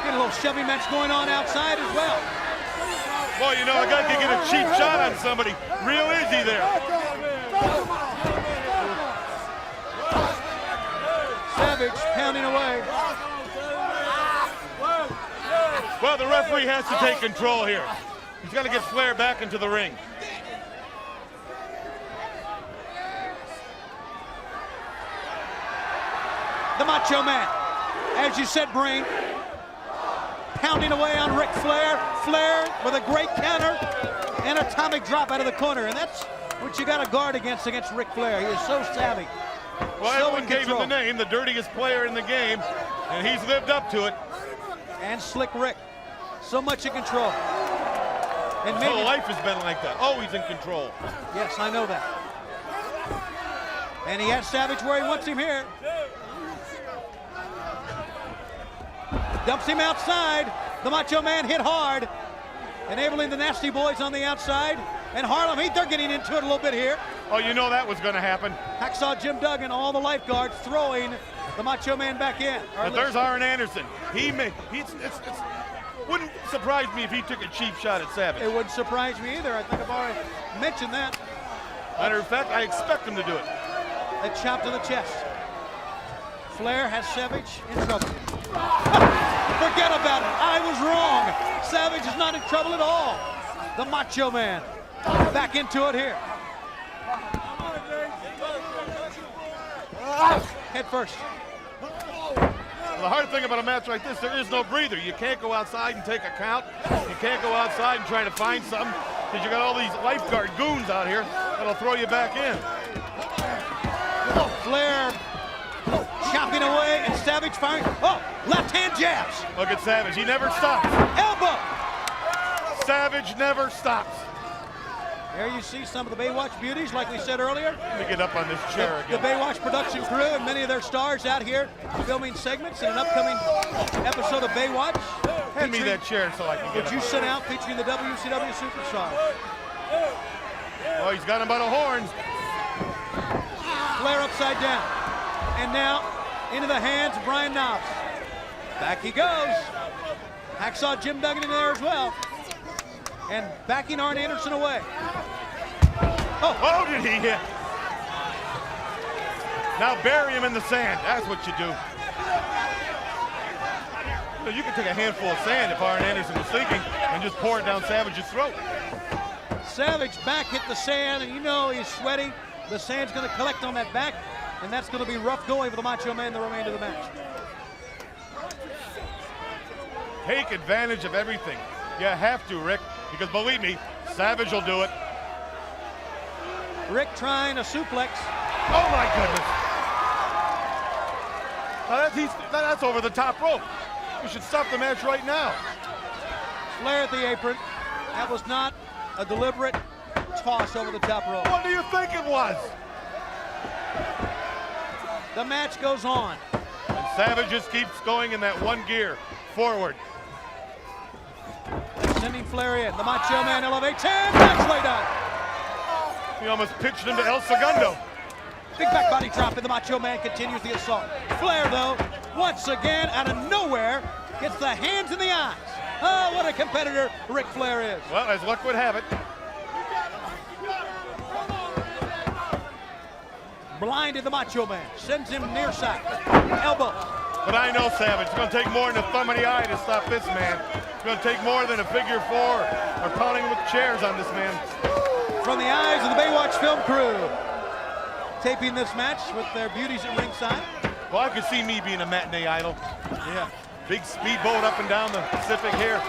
Get a little shoving match going on outside as well. Boy, you know, a guy can get a cheap shot on somebody real easy there. Savage pounding away. Well, the referee has to take control here. He's got to get Flair back into the ring. The Macho Man, as you said, Brain, pounding away on Ric Flair. Flair with a great counter and atomic drop out of the corner. And that's what you got to guard against Ric Flair. He is so savvy. Well, so everyone gave him the name, the dirtiest player in the game, and he's lived up to it. And Slick Rick, so much in control. And his whole life has been like that, always in control. Yes, I know that. And he has Savage where he wants him here. Dumps him outside. The Macho Man hit hard, enabling the Nasty Boys on the outside. And Harlem Heat, they're getting into it a little bit here. Oh, you know that was going to happen. Hacksaw Jim Duggan, all the lifeguards throwing the Macho Man back in. But there's Arn Anderson. Wouldn't surprise me if he took a cheap shot at Savage. It wouldn't surprise me either. I think I've already mentioned that. Matter of fact, I expect him to do it. A chop to the chest. Flair has Savage in trouble. Forget about it. I was wrong. Savage is not in trouble at all. The Macho Man back into it here. Head first. Well, the hard thing about a match like this, there is no breather. You can't go outside and take a count. You can't go outside and try to find something because you got all these lifeguard goons out here that'll throw you back in. Flair chopping away and Savage firing. Oh, left hand jabs. Look at Savage. He never stops. Elbow. Savage never stops. There you see some of the Baywatch beauties, like we said earlier. Let me get up on this chair The again. Baywatch production crew and many of their stars out here filming segments in an upcoming episode of Baywatch. Hand me that chair so I can get Would you sit out featuring the WCW Superstars? Oh, he's got him by the horns. Flair upside down. And now into the hands of Brian Knobbs. Back he goes. Hacksaw Jim Duggan in there as well. And backing Arn Anderson away. Oh, did he hit? Now bury him in the sand. That's what you do. You can take a handful of sand if Arn Anderson was thinking and just pour it down Savage's throat. Savage back hit the sand, and you know he's sweaty. The sand's going to collect on that back, and that's going to be rough going for the Macho Man the remainder of the match. Take advantage of everything. You have to, Rick, because believe me, Savage will do it. Rick trying a suplex. Oh my goodness. Now that's over the top rope. We should stop the match right now. Flair at the apron. That was not a deliberate toss over the top rope. What do you think it was? The match goes on. And Savage just keeps going in that one gear, forward. Sending Flair in. The Macho Man elevates him. Nicely done. He almost pitched him to El Segundo. Big back body drop, and the Macho Man continues the assault. Flair, though, once again, out of nowhere, gets the hands in the eyes. Oh, what a competitor Ric Flair is. Well, as luck would have it. Blinded the Macho Man. Sends him near side. Elbow. But I know Savage. It's going to take more than a thumb in the eye to stop this man. It's going to take more than a figure four or pounding him with chairs on this man. From the eyes of the Baywatch film crew. Taping this match with their beauties at ringside. Well, I could see me being a matinee idol. Yeah. Big speedboat up and down the Pacific here.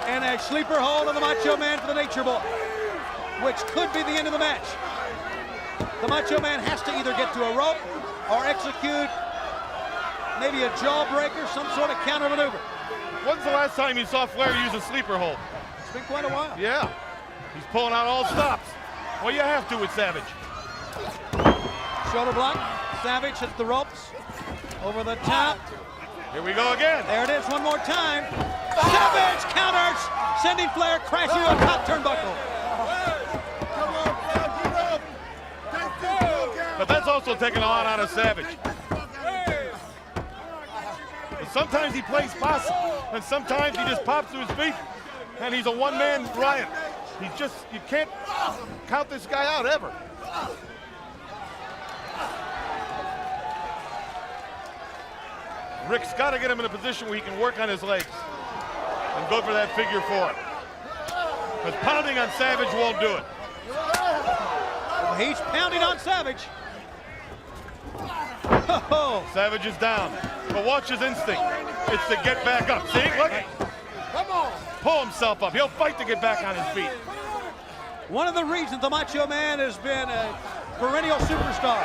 And a sleeper hold on the Macho Man for the Nature Boy, which could be the end of the match. The Macho Man has to either get to a rope or execute maybe a jawbreaker, some sort of counter maneuver. When's the last time you saw Flair use a sleeper hold? It's been quite a while. Yeah. He's pulling out all stops. Well, you have to with Savage. Shoulder block. Savage hits the ropes. Over the top. Here we go again. There it is one more time. Savage counters, sending Flair crashing on top turnbuckle. But that's also taking a lot out of Savage. But sometimes he plays possum, and sometimes he just pops to his feet, and he's a one-man riot. He's just, you can't count this guy out ever. Rick's got to get him in a position where he can work on his legs and go for that figure four. Because pounding on Savage won't do it. Well, he's pounding on Savage. Oh. Savage is down, but watch his instinct. It's to get back up. See, look. Come on. Pull himself up. He'll fight to get back on his feet. One of the reasons the Macho Man has been a perennial superstar.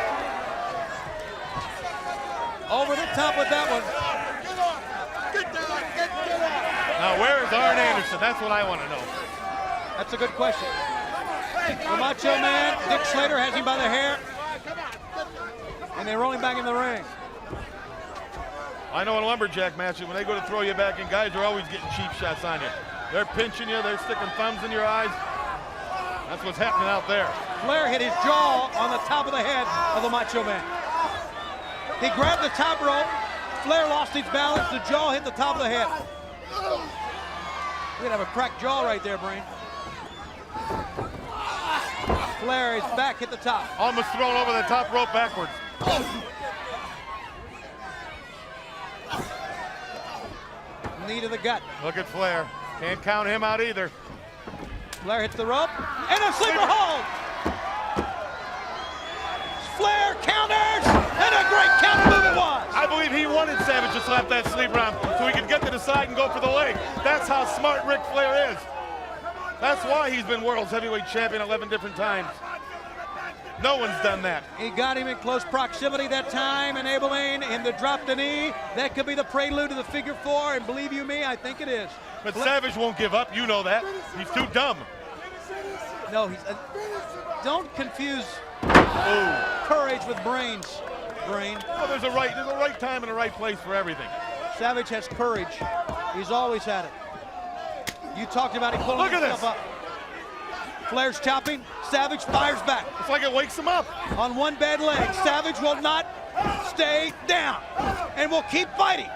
Over the top with that one. Get down. Get down. Now, where is Arn Anderson? That's what I want to know. That's a good question. The Macho Man, Dick Slater has him by the hair. And they roll him back in the ring. I know in lumberjack matches, when they go to throw you back in, guys are always getting cheap shots on you. They're pinching you, they're sticking thumbs in your eyes. That's what's happening out there. Flair hit his jaw on the top of the head of the Macho Man. He grabbed the top rope. Flair lost his balance. The jaw hit the top of the head. You'd have a cracked jaw right there, Brain. Flair is back at the top. Almost thrown over the top rope backwards. Knee to the gut. Look at Flair. Can't count him out either. Flair hits the rope. And a sleeper hold. Flair counters. And a great counter move it was. I believe he wanted Savage to slap that sleeper on so he could get to the side and go for the leg. That's how smart Ric Flair is. That's why he's been World's Heavyweight Champion 11 different times. No one's done that. He got him in close proximity that time, enabling him to drop the knee. That could be the prelude to the figure four, and believe you me, I think it is. But Savage won't give up. You know that. He's too dumb. No, he's. Don't confuse courage with brains. Brain. Well, there's a right time and a right place for everything. Savage has courage. He's always had it. You talked about him pulling himself up. Flair's chopping. Savage fires back. It's like it wakes him up. On one bad leg, Savage will not stay down and will keep fighting.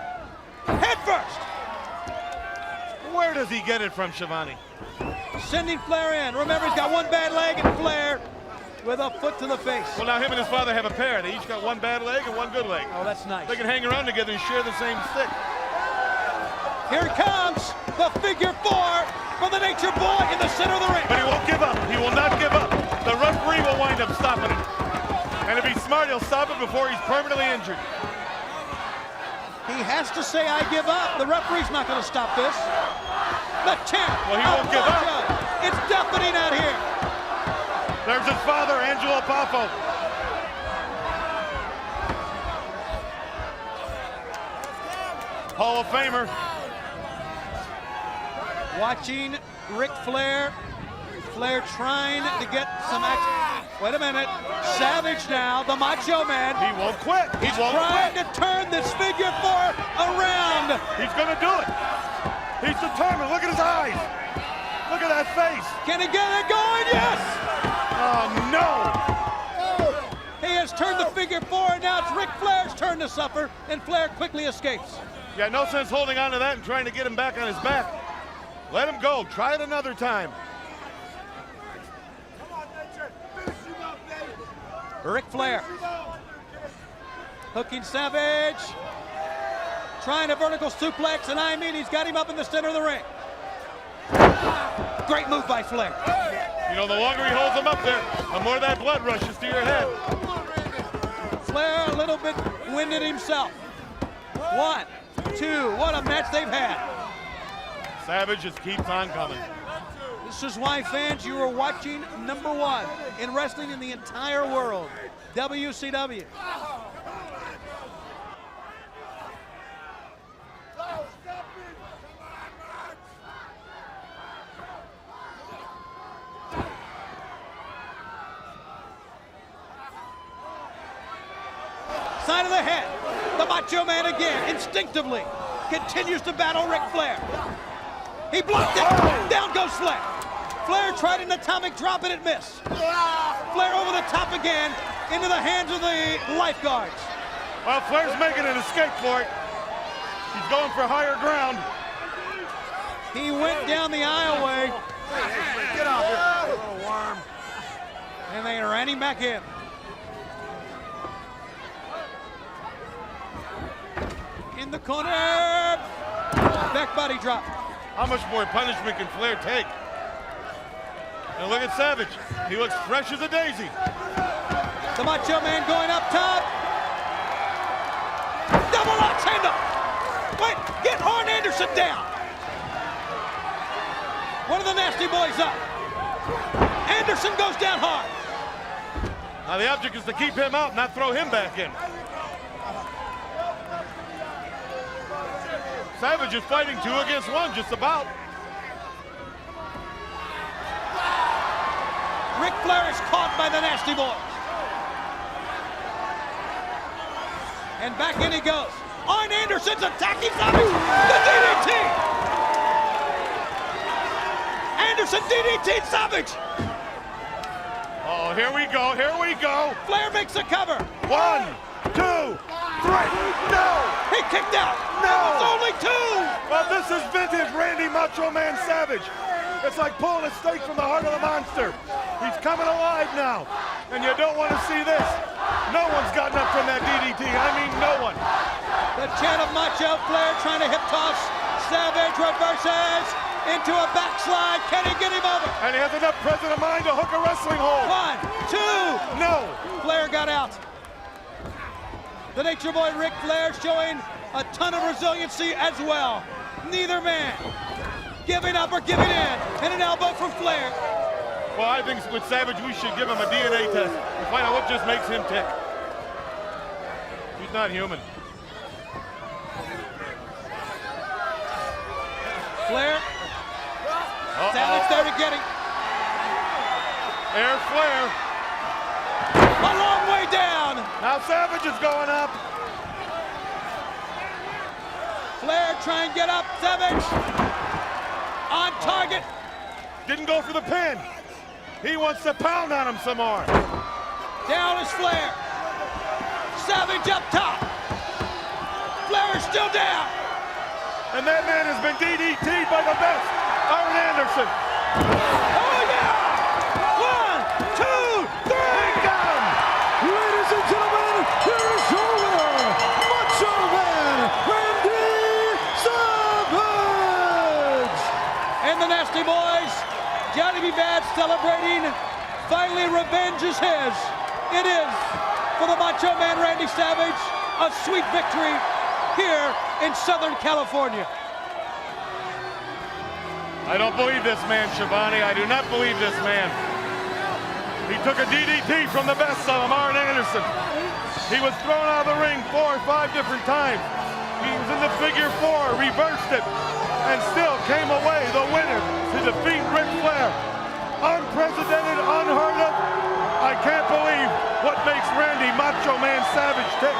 Head first. Where does he get it from, Shivani? Sending Flair in. Remember, he's got one bad leg, and Flair with a foot to the face. Well, now him and his father have a pair. They each got one bad leg and one good leg. Oh, that's nice. They can hang around together and share the same stick. Here it comes, the figure four for the Nature Boy in the center of the ring. But he won't give up. He will not give up. The referee will wind up stopping it. And if he's smart, he'll stop it before he's permanently injured. He has to say, I give up. The referee's not going to stop this. The champ. Well, he won't give up. It's deafening out here. There's his father, Angelo Poffo. Hall of Famer. Watching Ric Flair Flair trying to get some action. Wait a minute. Savage now, the Macho Man. He won't quit. He won't trying quit. to turn this figure four around. He's going to do it. He's determined. Look at his eyes. Look at that face. Can he get it going? Yes! Oh, no. He has turned the figure four, and now it's Ric Flair's turn to suffer, and Flair quickly escapes. Yeah, no sense holding on to that and trying to get him back on his back. Let him go. Try it another time. Ric Flair. Hooking Savage. Trying a vertical suplex, and I mean he's got him up in the center of the ring. Great move by Flair. You know, the longer he holds him up there, the more that blood rushes to your head. Flair a little bit winded himself. 1, 2, what a match they've had. Savage just keeps on coming. This is why, fans, you are watching #1 in wrestling in the entire world, WCW. Side of the head. The Macho Man again, instinctively, continues to battle Ric Flair. He blocked it. Down goes Flair. Flair tried an atomic drop and it missed. Flair over the top again into the hands of the lifeguards. Well, Flair's making an escape for it. He's going for higher ground. He went down the aisleway. Get out here, little worm. And they ran him back in. In the corner. Back body drop. How much more punishment can Flair take? And look at Savage. He looks fresh as a daisy. The Macho Man going up top. Double axe handle. Wait, get Arn Anderson down. One of the Nasty Boys up. Anderson goes down hard. Now the object is to keep him out, not throw him back in. Savage is fighting 2 against 1, just about. Ric Flair is caught by the Nasty Boys. And back in he goes. Arn Anderson's attacking Savage. The DDT! Anderson DDT Savage! Oh, here we go, here we go. Flair makes a cover. 1, 2, 3, no! He kicked out. No! It's only 2! Well, this is vintage Randy Macho Man Savage. It's like pulling a steak from the heart of the monster. He's coming alive now, and you don't want to see this. No one's gotten up from that DDT. I mean, no one. The chant of Macho. Flair trying to hip toss. Savage reverses into a backslide. Can he get him over? And he has enough presence of mind to hook a wrestling hold. 1, 2. No. Flair got out. The Nature Boy Ric Flair showing a ton of resiliency as well. Neither man giving up or giving in. And an elbow from Flair. Well, I think with Savage, we should give him a DNA test to find out what just makes him tick. He's not human. Flair. Savage there to get him. There's Flair. A long way down. Now Savage is going up. Flair trying to get up. Savage on target. Didn't go for the pin. He wants to pound on him some more. Down is Flair. Savage up top. Flair is still down. And that man has been DDT'd by the best, Arn Anderson. Oh, yeah! 1, 2, 3. Got him. Ladies and gentlemen, here is your winner, Macho Man Randy Savage! And the Nasty Boys, Johnny B. Bad celebrating. Finally, revenge is his. It is for the Macho Man Randy Savage, a sweet victory here in Southern California. I don't believe this man, Schiavone. I do not believe this man. He took a DDT from the best of them, Arn Anderson. He was thrown out of the ring 4 or 5 different times. He was in the figure 4, reversed it, and still came away the winner to defeat Ric Flair. unprecedented, unheard of. I can't believe what makes Randy Macho Man Savage tick.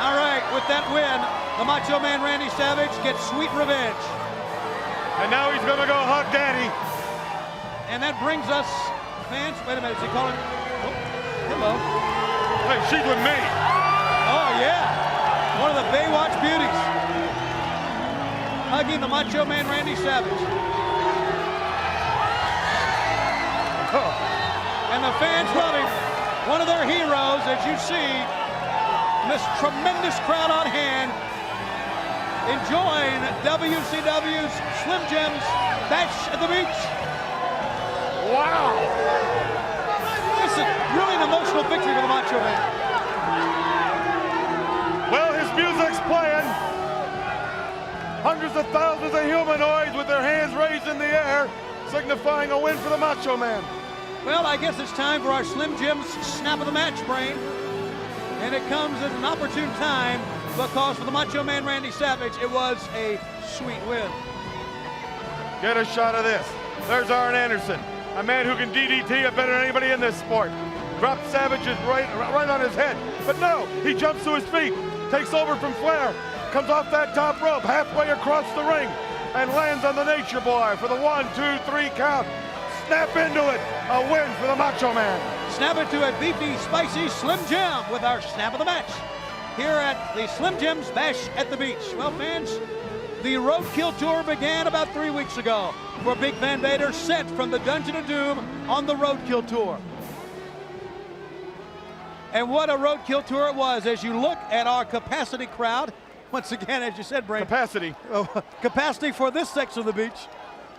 All right, with that win, the Macho Man Randy Savage gets sweet revenge. And now he's gonna go hug Daddy. And that brings us, fans, wait a minute, is he calling? Oh, hello. Hey, she's with me. Oh, yeah. One of the Baywatch beauties. Hugging the Macho Man Randy Savage. And the fans love him. One of their heroes, as you see, this tremendous crowd on hand, enjoying WCW's Slim Jim's Bash at the Beach. Wow. This is really an emotional victory for the Macho Man. Well, his music's playing. Hundreds of thousands of humanoids with their hands raised in the air, signifying a win for the Macho Man. Well, I guess it's time for our Slim Jim's Snap of the Match, Brain. And it comes at an opportune time because for the Macho Man Randy Savage, it was a sweet win. Get a shot of this. There's Arn Anderson, a man who can DDT it better than anybody in this sport. Drops Savage's right on his head. But no, he jumps to his feet, takes over from Flair, comes off that top rope halfway across the ring, and lands on the Nature Boy for the 1, 2, 3 count. Snap into it. A win for the Macho Man. Snap into a beefy, spicy Slim Jim with our Snap of the Match here at the Slim Jim's Bash at the Beach. Well, fans, the Roadkill Tour began about 3 weeks ago, where Big Van Vader sent from the Dungeon of Doom on the Roadkill Tour. And what a Roadkill Tour it was. As you look at our capacity crowd, once again, as you said, Brain. Capacity. Capacity for this section of the beach.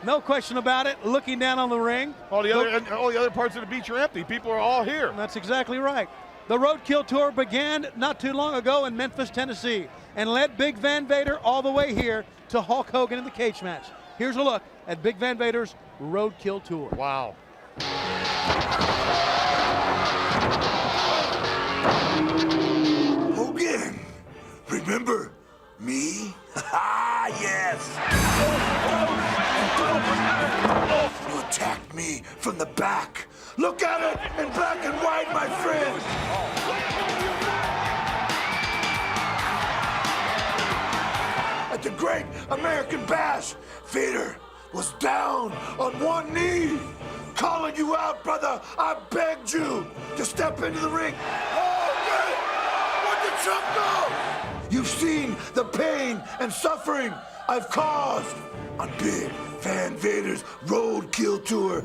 No question about it, looking down on the ring. All the other parts of the beach are empty. People are all here. That's exactly right. The Roadkill Tour began not too long ago in Memphis, Tennessee, and led Big Van Vader all the way here to Hulk Hogan in the cage match. Here's a look at Big Van Vader's Roadkill Tour. Wow. Hogan, remember me? Ah, yes. You attacked me from the back. Look at it in black and white, my friend. At the Great American Bash, Vader was down on one knee, calling you out, brother. I begged you to step into the ring. Hogan, where'd the chump go? You've seen the pain and suffering I've caused on Big Van Vader's Roadkill Tour.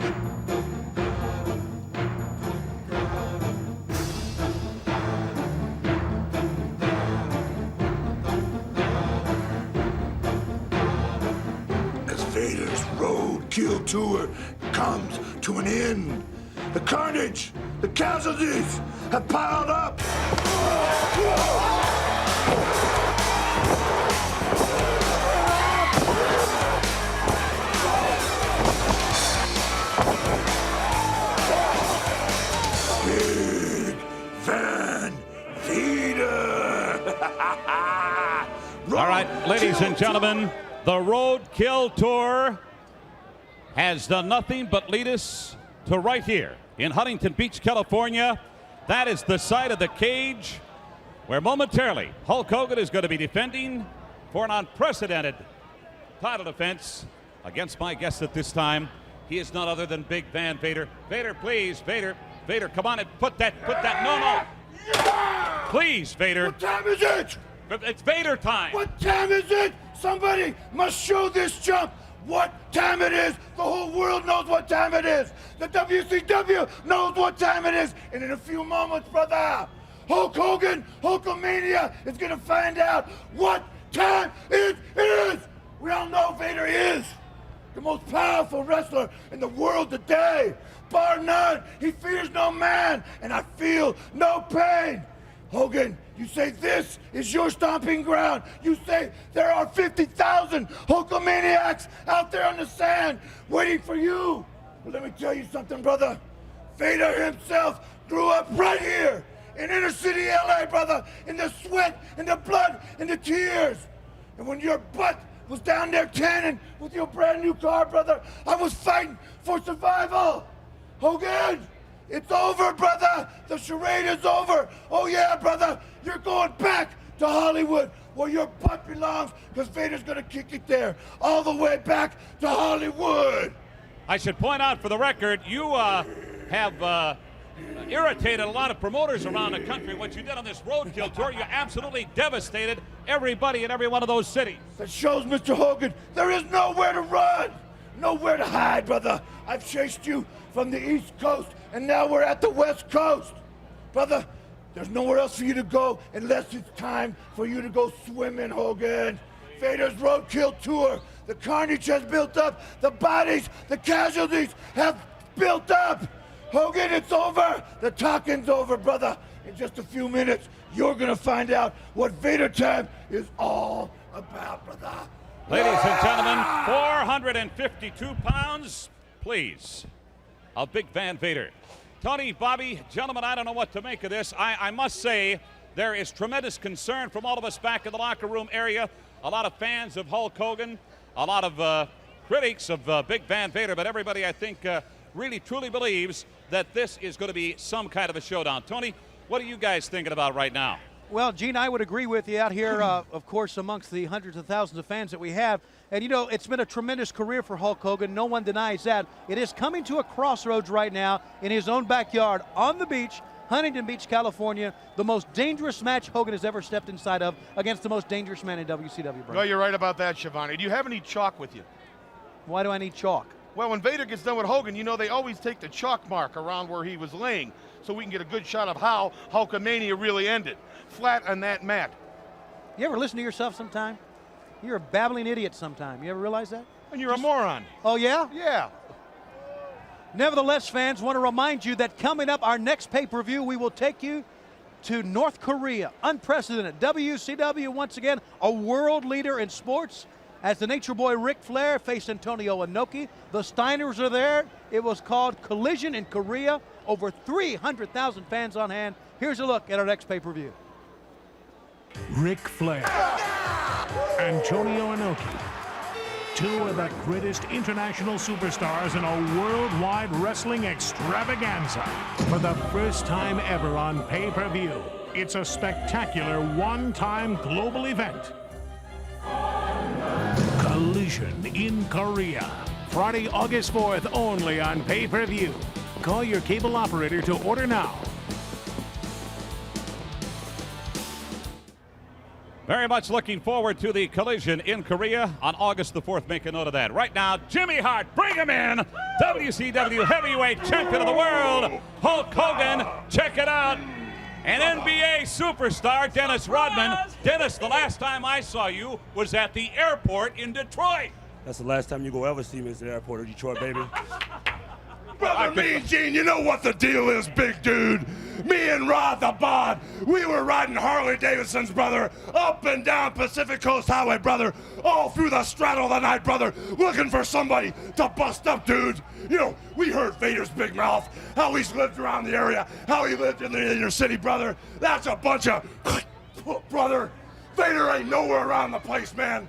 As Vader's Roadkill Tour comes to an end, the carnage, the casualties have piled up. Big Van Vader. All right, ladies and gentlemen, the Roadkill Tour has done nothing but lead us to right here in Huntington Beach, California. That is the side of the cage where momentarily Hulk Hogan is going to be defending for an unprecedented title defense against my guest at this time. He is none other than Big Van Vader. Vader, please, Vader, come on and put that, no. Please, Vader. What time is it? It's Vader time. What time is it? Somebody must show this chump what time it is. The whole world knows what time it is. The WCW knows what time it is. And in a few moments, brother, Hulk Hogan, Hulkamania is going to find out what time it is. We all know Vader is the most powerful wrestler in the world today. Bar none, he fears no man, and I feel no pain. Hogan, you say this is your stomping ground. You say there are 50,000 Hulkamaniacs out there on the sand waiting for you. Well, let me tell you something, brother. Vader himself grew up right here in inner city LA, brother, in the sweat, in the blood, in the tears. And when your butt was down there tanning with your brand new car, brother. I was fighting for survival. Hogan, it's over, brother. The charade is over. Oh yeah, brother, you're going back to Hollywood where your butt belongs, because Vader's gonna kick it there, all the way back to Hollywood. I should point out for the record, you have irritated a lot of promoters around the country. What you did on this roadkill tour, you absolutely devastated everybody in every one of those cities. That shows, Mr. Hogan, there is nowhere to run, nowhere to hide, brother. I've chased you from the East Coast, and now we're at the West Coast. Brother, there's nowhere else for you to go unless it's time for you to go swimming, Hogan. Vader's roadkill tour, the carnage has built up, the bodies, the casualties have built up. Hogan, it's over. The talking's over, brother. In just a few minutes, you're gonna find out what Vader time is all about, brother. Ladies and gentlemen, 452 pounds, please, of Big Van Vader. Tony, Bobby, gentlemen, I don't know what to make of this. I must say there is tremendous concern from all of us back in the locker room area. A lot of fans of Hulk Hogan, a lot of critics of Big Van Vader, but everybody, I think, really truly believes that this is going to be some kind of a showdown. Tony, what are you guys thinking about right now? Well, Gene, I would agree with you out here, of course, amongst the hundreds of thousands of fans that we have. And, you know, it's been a tremendous career for Hulk Hogan. No one denies that. It is coming to a crossroads right now in his own backyard on the beach, Huntington Beach, California. The most dangerous match Hogan has ever stepped inside of against the most dangerous man in WCW. No, you're right about that, Schiavone. Do you have any chalk with you? Why do I need chalk? Well, when Vader gets done with Hogan, you know they always take the chalk mark around where he was laying so we can get a good shot of how Hulkamania really ended. Flat on that mat. You ever listen to yourself sometime? You're a babbling idiot sometime. You ever realize that? And you're a moron. Oh, yeah? Yeah. Nevertheless, fans, want to remind you that coming up, our next pay-per-view, we will take you to North Korea. Unprecedented. WCW, once again, a world leader in sports. As the Nature Boy Ric Flair faced Antonio Inoki. The Steiners are there. It was called Collision in Korea. Over 300,000 fans on hand. Here's a look at our next pay-per-view. Ric Flair, Antonio Inoki, two of the greatest international superstars in a worldwide wrestling extravaganza. For the first time ever on pay-per-view, it's a spectacular one-time global event. Collision in Korea. Friday, August 4th, only on pay-per-view. Call your cable operator to order now. Very much looking forward to the Collision in Korea on August the 4th. Make a note of that. Right now, Jimmy Hart, bring him in. WCW Heavyweight Champion of the World, Hulk Hogan. Check it out. And NBA superstar Dennis Rodman. Dennis, the last time I saw you was at the airport in Detroit. That's the last time you go ever see me at the airport of Detroit, baby. Brother Mean Gene, you know what the deal is, big dude. Me and Rod the Bod, we were riding Harley Davidsons, brother, up and down Pacific Coast Highway, brother, all through the straddle of the night, brother, looking for somebody to bust up, dude. You know, we heard Vader's big mouth, how he's lived around the area, how he lived in the inner city, brother. That's a bunch of, brother, Vader ain't nowhere around the place, man.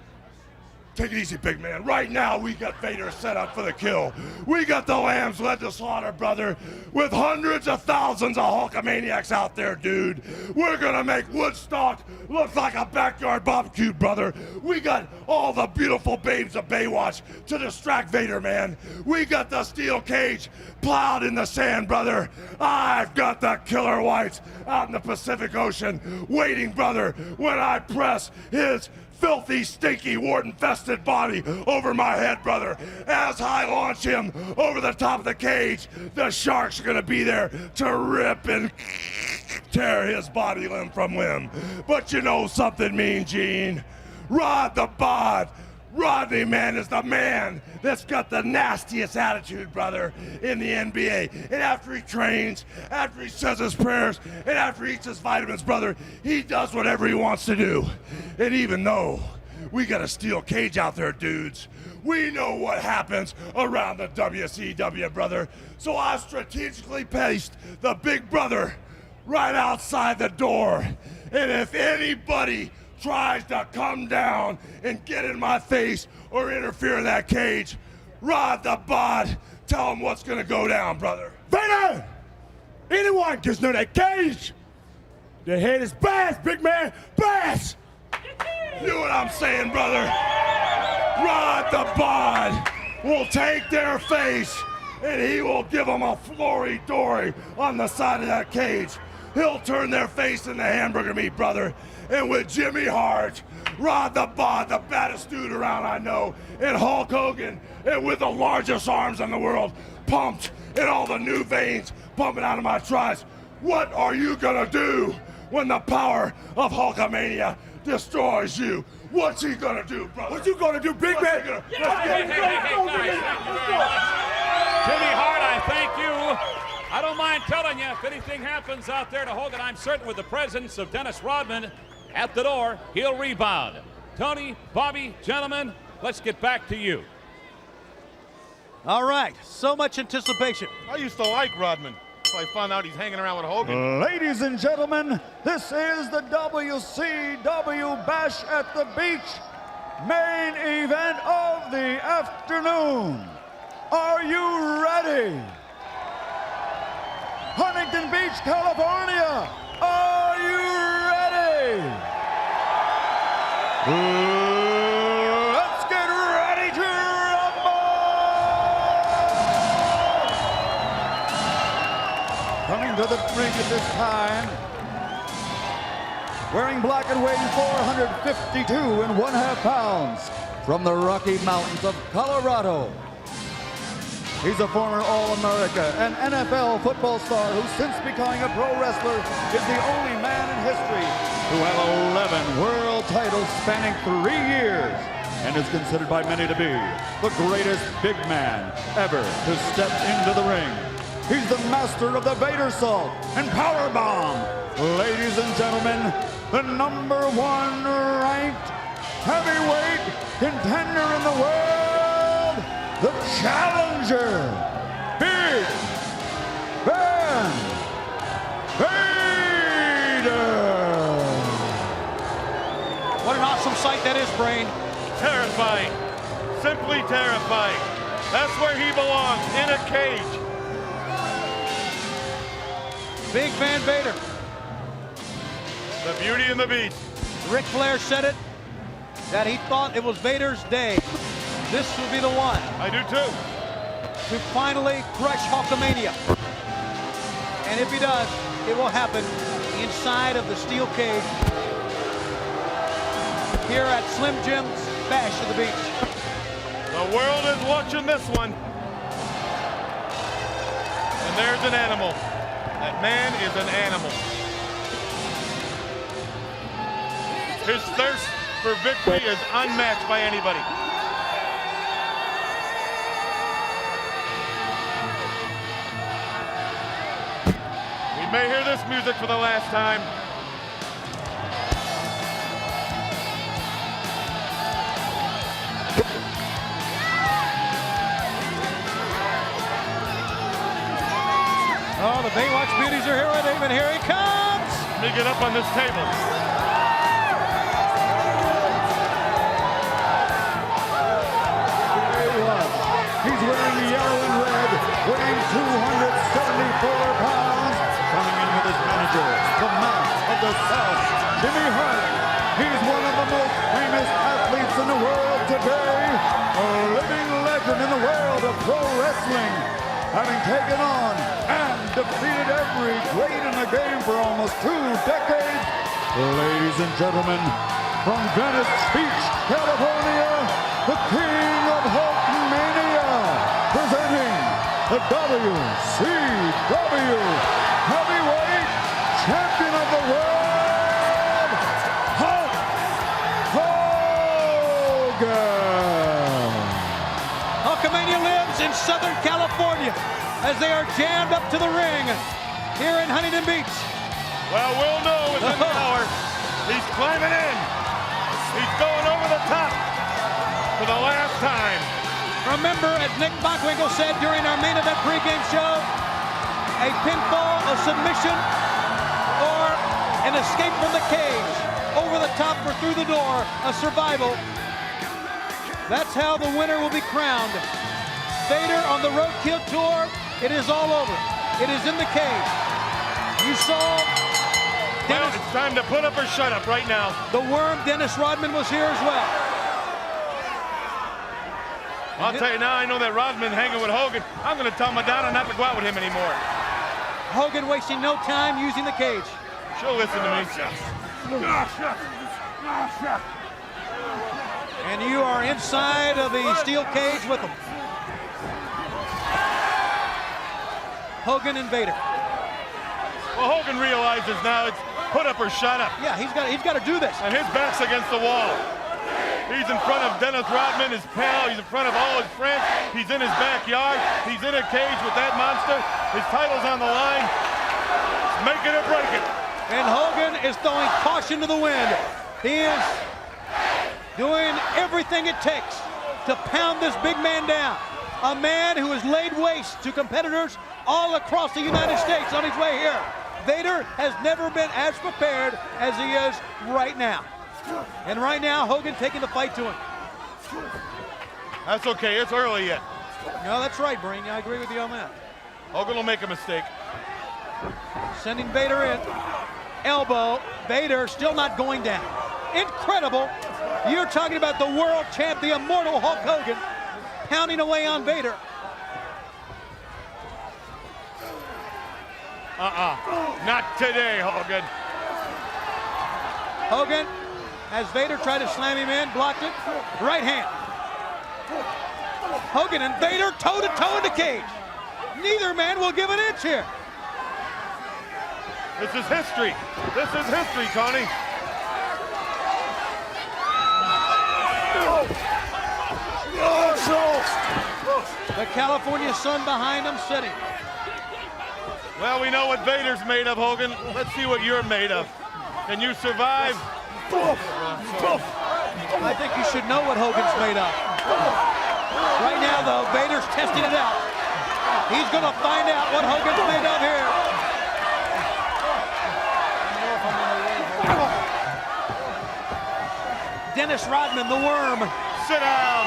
Take it easy, big man. Right now, we got Vader set up for the kill. We got the lambs led to slaughter, brother, with hundreds of thousands of Hulkamaniacs out there, dude. We're gonna make Woodstock look like a backyard barbecue, brother. We got all the beautiful babes of Baywatch to distract Vader, man. We got the steel cage plowed in the sand, brother. I've got the killer whites out in the Pacific Ocean waiting, brother, when I press his filthy, stinky, wart-infested body over my head, brother. As I launch him over the top of the cage, the sharks are gonna be there to rip and tear his body limb from limb. But you know something, Mean Gene? Rod the Bod, Rodney, man, is the man that's got the nastiest attitude, brother, in the NBA. And after he trains, after he says his prayers, and after he eats his vitamins, brother, he does whatever he wants to do. And even though we got a steel cage out there, dudes, we know what happens around the WCW, brother. So I strategically placed the big brother right outside the door. And if anybody tries to come down and get in my face or interfere in that cage, Rod the Bod, tell him what's gonna go down, brother. Vader! Anyone gets near that cage, their head is bashed, big man, bashed! You know what I'm saying, brother? Rod the Bod will take their face and he will give them a flory-dory on the side of that cage. He'll turn their face into hamburger meat, brother. And with Jimmy Hart, Rod the Bod, the baddest dude around I know, and Hulk Hogan, and with the largest arms in the world, pumped, and all the new veins pumping out of my triceps, what are you gonna do when the power of Hulkamania destroys you? What's he gonna do, brother? What you gonna do, big man? Hey, guys. Jimmy Hart, I thank you. I don't mind telling you, if anything happens out there to Hogan, I'm certain with the presence of Dennis Rodman at the door, he'll rebound. Tony, Bobby, gentlemen, let's get back to you. All right, so much anticipation. I used to like Rodman. I found out he's hanging around with Hogan. Ladies and gentlemen, this is the WCW Bash at the Beach main event of the afternoon. Are you ready? Huntington Beach, California, are you ready? Let's get ready to rumble! Coming to the ring at this time, wearing black and weighing 452 and 1/2 pounds, from the Rocky Mountains of Colorado. He's a former All-America and NFL football star who, since becoming a pro wrestler, is the only man in history to have 11 world titles spanning 3 years and is considered by many to be the greatest big man ever to step into the ring. He's the master of the Vader Salt and Power Bomb. Ladies and gentlemen, the #1 ranked heavyweight contender in the world, the challenger, Big Ben Vader. What an awesome sight that is, Brain. Terrifying. Simply terrifying. That's where he belongs, in a cage. Big Van Vader. The beauty and the beast. Ric Flair said it, that he thought it was Vader's day. This will be the one. I do too. To finally crush Hulkamania. And if he does, it will happen inside of the steel cage here at Slim Jim's Bash of the Beach. The world is watching this one. And there's an animal. That man is an animal. His thirst for victory is unmatched by anybody. We may hear this music for the last time. Oh, the Baywatch beauties are here with him, and here he comes! Let me get up on this table. He's wearing yellow and red, weighing 274 pounds. Coming in with his manager, the man of the South, Jimmy Hart. He's one of the most famous athletes in the world today. A living legend in the world of pro wrestling. Having taken on and defeated every great in the game for almost 2 decades. Ladies and gentlemen, from Venice Beach, California, the King of Hulkamania, presenting the WCW Heavyweight Champion of the World, Hulk Hogan. Hulkamania lives in Southern California as they are jammed up to the ring here in Huntington Beach. Well, we'll know within an hour. He's climbing in. He's going over the top for the last time. Remember, as Nick Bockwinkel said during our main event pregame show, a pinfall, a submission, or an escape from the cage, over the top or through the door, a survival. That's how the winner will be crowned. Vader on the Roadkill Tour, it is all over. It is in the cage. You saw Well, it's time to put up or shut up right now. the Worm, Dennis Rodman, was here as well. I'll tell you now, I know that Rodman hanging with Hogan. I'm going to tell Madonna not to go out with him anymore. Hogan wasting no time using the cage. She'll listen to me. And you are inside of the steel cage with them. Hogan and Vader. Well, Hogan realizes now it's put up or shut up. Yeah, he's got to do this. And his back's against the wall. He's in front of Dennis Rodman, his pal. He's in front of all his friends. He's in his backyard. He's in a cage with that monster. His title's on the line. Make it or break it. And Hogan is throwing caution to the wind. He is doing everything it takes to pound this big man down. A man who has laid waste to competitors all across the United States on his way here. Vader has never been as prepared as he is right now. And right now, Hogan taking the fight to him. That's okay, it's early yet. No, that's right, Breen. I agree with you on that. Hogan will make a mistake. Sending Vader in. Elbow. Vader still not going down. Incredible. You're talking about the world champ, the immortal Hulk Hogan, pounding away on Vader. Not today, Hogan. Hogan, as Vader tried to slam him in, blocked it. Right hand. Hogan and Vader toe-to-toe in the cage. Neither man will give an inch here. This is history. This is history, Tony. The California sun behind him sitting. Well, we know what Vader's made of, Hogan. Let's see what you're made of. Can you survive? I think you should know what Hogan's made of. Right now, though, Vader's testing it out. He's going to find out what Hogan's made of here. Dennis Rodman, the Worm. Sit down.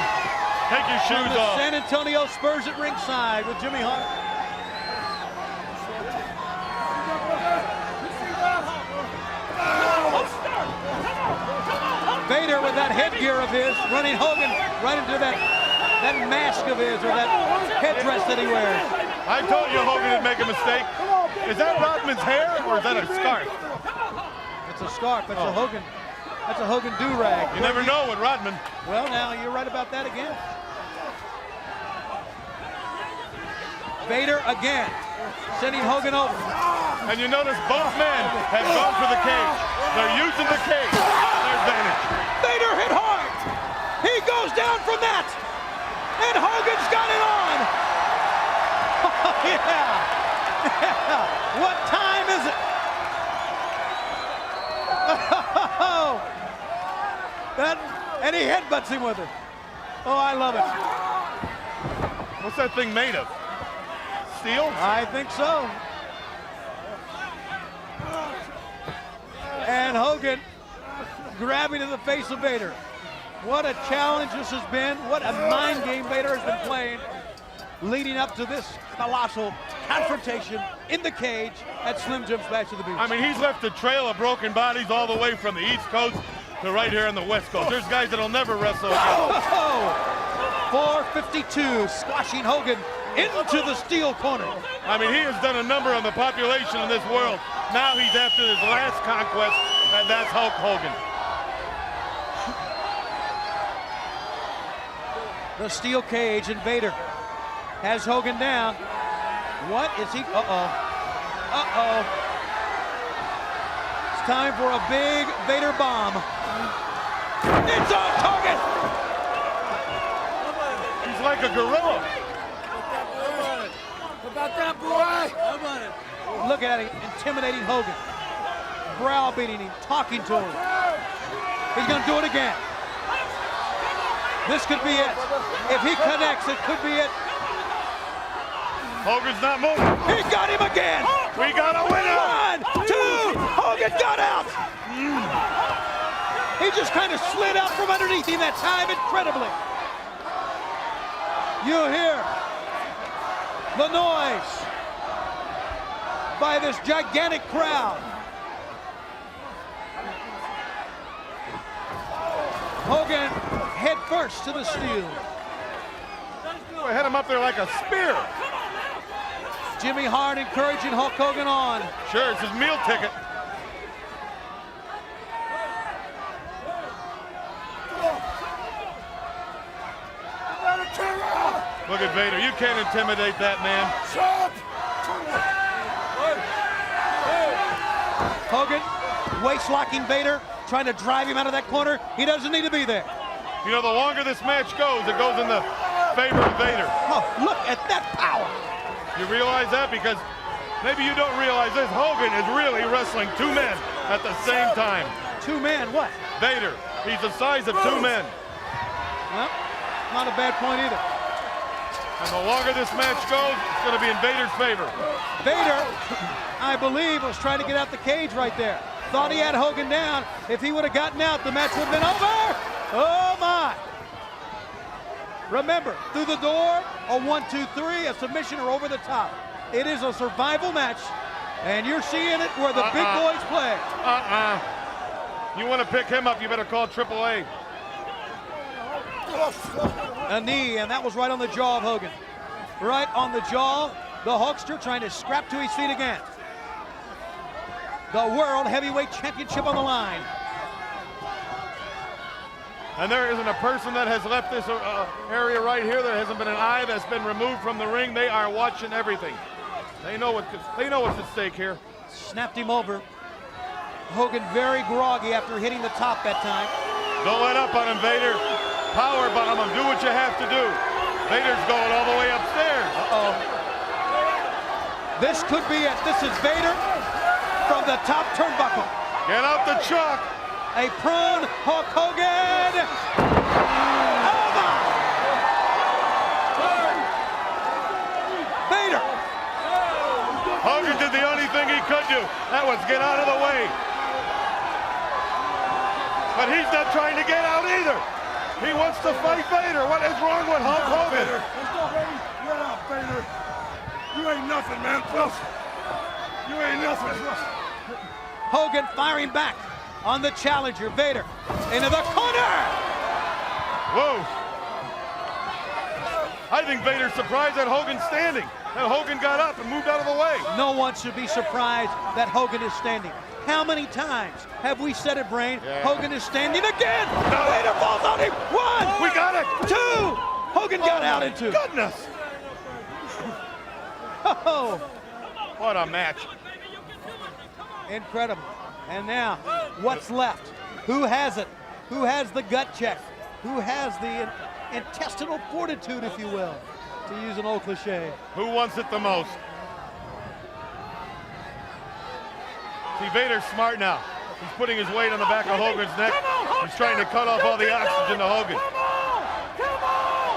Take your From shoes the off. San Antonio Spurs at ringside with Jimmy Hart. Vader with that headgear of his, running Hogan right into that mask of his, or that headdress that he wears. I told you Hogan would make a mistake. Is that Rodman's hair or is that a scarf? It's a scarf. That's a Hogan. That's a Hogan do-rag. You never know with Rodman. Well, now you're right about that again. Vader again, sending Hogan over. And you notice both men have gone for the cage. They're using the cage. Their advantage. Vader hit hard. He goes down from that. And Hogan's got it on. Oh, yeah. What time is it? And he headbutts him with it. Oh, I love it. What's that thing made of? Steel? I think so. And Hogan grabbing in the face of Vader. What a challenge this has been. What a mind game Vader has been playing leading up to this colossal confrontation in the cage at Slim Jim's Bash of the Beach. I mean, he's left a trail of broken bodies all the way from the East Coast to right here on the West Coast. There's guys that'll never wrestle again. 452, squashing Hogan into the steel corner. I mean, he has done a number on the population of this world. Now he's after his last conquest, and that's Hulk Hogan. The steel cage, and Vader has Hogan down. What is he? It's time for a big Vader bomb. It's on target! He's like a gorilla. About that, boy! Look at him, intimidating Hogan. Browbeating him, talking to him. He's gonna do it again. This could be it. If he connects, it could be it. Hogan's not moving. He got him again. We got a winner. 1, 2, Hogan got out. just kind of slid out from underneath him that time, incredibly. You hear the noise by this gigantic crowd. Hogan head first to the steel. Hit him up there like a spear. Jimmy Hart encouraging Hulk Hogan on. Sure, it's his meal ticket. Look at Vader. You can't intimidate that man. Hogan waist-locking Vader, trying to drive him out of that corner. He doesn't need to be there. You know, the longer this match goes, it goes in the favor of Vader. Oh, look at that power. You realize that? Because maybe you don't realize this. Hogan is really wrestling two men at the same time. Two men, what? Vader. He's the size of two men. Well, not a bad point either. And the longer this match goes, it's going to be in Vader's favor. Vader, I believe, was trying to get out the cage right there. Thought he had Hogan down. If he would have gotten out, the match would have been over. Oh, my. Remember, through the door, a 1-2-3, a submission or over the top. It is a survival match, and you're seeing it where the big boys play. You want to pick him up, you better call AAA. A knee, and that was right on the jaw of Hogan. Right on the jaw, the Hulkster trying to scrap to his feet again. The World Heavyweight Championship on the line. And there isn't a person that has left this area right here. There hasn't been an eye that's been removed from the ring. They are watching everything. They know what's at stake here. Snapped him over. Hogan very groggy after hitting the top that time. Don't let up on him, Vader. Power bomb him. Do what you have to do. Vader's going all the way upstairs. Uh-oh. This could be it. This is Vader from the top turnbuckle. Get out the chalk. A prone Hulk Hogan. Over. Vader. Hogan did the only thing he could do. That was get out of the way. But he's not trying to get out either. He wants to fight Vader. What is wrong with Hulk Hogan? Get up, Vader. You ain't nothing, man. You ain't nothing. Hogan firing back on the challenger, Vader, into the corner! Whoa! I think Vader's surprised that Hogan's standing. That Hogan got up and moved out of the way. No one should be surprised that Hogan is standing. How many times have we said it, Brain? Yeah. Hogan is standing again! No. Vader falls on him! One! We got it! Two! Hogan got out in two. Goodness! Oh! What a match. Incredible. And now, what's left? Who has it? Who has the gut check? Who has the intestinal fortitude, if you will, to use an old cliche? Who wants it the most? See, Vader's smart now. He's putting his weight on the back of Hogan's neck. He's trying to cut off all the oxygen to Hogan.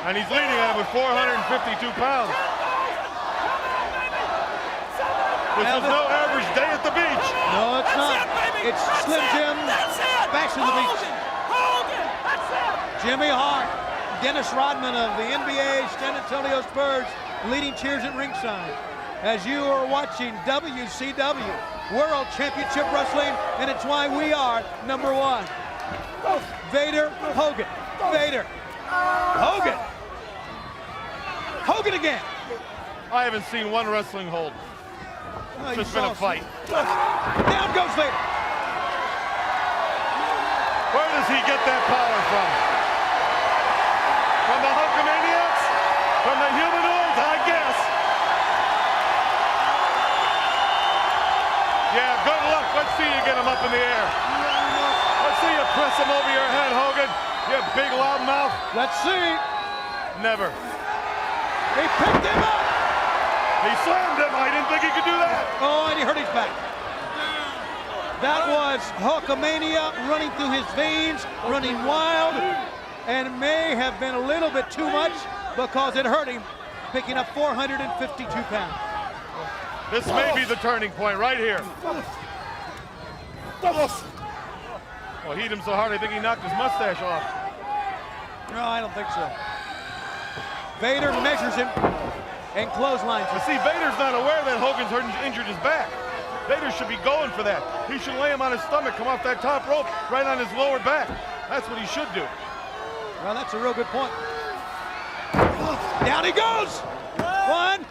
And he's leading at him with 452 pounds. This is no average day at the beach. No, it's not. It's Slim Jim back to the beach. Jimmy Hart, Dennis Rodman of the NBA San Antonio Spurs leading cheers at ringside as you are watching WCW World Championship Wrestling, and it's why we are number one. Vader, Hogan, Vader, Hogan, Hogan again. I haven't seen one wrestling hold. It's just been a fight. Down goes Vader. Where does he get that power from? From the Hulkamaniacs? From the humanoids, I guess. Yeah, good luck. Let's see you get him up in the air. Let's see you press him over your head, Hogan. You big loud mouth. Let's see. Never. He picked him up. He slammed him. I didn't think he could do that. Oh, and he hurt his back. That was Hulkamania running through his veins, running wild, and may have been a little bit too much because it hurt him, picking up 452 pounds. This may be the turning point right here. Well, hit him so hard I think he knocked his mustache off. No, I don't think so. Vader measures him and clotheslines him. But see, Vader's not aware that Hogan's injured his back. Vader should be going for that. He should lay him on his stomach, come off that top rope, right on his lower back. That's what he should do. Well, that's a real good point. Down he goes. One.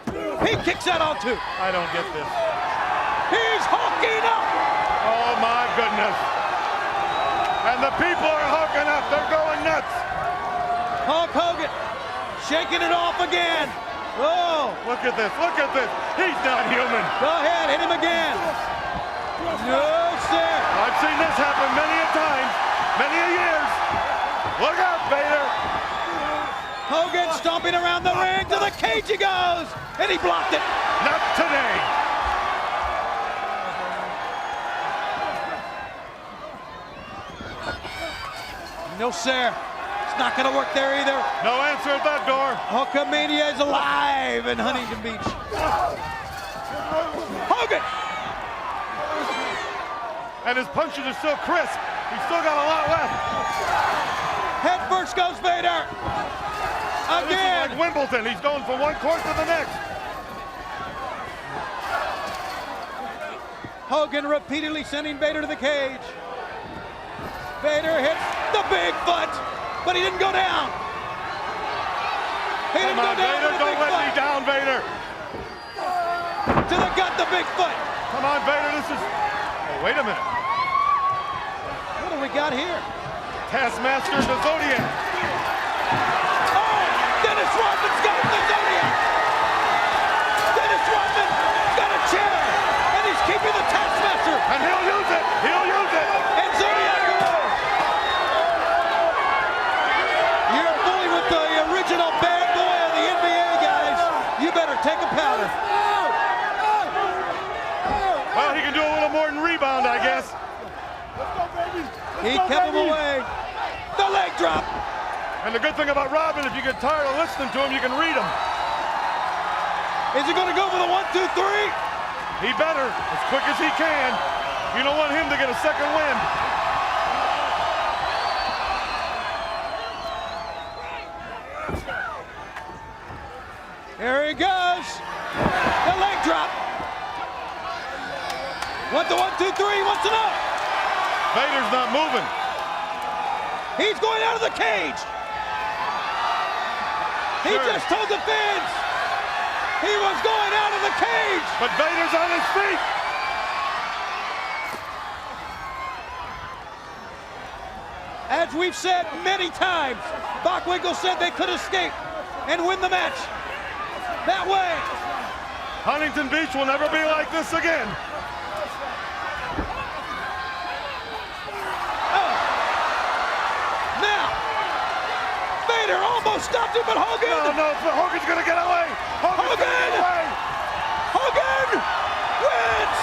He kicks out on two. I don't get this. He's hooking up. Oh, my goodness. And the people are hooking up. They're going nuts. Hulk Hogan shaking it off again. Oh. Look at this. Look at this. He's not human. Go ahead. Hit him again. No, sir. I've seen this happen many a times, many a years. Look out, Vader. Hogan stomping around the ring. To the cage he goes. And he blocked it. Not today. No, sir. It's not going to work there either. No answer at that door. Hulkamania is alive in Huntington Beach. Hogan! And his punches are still crisp. He's still got a lot left. Head first goes Vader. Again. This is like Wimbledon. He's going from one court to the next. Hogan repeatedly sending Vader to the cage. Vader hits the big foot, but he didn't go down. He didn't go down. Vader, don't let me down, Vader. To the gut, the big foot. Come on, Vader, this is... Oh, wait a minute. What do we got here? Taskmaster, the Zodiac. Oh, Dennis Rodman's got the Zodiac. Dennis Rodman's got a chair, and he's keeping the Taskmaster. And he'll use it. He'll use it. And Zodiac goes. You're fooling with the original bad boy of the NBA, guys. You better take a powder. Well, he can do a little more than rebound, I guess. He kept him away. The leg drop. And the good thing about Robin, if you get tired of listening to him, you can read him. Is he going to go for the 1, 2, 3? He better, as quick as he can. You don't want him to get a second wind. Here he goes. The leg drop. Want the 1, 2, 3, wants to know. Vader's not moving. He's going out of the cage. He just told the fans he was going out of the cage. But Vader's on his feet. As we've said many times, Bockwinkel said they could escape and win the match that way. Huntington Beach will never be like this again. Now, Vader almost stopped him, but Hogan. No, Hogan's gonna get away. Hogan wins.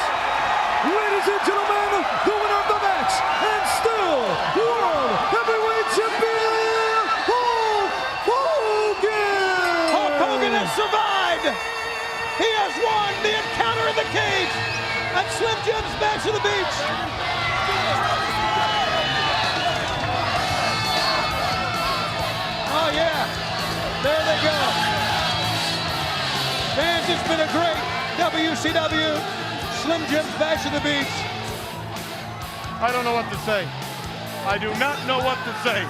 Ladies and gentlemen, the winner of the match and still World Heavyweight Champion, Hulk Hogan. Hulk Hogan has survived. He has won the encounter in the cage at Slim Jim's Bash of the Beach. Oh yeah, there they go. Fans, it's been a great WCW Slim Jim's Bash of the Beach. I don't know what to say. I do not know what to say.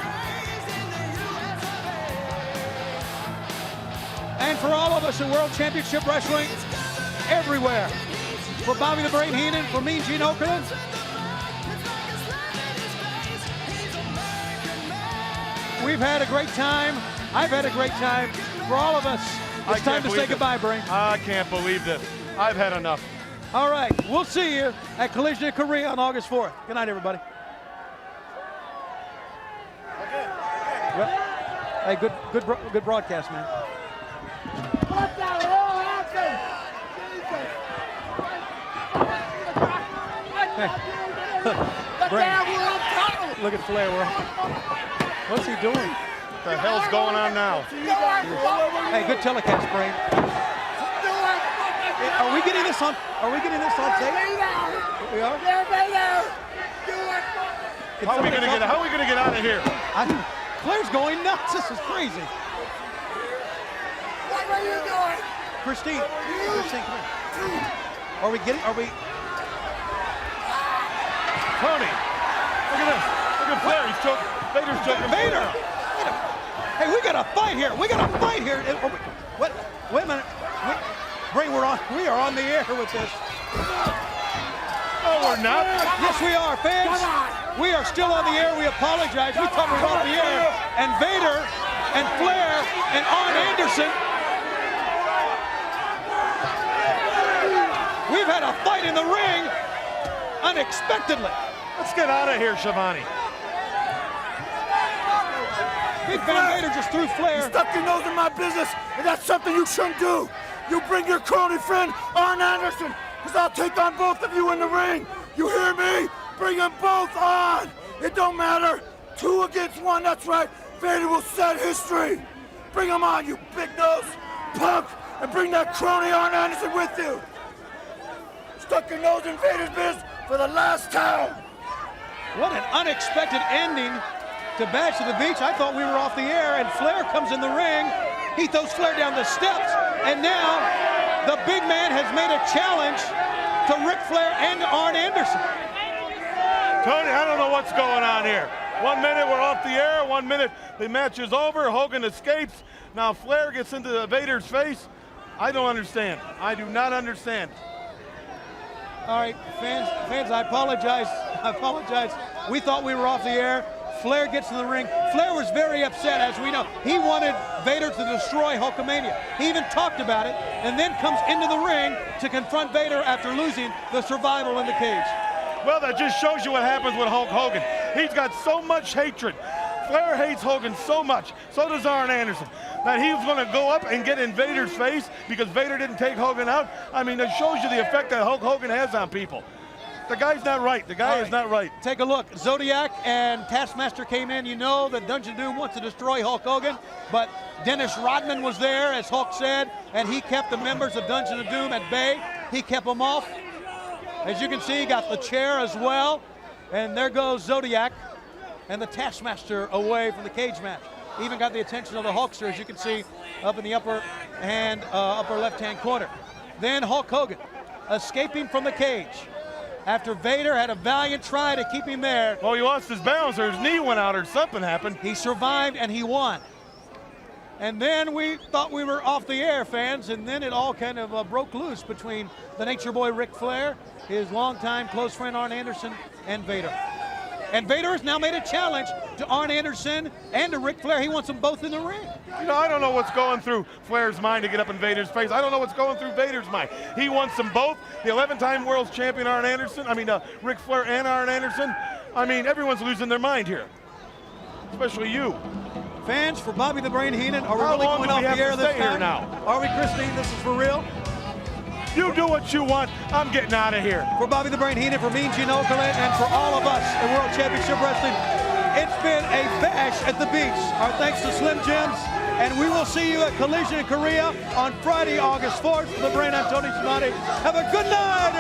And for all of us in World Championship Wrestling, everywhere. For Bobby the Brain Heenan, for Mean Gene Okerlund. We've had a great time. I've had a great time. For all of us, it's time to say goodbye, Brain. I can't believe this. I've had enough. All right, we'll see you at Collision in Korea on August 4th. Good night, everybody. Hey, good broadcast, man. What the hell happened? Hey. Look at Flair. What's he doing? What the hell's going on now? Hey, good telecast, Brain. Are we getting this on? Are we getting this on tape? We are. How are we gonna get out of here? Flair's going nuts. This is crazy. What are you doing? Christine, come here. Are we? Tony, look at this. Look at Flair. He's choking. Vader's choking. Vader! Hey, we got a fight here. What? Wait a minute. We are on the air with this. No, we're not. Yes, we are, fans. We are still on the air. We apologize. We thought we were off the air. And Vader and Flair and Arn Anderson. We've had a fight in the ring unexpectedly. Let's get out of here, Shivani. Big Van Vader just threw Flair. You stuck your nose in my business, and that's something you shouldn't do. You bring your crony friend, Arn Anderson, because I'll take on both of you in the ring. You hear me? Bring them both on. It don't matter. 2 against 1, that's right. Vader will set history. Bring them on, you big nose punk, and bring that crony Arn Anderson with you. Stuck your nose in Vader's business for the last time. What an unexpected ending to Bash at the Beach. I thought we were off the air, and Flair comes in the ring. He throws Flair down the steps, and now the big man has made a challenge to Ric Flair and to Arn Anderson. Tony, I don't know what's going on here. 1 minute we're off the air, 1 minute the match is over, Hogan escapes. Now Flair gets into Vader's face. I don't understand. I do not understand. All right, fans, I apologize. We thought we were off the air. Flair gets in the ring. Flair was very upset, as we know. He wanted Vader to destroy Hulkamania. He even talked about it, and then comes into the ring to confront Vader after losing the survival in the cage. Well, that just shows you what happens with Hulk Hogan. He's got so much hatred. Flair hates Hogan so much, so does Arn Anderson, that he was going to go up and get in Vader's face because Vader didn't take Hogan out. I mean, it shows you the effect that Hulk Hogan has on people. The guy's not right. The guy is not right. Take a look. Zodiac and Taskmaster came in. You know that Dungeon Doom wants to destroy Hulk Hogan, but Dennis Rodman was there, as Hulk said, and he kept the members of Dungeon of Doom at bay. He kept them off. As you can see, he got the chair as well. And there goes Zodiac and the Taskmaster away from the cage match. Even got the attention of the Hulkster, as you can see, up in the upper left-hand corner. Then Hulk Hogan escaping from the cage after Vader had a valiant try to keep him there. Well, he lost his balance, or his knee went out, or something happened. He survived and he won. And then we thought we were off the air, fans, and then it all kind of broke loose between the Nature Boy Ric Flair, his longtime close friend Arn Anderson, and Vader. And Vader has now made a challenge to Arn Anderson and to Ric Flair. He wants them both in the ring. You know, I don't know what's going through Flair's mind to get up in Vader's face. I don't know what's going through Vader's mind. He wants them both. The 11-time world champion Arn Anderson, Ric Flair and Arn Anderson. I mean, everyone's losing their mind here, especially you. Fans, for Bobby the Brain Heenan, are we really going off the air this time? Now? Are we, Christine? This is for real? You do what you want. I'm getting out of here. For Bobby the Brain Heenan, for Mean Gene Okerlund, and for all of us at World Championship Wrestling, it's been a bash at the beach. Our thanks to Slim Jims, and we will see you at Collision in Korea on Friday, August 4th. For the Brain, I'm Tony Schiavone. Have a good night.